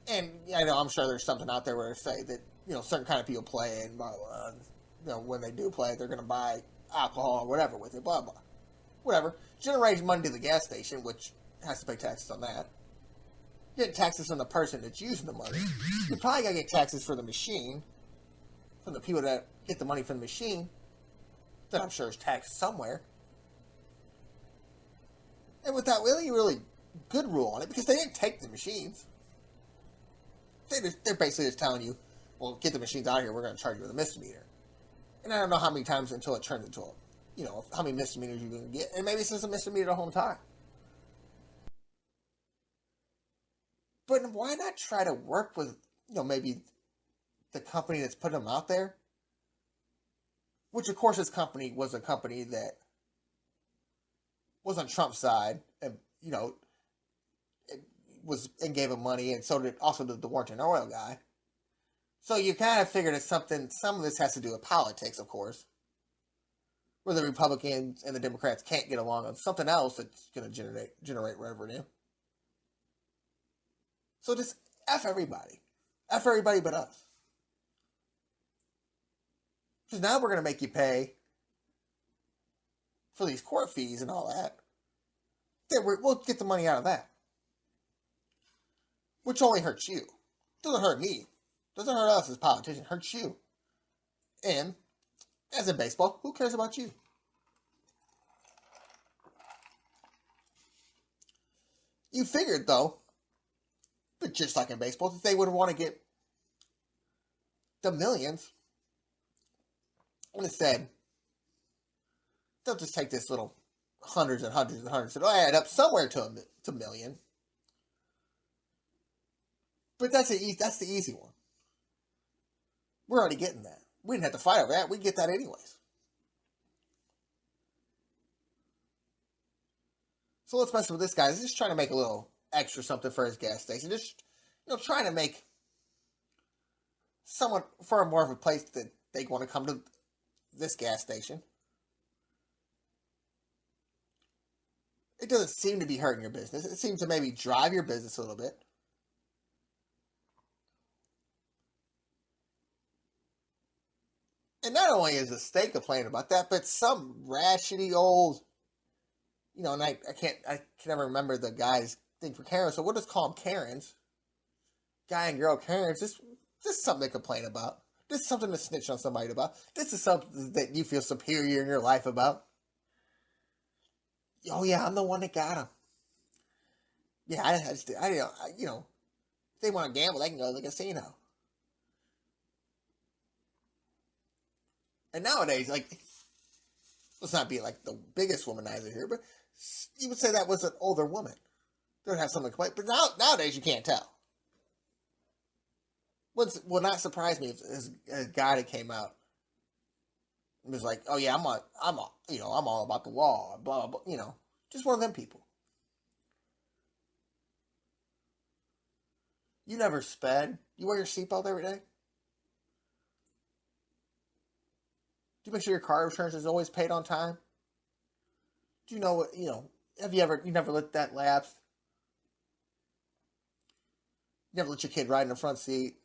And I'm sure there's something out there where they say that, certain kind of people play and blah, blah, when they do play, they're going to buy alcohol or whatever with it, blah, blah. Whatever. Generates money to the gas station, which has to pay taxes on that. You get taxes from the person that's using the money. You're probably going to get taxes for the machine, from the people that get the money from the machine, that I'm sure is taxed somewhere. And without really good rule on it, because they didn't take the machines. They're basically just telling you, well, get the machines out of here, we're going to charge you with a misdemeanor. And I don't know how many times until it turns into how many misdemeanors you're going to get. And maybe it's just a misdemeanor the whole time. But why not try to work with, maybe the company that's putting them out there? Which, of course, this company was a company that was on Trump's side and, and gave him money, and so did also the Warrington Oil guy. So you kind of figured it's some of this has to do with politics, of course, where the Republicans and the Democrats can't get along on something else that's going to generate revenue. So just F everybody. F everybody but us. Because now we're going to make you pay for these court fees and all that. We'll get the money out of that. Which only hurts you. Doesn't hurt me. Doesn't hurt us as politicians. Hurts you. And, as in baseball, who cares about you? You figured, though, but just like in baseball, that they would want to get the millions. And instead, they'll just take this little hundreds and hundreds and hundreds. It'll add up somewhere to a million. But that's the easy one. We're already getting that. We didn't have to fight over that. We get that anyways. So let's mess with this guy. He's just trying to make a little extra something for his gas station. Just, trying to make someone for more of a place that they want to come to this gas station. It doesn't seem to be hurting your business. It seems to maybe drive your business a little bit. not only is the state complaining about that, but some ratchety old, and I can never remember the guy's thing for Karen, so we'll just call them Karens. Guy and girl Karens, this is something to complain about. This is something to snitch on somebody about. This is something that you feel superior in your life about. Oh yeah, I'm the one that got him. Yeah, if they want to gamble, they can go to the casino. And nowadays, let's not be like the biggest womanizer here, but you would say that was an older woman. They would have something to complain. But nowadays, you can't tell. Will not surprise me if a guy that came out and was like, "Oh yeah, I'm all about the law," blah blah blah. Just one of them people. You never sped. You wear your seatbelt every day. Do you make sure your car insurance is always paid on time? Do you know what, have you never let that lapse? You never let your kid ride in the front seat?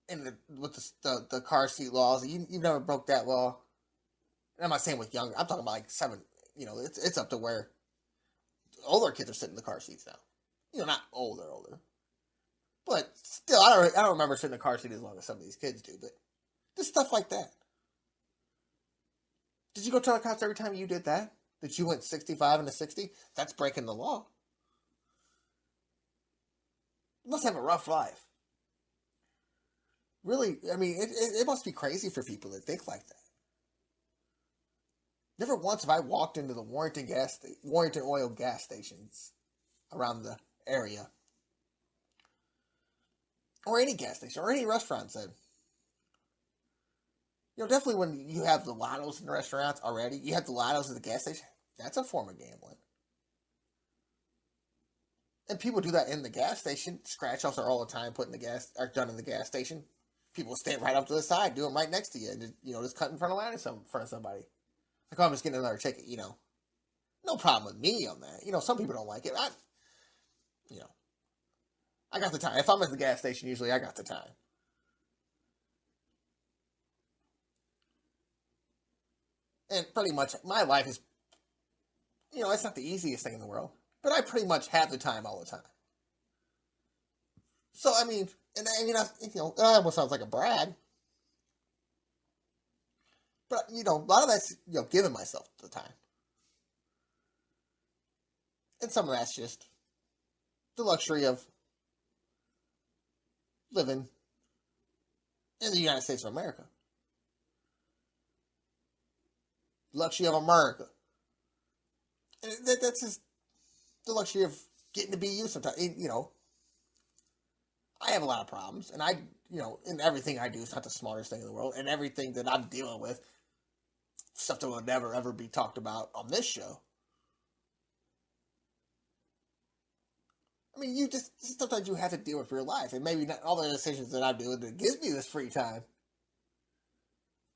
And with the car seat laws, you've never broke that law? And I'm not saying with younger, I'm talking about like 7, it's up to where older kids are sitting in the car seats now. Not older. But still, I don't remember sitting in the car seat as long as some of these kids do, but just stuff like that. Did you go tell the cops every time you did that? That you went 65 into 60? That's breaking the law. You must have a rough life. Really, I mean, it must be crazy for people that think like that. Never once have I walked into the Warrington oil gas stations around the area, or any gas station, or any restaurant said, definitely when you have the lottos in the restaurants already, you have the lottos at the gas station, that's a form of gambling. And people do that in the gas station. Scratch-offs are all the time are done in the gas station. People stand right up to the side, do them right next to you, and just cut in front of somebody. Like, oh, I'm just getting another ticket, No problem with me on that. Some people don't like it. I got the time. If I'm at the gas station, usually I got the time. And pretty much my life is, it's not the easiest thing in the world, but I pretty much have the time all the time. So, I mean, it almost sounds like a brag. But, a lot of that's, giving myself the time. And some of that's just the luxury of living in the United States of America. Luxury of America. And that's just the luxury of getting to be you sometimes. I have a lot of problems, and in everything I do, it's not the smartest thing in the world, and everything that I'm dealing with, stuff that will never ever be talked about on this show. I mean, sometimes you have to deal with real life, and maybe not all the decisions that I'm doing that gives me this free time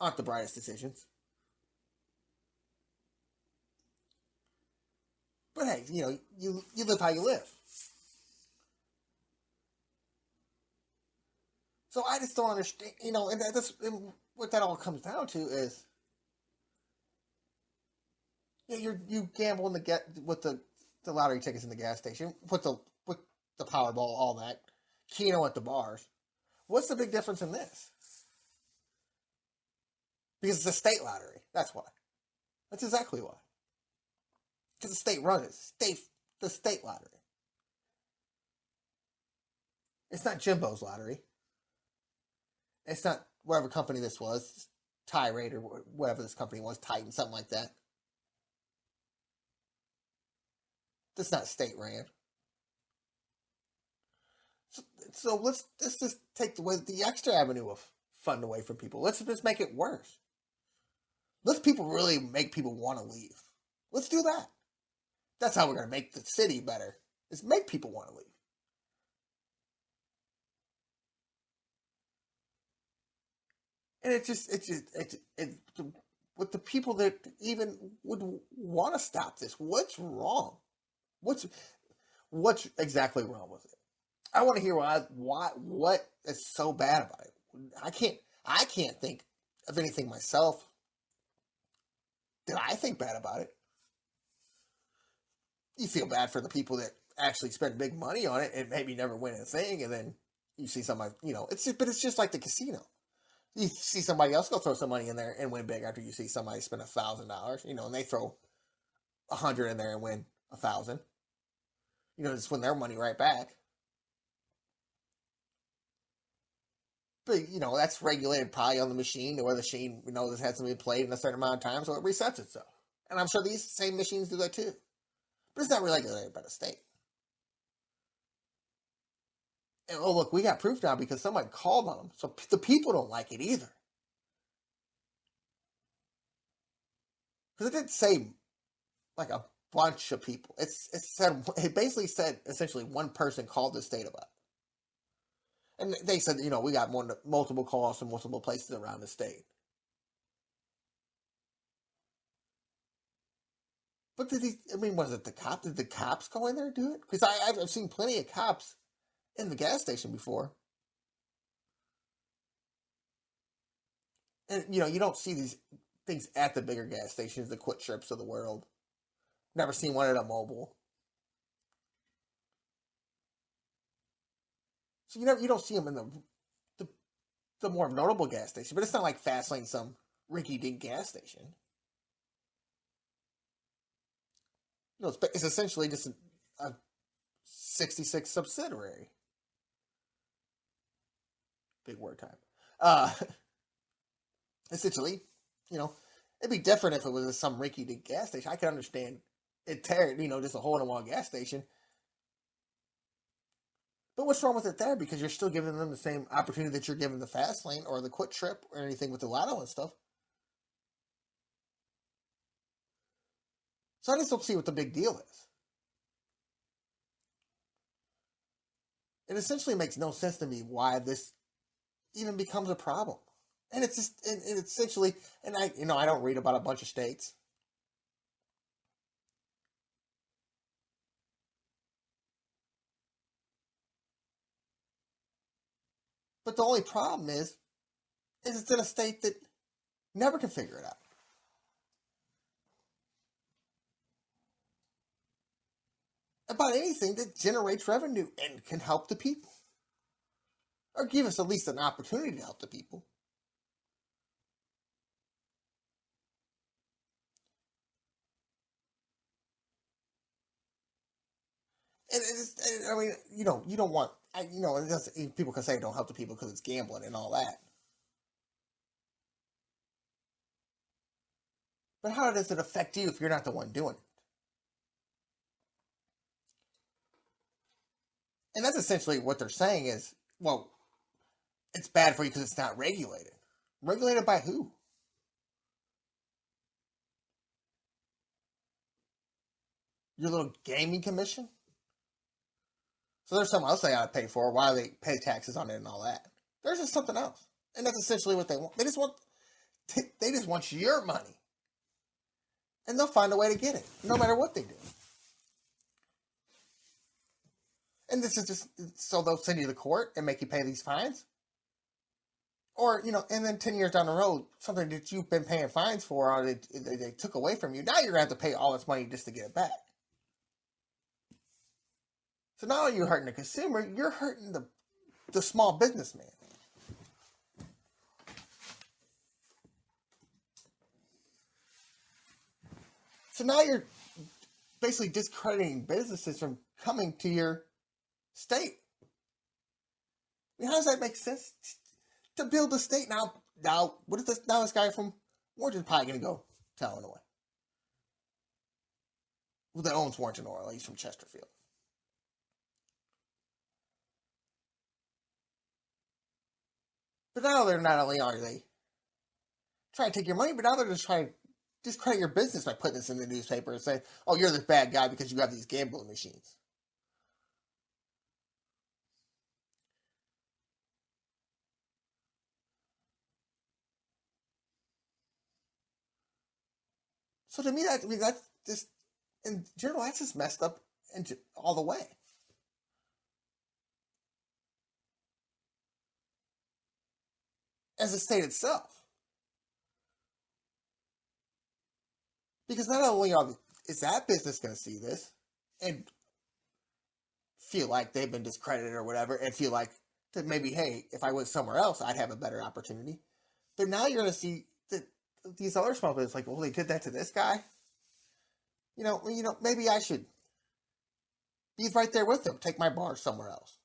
aren't the brightest decisions. But hey, you live how you live. So I just don't understand, and what that all comes down to is, you gamble with the lottery tickets in the gas station, with the Powerball, all that, Keno at the bars. What's the big difference in this? Because it's a state lottery. That's why. That's exactly why. Because the state runs it. The state lottery. It's not Jimbo's lottery. It's not whatever company this was, Tirade or whatever this company was, Titan, something like that. That's not state ran. So let's just take the extra avenue of fun away from people. Let's just make it worse. Let's really make people want to leave. Let's do that. That's how we're going to make the city better, is make people want to leave. And with the people that even would want to stop this, what's wrong? What's exactly wrong with it? I want to hear what is so bad about it. I can't think of anything myself that I think bad about it. You feel bad for the people that actually spend big money on it and maybe never win a thing, and then you see somebody, but it's just like the casino. You see somebody else go throw some money in there and win big after you see somebody spend $1,000, and they throw 100 in there and win 1,000. Just win their money right back. But that's regulated probably on the machine, or the machine this has to be played in a certain amount of time, so it resets itself. And I'm sure these same machines do that too. But it's not regulated by the state. And look, we got proof now because somebody called on them. So the people don't like it either. Because it didn't say like a bunch of people. It basically said essentially one person called the state about it. And they said, we got multiple calls from multiple places around the state. But was it the cop? Did the cops go in there and do it? Because I've seen plenty of cops in the gas station before. And, you don't see these things at the bigger gas stations, the Quick Trips of the world. Never seen one at a Mobile. So you don't see them in the more notable gas station. But it's not like Fastlane, some rinky-dink gas station. It's essentially just a 66 subsidiary. Big word time. Essentially, it'd be different if it was some rinky-dink gas station. I could understand it just a hole-in-the-wall gas station. But what's wrong with it there? Because you're still giving them the same opportunity that you're giving the Fastlane or the Quick Trip or anything with the Lotto and stuff. So I just don't see what the big deal is. It essentially makes no sense to me why this even becomes a problem. And it's just, and essentially, and I don't read about a bunch of states. But the only problem is it's in a state that never can figure it out. About anything that generates revenue and can help the people. Or give us at least an opportunity to help the people. And you don't want, people can say it don't help the people because it's gambling and all that. But how does it affect you if you're not the one doing it? And that's essentially what they're saying is, well, it's bad for you because it's not regulated. Regulated by who? Your little gaming commission? So there's something else they got to pay for. Why they pay taxes on it and all that? There's just something else, and that's essentially what they want. They just want your money, and they'll find a way to get it, no matter what they do. And this is just so they'll send you to court and make you pay these fines, or and then 10 years down the road, something that you've been paying fines for, or they took away from you. Now you're gonna have to pay all this money just to get it back. So not only are you hurting the consumer, you're hurting the small businessman. So now you're basically discrediting businesses from coming to your state. How does that make sense? To build a state now, what is this? Now this guy from Warrenton's probably going to go to Illinois. Well, that owns Warrenton, or he's from Chesterfield. But now they're not only are they trying to take your money, but now they're just trying to discredit your business by putting this in the newspaper and saying, "Oh, you're this bad guy because you have these gambling machines." So to me, that's just in general, that's just messed up into all the way. as the state itself. Because not only is that business going to see this and feel like they've been discredited or whatever, and feel like that maybe, hey, if I went somewhere else, I'd have a better opportunity. But now you're going to see that these other small businesses, like, well, they did that to this guy. Maybe I should be right there with them. Take my bar somewhere else.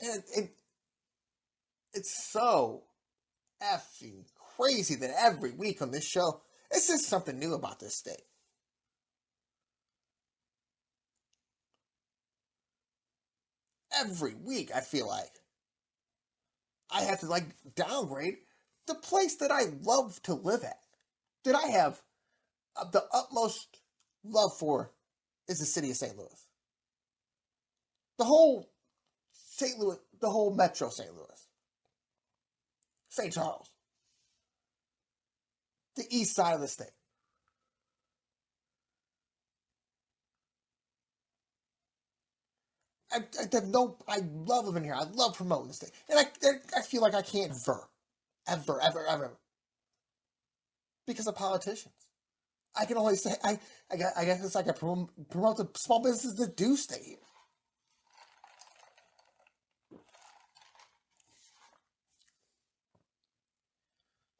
And it's so effing crazy that every week on this show, it's just something new about this state. Every week, I feel like I have to downgrade the place that I love to live at, that I have the utmost love for, is the city of St. Louis. The whole St. Louis, the whole Metro St. Louis, St. Charles, the east side of the state. I love living here. I love promoting the state. And I feel like I can't ever, because of politicians. I can only say, I guess it's like I promote the small businesses that do stay here.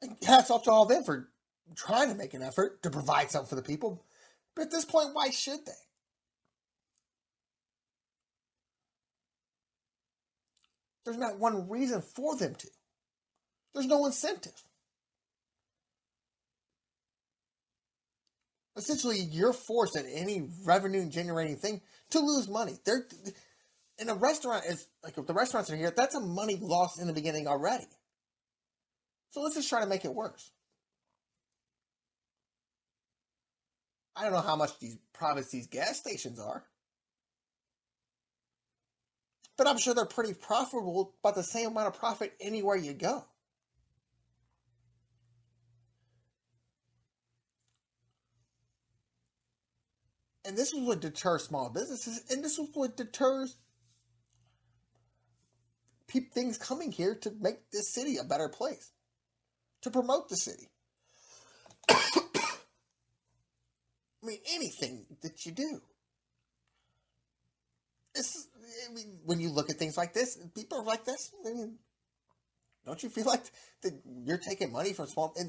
And hats off to all of them for trying to make an effort to provide something for the people. But at this point, why should they? There's not one reason for them to. There's no incentive. Essentially, you're forced at any revenue-generating thing to lose money. In a restaurant, it's like if the restaurants are here, that's a money lost in the beginning already. So let's just try to make it worse. I don't know how much these gas stations are, but I'm sure they're pretty profitable, about the same amount of profit anywhere you go. And this is what deters small businesses, and this is what deters things coming here to make this city a better place, to promote the city. I mean, anything that you do. When you look at things like this, people are like this. I mean, don't you feel like that you're taking money from small? And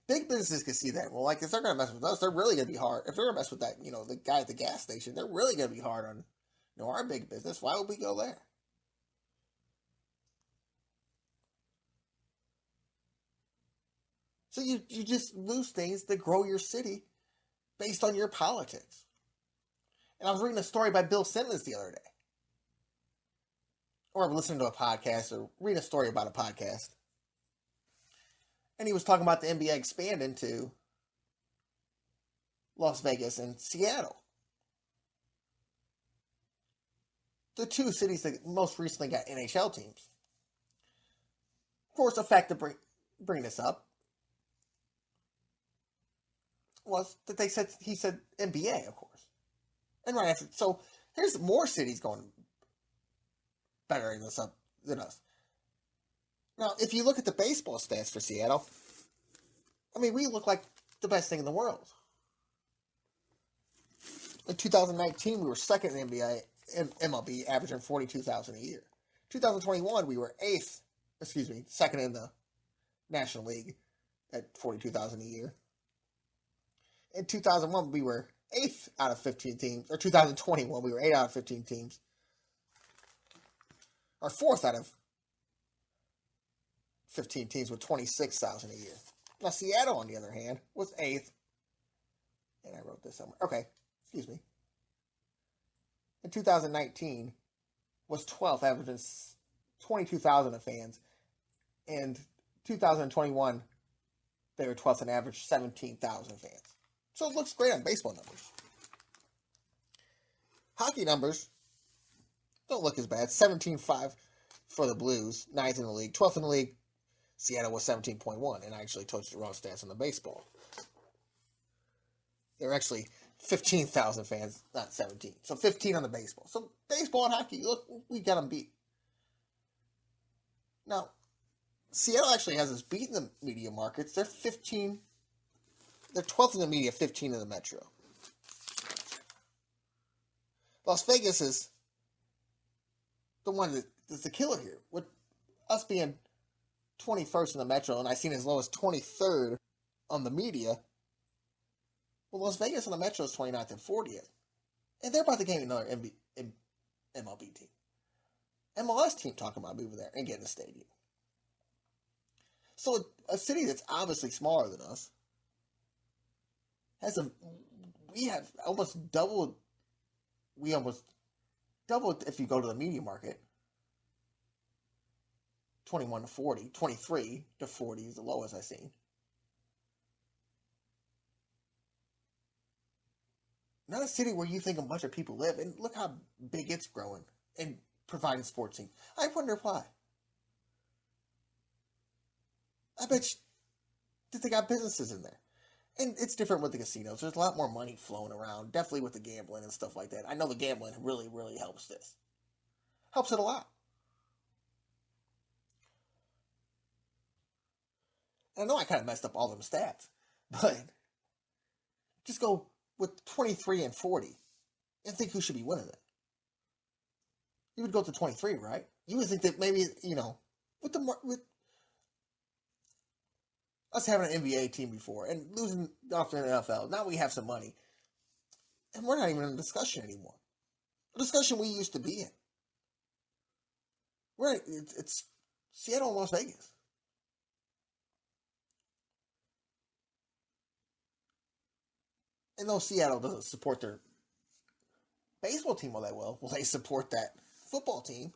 big businesses can see that. Well, if they're going to mess with us, they're really going to be hard. If they're going to mess with that, the guy at the gas station, they're really going to be hard on, our big business. Why would we go there? So you just lose things that grow your city based on your politics. And I was reading a story by Bill Simmons the other day. Or I'm listening to a podcast or reading a story about a podcast. And he was talking about the NBA expanding to Las Vegas and Seattle. The two cities that most recently got NHL teams. Of course, the fact to bring this up was that he said NBA, of course. And right after, so here's more cities going better this up than us. Now, if you look at the baseball stats for Seattle, I mean, we look like the best thing in the world. In 2019, we were second in the MLB, averaging 42,000 a year. 2021, we were second in the National League at 42,000 a year. In 2001, we were 8th out of 15 teams. Or 2021, we were 8 out of 15 teams. Or 4th out of 15 teams with 26,000 a year. Now, Seattle, on the other hand, was 8th. And I wrote this somewhere. Okay, excuse me. In 2019, was 12th, averaging 22,000 of fans. And 2021, they were 12th and averaged 17,000 fans. So it looks great on baseball numbers. Hockey numbers don't look as bad. 17.5 for the Blues, 9th in the league. 12th in the league, Seattle was 17.1. And I actually told you the wrong stats on the baseball. They were actually 15,000 fans, not 17. So 15 on the baseball. So baseball and hockey, look, we got them beat. Now, Seattle actually has us beat in the media markets. They're 15. They're 12th in the media, 15 in the metro. Las Vegas is the one that's the killer here. With us being 21st in the metro, and I've seen as low as 23rd on the media. Well, Las Vegas on the metro is 29th and 40th. And they're about to gain another MLB team. MLS team talking about moving there and getting a stadium. So a city that's obviously smaller than us we have almost doubled. We almost doubled if you go to the media market. 21 to 40, 23 to 40 is the lowest I've seen. Not a city where you think a bunch of people live, and look how big it's growing and providing sports teams. I wonder why. I bet that they got businesses in there. And it's different with the casinos. There's a lot more money flowing around, definitely with the gambling and stuff like that. I know the gambling really, really helps this. Helps it a lot. And I know I kind of messed up all them stats, but just go with 23 and 40 and think who should be winning it. You would go to 23, right? You would think that maybe, with us having an NBA team before and losing off to the NFL, now we have some money. And we're not even in a discussion anymore. A discussion we used to be in. It's Seattle and Las Vegas. And though Seattle doesn't support their baseball team all that well, they support that football team.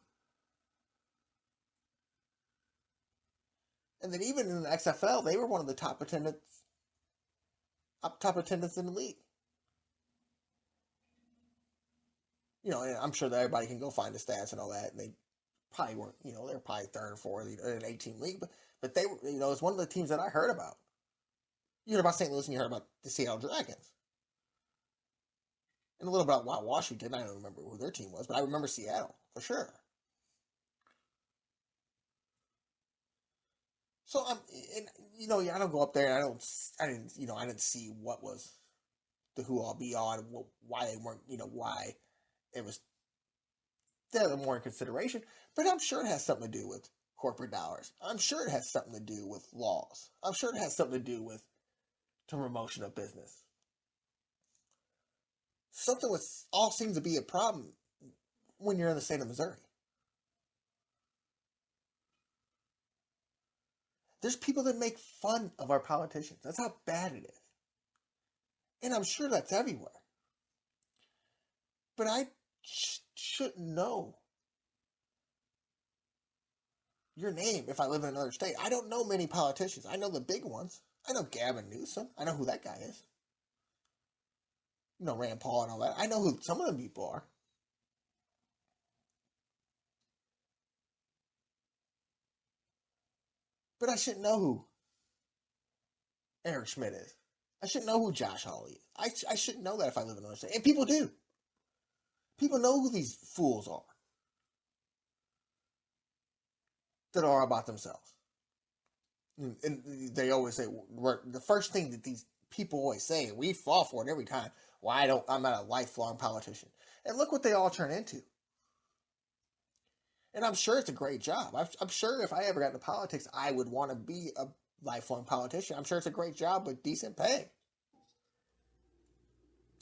And then even in the XFL, they were one of the top attendance in the league. And I'm sure that everybody can go find the stats and all that, and they probably weren't, they're probably third or fourth in an 18 league, but they were, it's one of the teams that I heard about. You heard about St. Louis and you heard about the Seattle Dragons. And a little about Washington. I don't remember who their team was, but I remember Seattle for sure. So I don't go up there and I didn't see what was the who all be all and why they weren't, why it was they're more in consideration. But I'm sure it has something to do with corporate dollars. I'm sure it has something to do with laws. I'm sure it has something to do with the promotion of business. Something with all seems to be a problem when you're in the state of Missouri. There's people that make fun of our politicians. That's how bad it is. And I'm sure that's everywhere. But I shouldn't know your name if I live in another state. I don't know many politicians. I know the big ones. I know Gavin Newsom. I know who that guy is. Rand Paul and all that. I know who some of them people are. But I shouldn't know who Eric Schmidt is. I shouldn't know who Josh Hawley is. I shouldn't know that if I live in another state. And people do. People know who these fools are. That are about themselves. And they always say, the first thing that these people always say, and we fall for it every time, I'm not a lifelong politician. And look what they all turn into. And I'm sure it's a great job. I'm sure if I ever got into politics, I would want to be a lifelong politician. I'm sure it's a great job with decent pay.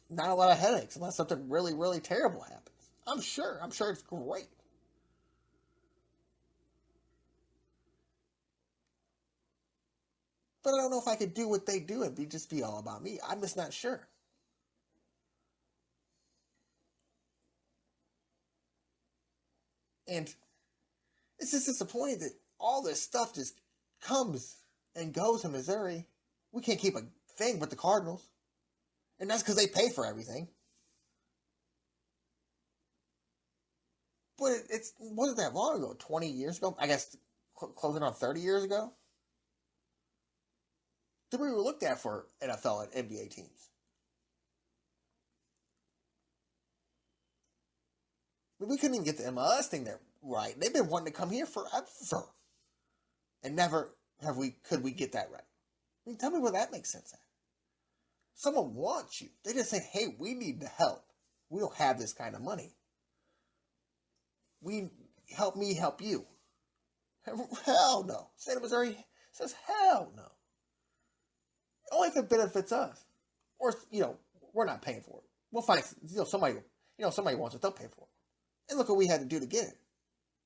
Not a lot of headaches unless something really, really terrible happens. I'm sure it's great. But I don't know if I could do what they do and just be all about me. I'm just not sure. And it's just disappointing that all this stuff just comes and goes in Missouri. We can't keep a thing with the Cardinals. And that's because they pay for everything. But it wasn't that long ago, 20 years ago. I guess closing on 30 years ago. That we were looked at for NFL and NBA teams. We couldn't even get the MLS thing there right. They've been wanting to come here forever. And never could we get that right. I mean, tell me where that makes sense at. Someone wants you. They just say, hey, we need the help. We don't have this kind of money. We help me help you. Hell no. State of Missouri says hell no. Only if it benefits us. Or, we're not paying for it. We'll find, somebody wants it, they'll pay for it. And look what we had to do to get it.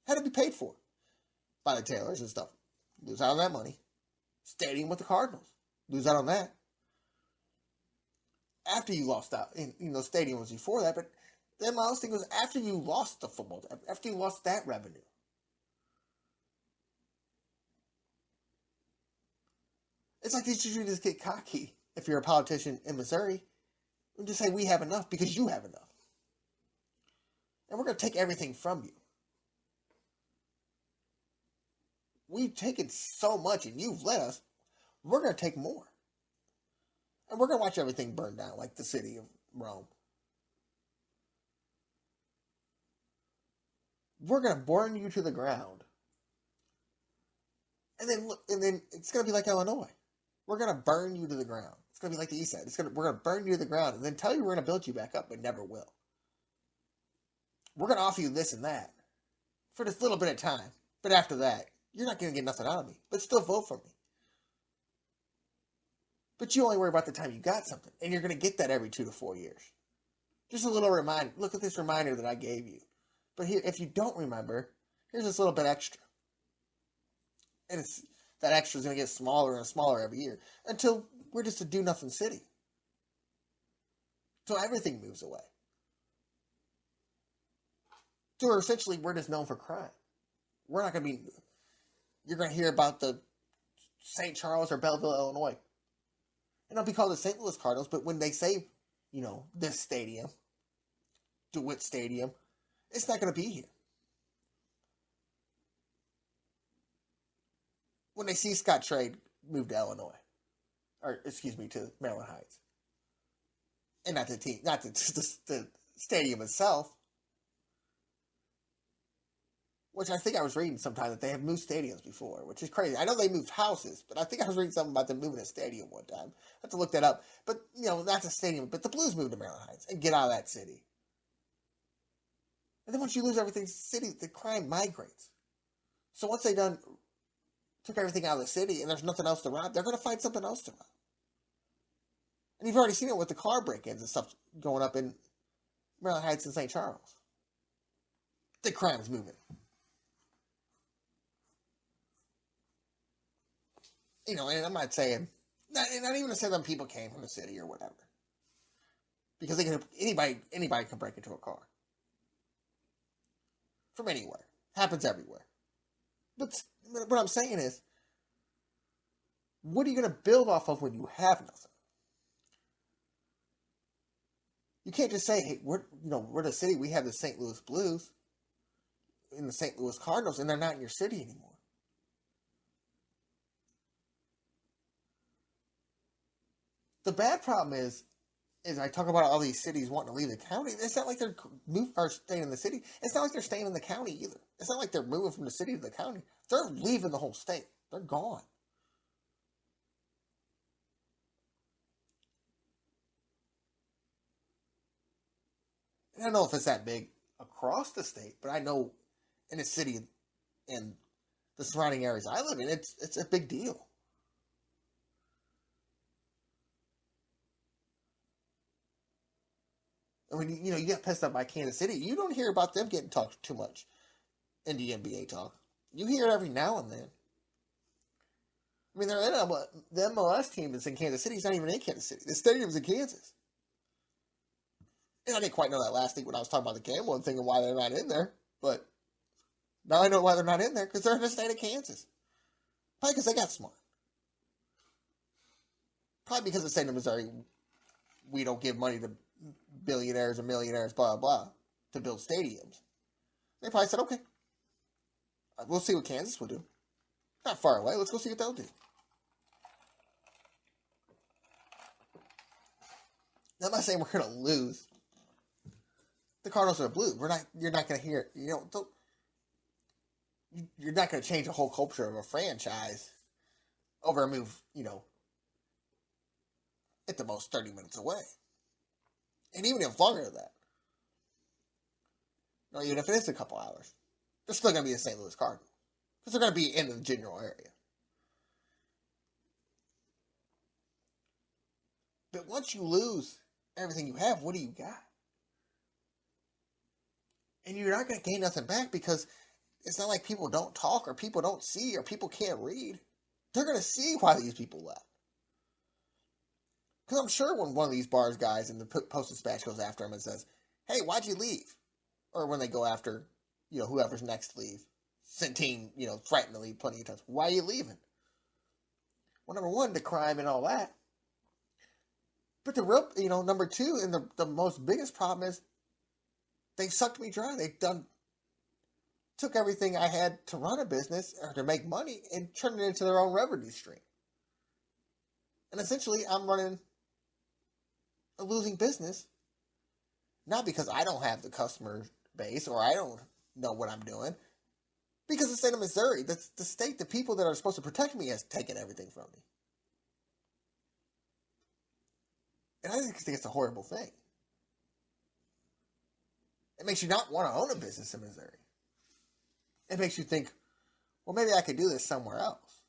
Had to be paid for by the Taylors and stuff. Lose out on that money. Stadium with the Cardinals. Lose out on that. After you lost out. And, stadium was before that, but the MLS thing was after you lost the football, after you lost that revenue. It's like these you just get cocky if you're a politician in Missouri and just say we have enough because you have enough. And we're going to take everything from you. We've taken so much and you've let us. We're going to take more. And we're going to watch everything burn down like the city of Rome. We're going to burn you to the ground. And then it's going to be like Illinois. We're going to burn you to the ground. It's going to be like the East Side. We're going to burn you to the ground and then tell you we're going to build you back up, but never will. We're going to offer you this and that for this little bit of time. But after that, you're not going to get nothing out of me. But still vote for me. But you only worry about the time you got something. And you're going to get that every 2 to 4 years. Just a little reminder. Look at this reminder that I gave you. But here, if you don't remember, here's this little bit extra. And that extra is going to get smaller and smaller every year. Until we're just a do-nothing city. So everything moves away. So essentially, we're just known for crime. We're not going to be... You're going to hear about the St. Charles or Belleville, Illinois. And it'll be called the St. Louis Cardinals, but when they say, this stadium, DeWitt Stadium, it's not going to be here. When they see Scott Trade move to Illinois, to Maryland Heights. And not the team, not the stadium itself. Which I think I was reading sometime that they have moved stadiums before, which is crazy. I know they moved houses, but I think I was reading something about them moving a stadium one time. I have to look that up. But, not the stadium, but the Blues moved to Maryland Heights and get out of that city. And then once you lose everything, the crime migrates. So once they took everything out of the city and there's nothing else to rob, they're going to find something else to rob. And you've already seen it with the car break-ins and stuff going up in Maryland Heights and St. Charles. The crime's moving. And I'm not saying, not even to say them people came from the city or whatever. Because anybody can break into a car. From anywhere. Happens everywhere. But what I'm saying is, what are you going to build off of when you have nothing? You can't just say, hey, we're the city, we have the St. Louis Blues and the St. Louis Cardinals, and they're not in your city anymore. The bad problem is I talk about all these cities wanting to leave the county. It's not like they're staying in the city. It's not like they're staying in the county either. It's not like they're moving from the city to the county. They're leaving the whole state. They're gone. And I don't know if it's that big across the state, but I know in a city and the surrounding areas I live in, it's a big deal. And when you get pissed off by Kansas City, you don't hear about them getting talked too much in the NBA talk. You hear it every now and then. I mean, the MLS team that's in Kansas City is not even in Kansas City. The stadium's in Kansas. And I didn't quite know that last week when I was talking about the Campbell and thinking why they're not in there. But now I know why they're not in there, because they're in the state of Kansas. Probably because they got smart. Probably because the state of Missouri, we don't give money to billionaires and millionaires, blah, blah, to build stadiums. They probably said, okay, we'll see what Kansas will do. Not far away. Let's go see what they'll do. Now, I'm not saying we're going to lose. the Cardinals are blue. You're not going to hear, you're not going to change the whole culture of a franchise over a move, at the most 30 minutes away. And even if longer than that. No, even if it is a couple hours, they're still going to be the St. Louis Cardinals. Because they're going to be in the general area. But once you lose everything you have, what do you got? And you're not going to gain nothing back because it's not like people don't talk or people don't see or people can't read. They're going to see why these people left. Because I'm sure when one of these bars guys in the Post-Dispatch goes after him and says, hey, why'd you leave? Or when they go after, whoever's next to leave. Centene, threatened to leave plenty of times. Why are you leaving? Well, number one, the crime and all that. But the real, number two, and the most biggest problem is they sucked me dry. Took everything I had to run a business or to make money and turned it into their own revenue stream. And essentially, I'm running a losing business. Not because I don't have the customer base or I don't know what I'm doing. Because the state of Missouri, that's the state, the people that are supposed to protect me has taken everything from me. And I think it's a horrible thing. It makes you not want to own a business in Missouri. It makes you think, well, maybe I could do this somewhere else.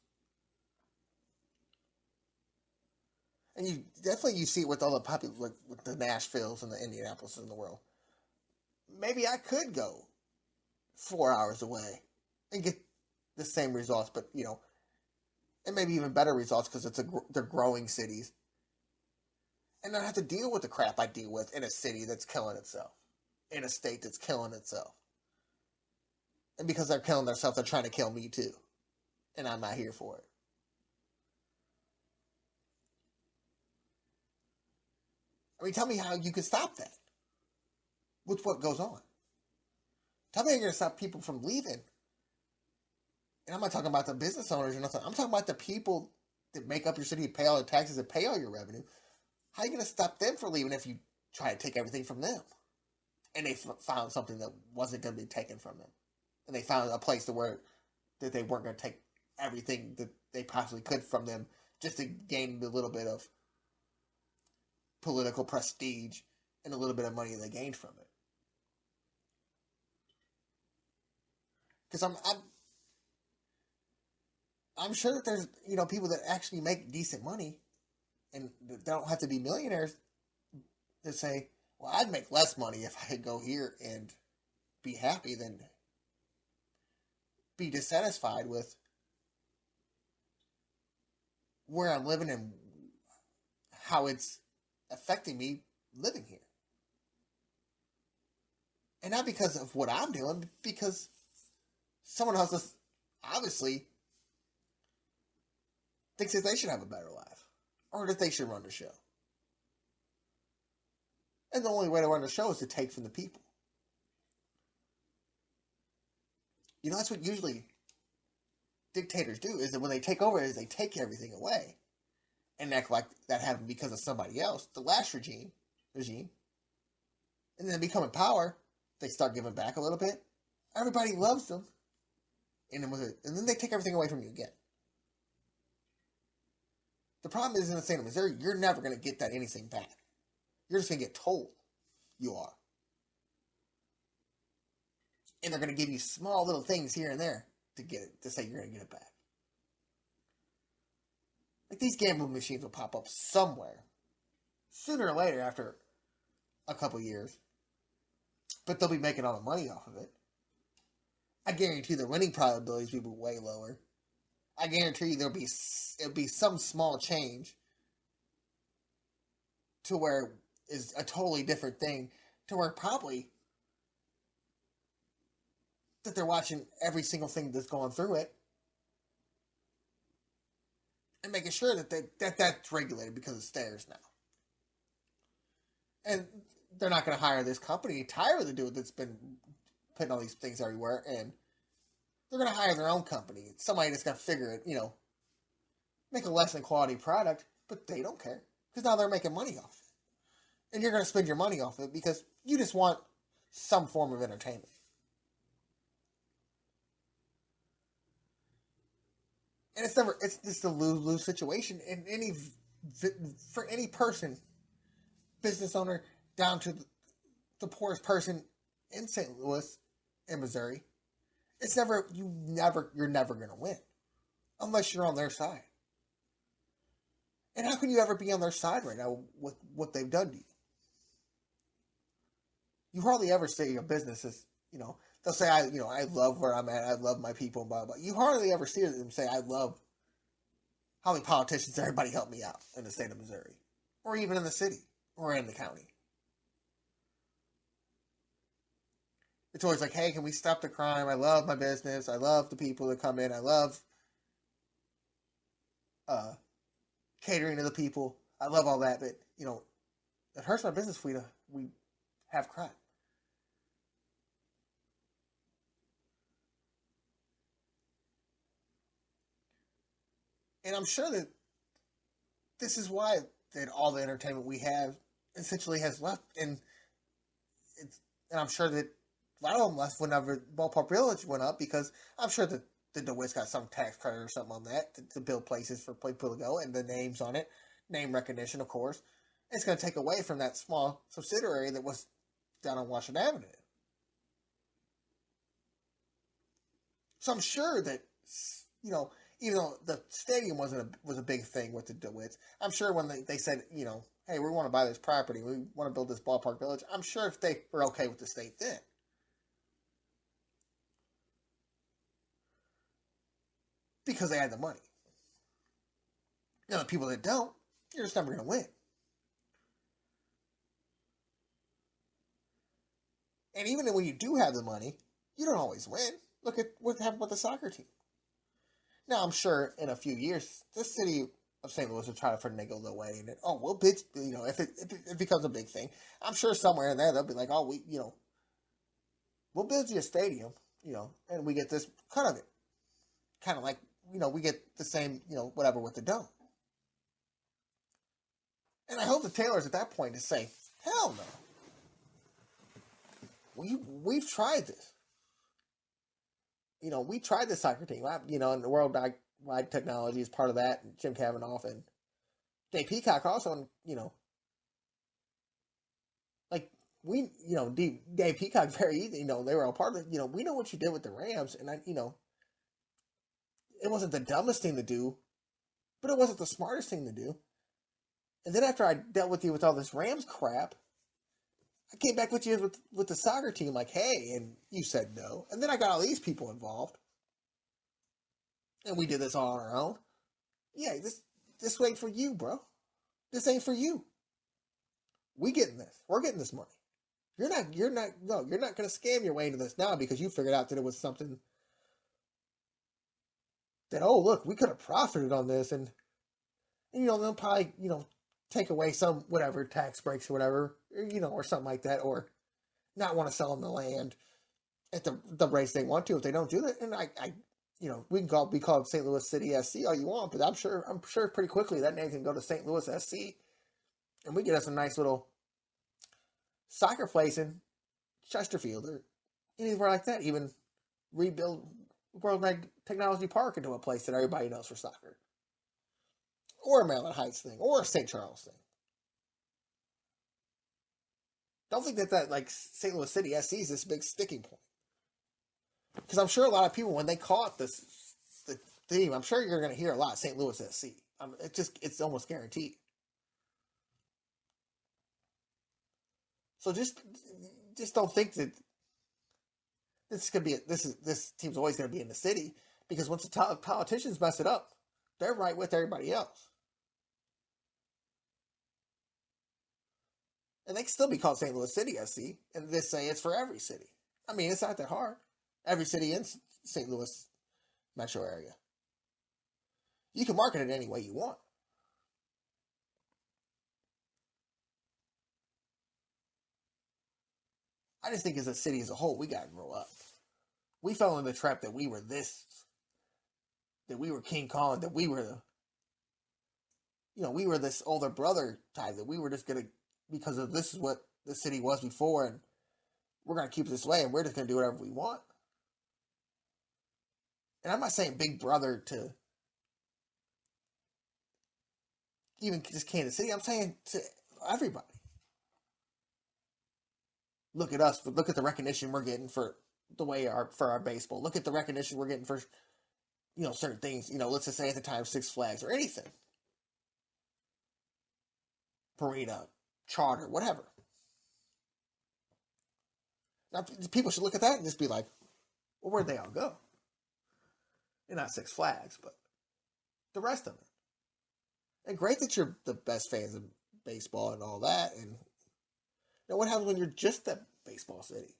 And you see it with all the like with the Nashvilles and the Indianapolis in the world. Maybe I could go 4 hours away and get the same results, but and maybe even better results because they're growing cities. And not have to deal with the crap I deal with in a city that's killing itself. In a state that's killing itself. And because they're killing themselves, they're trying to kill me too. And I'm not here for it. I mean, tell me how you can stop that. With what goes on. Tell me how you're going to stop people from leaving. And I'm not talking about the business owners or nothing. I'm talking about the people that make up your city, pay all the taxes, and pay all your revenue. How are you going to stop them from leaving if you try to take everything from them? And they found something that wasn't going to be taken from them. And they found a place that they weren't going to take everything that they possibly could from them just to gain the little bit of political prestige and a little bit of money they gained from it. Because I'm sure that there's people that actually make decent money and they don't have to be millionaires that say, well, I'd make less money if I could go here and be happy than be dissatisfied with where I'm living and how it's affecting me living here. And not because of what I'm doing, but because someone else obviously thinks that they should have a better life. Or that they should run the show. And the only way to run the show is to take from the people. That's what usually dictators do, is that when they take over, is they take everything away. And act like that happened because of somebody else, the last regime. And then they become in power, they start giving back a little bit. Everybody loves them. And then they take everything away from you again. The problem is in the state of Missouri, you're never going to get that anything back. You're just going to get told you are. And they're going to give you small little things here and there to say you're going to get it back. Like these gambling machines will pop up somewhere. Sooner or later after a couple years. But they'll be making all the money off of it. I guarantee the winning probabilities will be way lower. I guarantee you it'll be some small change to where is a totally different thing, to where probably that they're watching every single thing that's going through it and making sure that that's regulated because it's theirs now. And they're not going to hire this company entirely to do it that's been putting all these things everywhere, and they're going to hire their own company. Somebody that's going to figure it, make a less than quality product, but they don't care. Because now they're making money off it. And you're going to spend your money off it because you just want some form of entertainment. And it's just a lose-lose situation in for any person, business owner, down to the poorest person in St. Louis, in Missouri. You're never going to win unless you're on their side. And how can you ever be on their side right now with what they've done to you? You hardly ever see a business as, they'll say, I love where I'm at, I love my people, blah, blah. You hardly ever see them say, I love how many politicians everybody helped me out in the state of Missouri, or even in the city, or in the county. It's always like, hey, can we stop the crime? I love my business. I love the people that come in. I love catering to the people. I love all that, but, it hurts my business if we have crime. And I'm sure that this is why that all the entertainment we have essentially has left, and I'm sure that a lot of them left whenever Ballpark Village went up, because I'm sure that the DeWitt's got some tax credit or something on that to build places for people to go, and the names on it, name recognition, of course. It's going to take away from that small subsidiary that was down on Washington Avenue. So I'm sure that, even though the stadium was a big thing with the DeWitts, I'm sure when they said, hey, we want to buy this property, we want to build this Ballpark Village, I'm sure if they were okay with the state then. Because they had the money. Now, the people that don't, you're just never going to win. And even when you do have the money, you don't always win. Look at what happened with the soccer team. Now, I'm sure in a few years, the city of St. Louis will try to finagle their way, and we'll bid, if it becomes a big thing, I'm sure somewhere in there they'll be like, oh, we'll build you a stadium, and we get this cut of it. Kind of like, we get the same, whatever with the dome. And I hope the Taylors at that point to say, hell no. We've tried this. We tried the soccer team. And the worldwide technology is part of that. And Jim Kavanaugh and Dave Peacock also, like Dave Peacock very easy. They were all part of it. We know what you did with the Rams, and it wasn't the dumbest thing to do, but it wasn't the smartest thing to do. And then after I dealt with you with all this Rams crap, I came back with you with the soccer team, like, hey, and you said no. And then I got all these people involved. And we did this all on our own. Yeah, this ain't for you, bro. This ain't for you. We getting this. We're getting this money. You're not going to scam your way into this now because you figured out that it was something that, oh, look, we could have profited on this. And they'll probably, take away some whatever tax breaks or whatever, or something like that, or not want to sell them the land at the rates they want to if they don't do that. And we can be called St. Louis City SC all you want, but I'm sure pretty quickly that name can go to St. Louis SC, and we get us a nice little soccer place in Chesterfield or anywhere like that. Even rebuild World Technology Park into a place that everybody knows for soccer. Or a Maryland Heights thing, or a St. Charles thing. Don't think that like St. Louis City SC is this big sticking point. Because I'm sure a lot of people, when they call it the theme, I'm sure you're going to hear a lot of St. Louis SC. It's almost guaranteed. So just don't think that this team's always going to be in the city, because once the politicians mess it up, they're right with everybody else. And they can still be called St. Louis City SC, and they say it's for every city. I mean, it's not that hard. Every city in St. Louis metro area. You can market it any way you want. I just think as a city as a whole, we got to grow up. We fell into the trap that we were King Kong, that we were we were this older brother type, that we were just going to, because of this is what the city was before, and we're going to keep it this way and we're just going to do whatever we want. And I'm not saying Big Brother to even just Kansas City. I'm saying to everybody. Look at us. Look at the recognition we're getting for our baseball. Look at the recognition we're getting for, certain things. Let's just say at the time, Six Flags or anything. Marina, charter, whatever. Now, people should look at that and just be like, well, where'd they all go? And not Six Flags, but the rest of it. And great that you're the best fans of baseball and all that. And what happens when you're just that baseball city?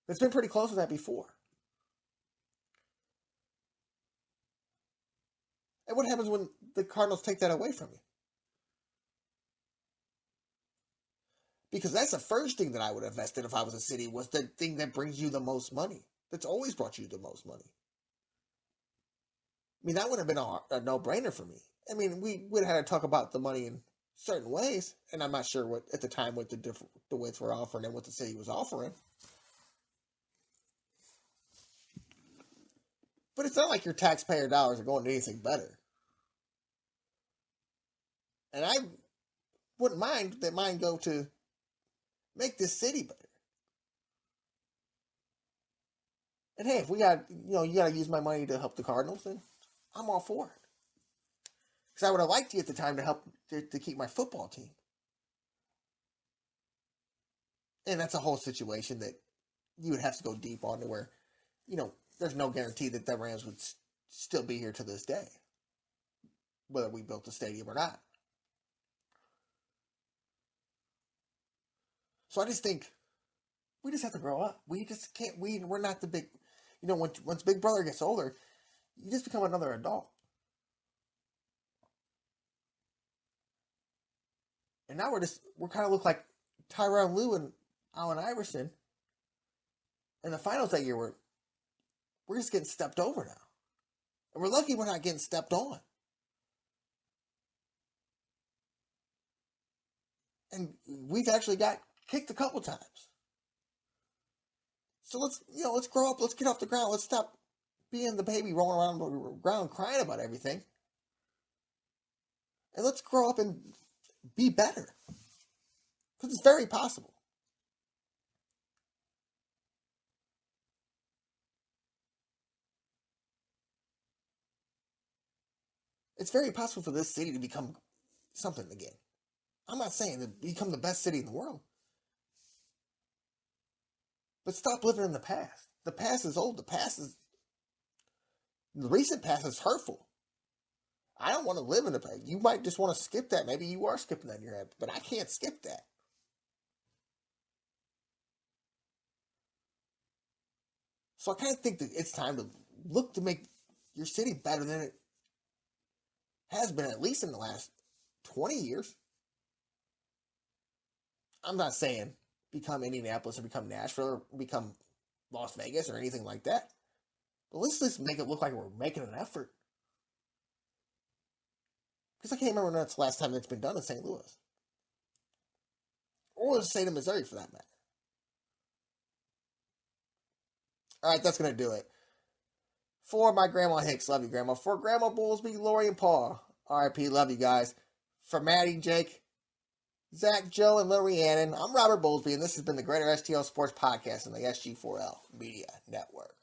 It's been pretty close to that before. And what happens when the Cardinals take that away from you? Because that's the first thing that I would invest in if I was a city, was the thing that brings you the most money. That's always brought you the most money. I mean, that would have been a no-brainer for me. I mean, we would have had to talk about the money in certain ways, and I'm not sure what at the time what the ways were offering and what the city was offering. But it's not like your taxpayer dollars are going to anything better. And I wouldn't mind that mine go to make this city better. And hey, if we got, you got to use my money to help the Cardinals, then I'm all for it. Because I would have liked you at the time to help to keep my football team. And that's a whole situation that you would have to go deep on, to where, there's no guarantee that the Rams would still be here to this day, whether we built the stadium or not. So I just think we just have to grow up. We just can't. We're not the big. Once Big Brother gets older, you just become another adult. And now we're kind of look like Tyronn Lue and Allen Iverson in the finals that year. We're just getting stepped over now. And we're lucky we're not getting stepped on. And we've actually got kicked a couple times. So let's grow up. Let's get off the ground. Let's stop being the baby rolling around the ground crying about everything. And let's grow up and be better. Because it's very possible. It's very possible for this city to become something again. I'm not saying to become the best city in the world. But stop living in the past. The past is old. The recent past is hurtful. I don't want to live in the past. You might just want to skip that. Maybe you are skipping that in your head. But I can't skip that. So I kind of think that it's time to look to make your city better than it has been, at least in the last 20 years. I'm not saying become Indianapolis or become Nashville or become Las Vegas or anything like that. But let's just make it look like we're making an effort. Because I can't remember when that's the last time that's been done in St. Louis. Or the state of Missouri, for that matter. Alright, that's going to do it. For my Grandma Hicks, love you, Grandma. For Grandma Bowlesby, Lori, and Paul, RIP, love you guys. For Maddie, Jake, Zach, Joe, and Little Rhiannon, I'm Robert Bowlesby, and this has been the GreaterStl Sports Podcast on the SG4L Media Network.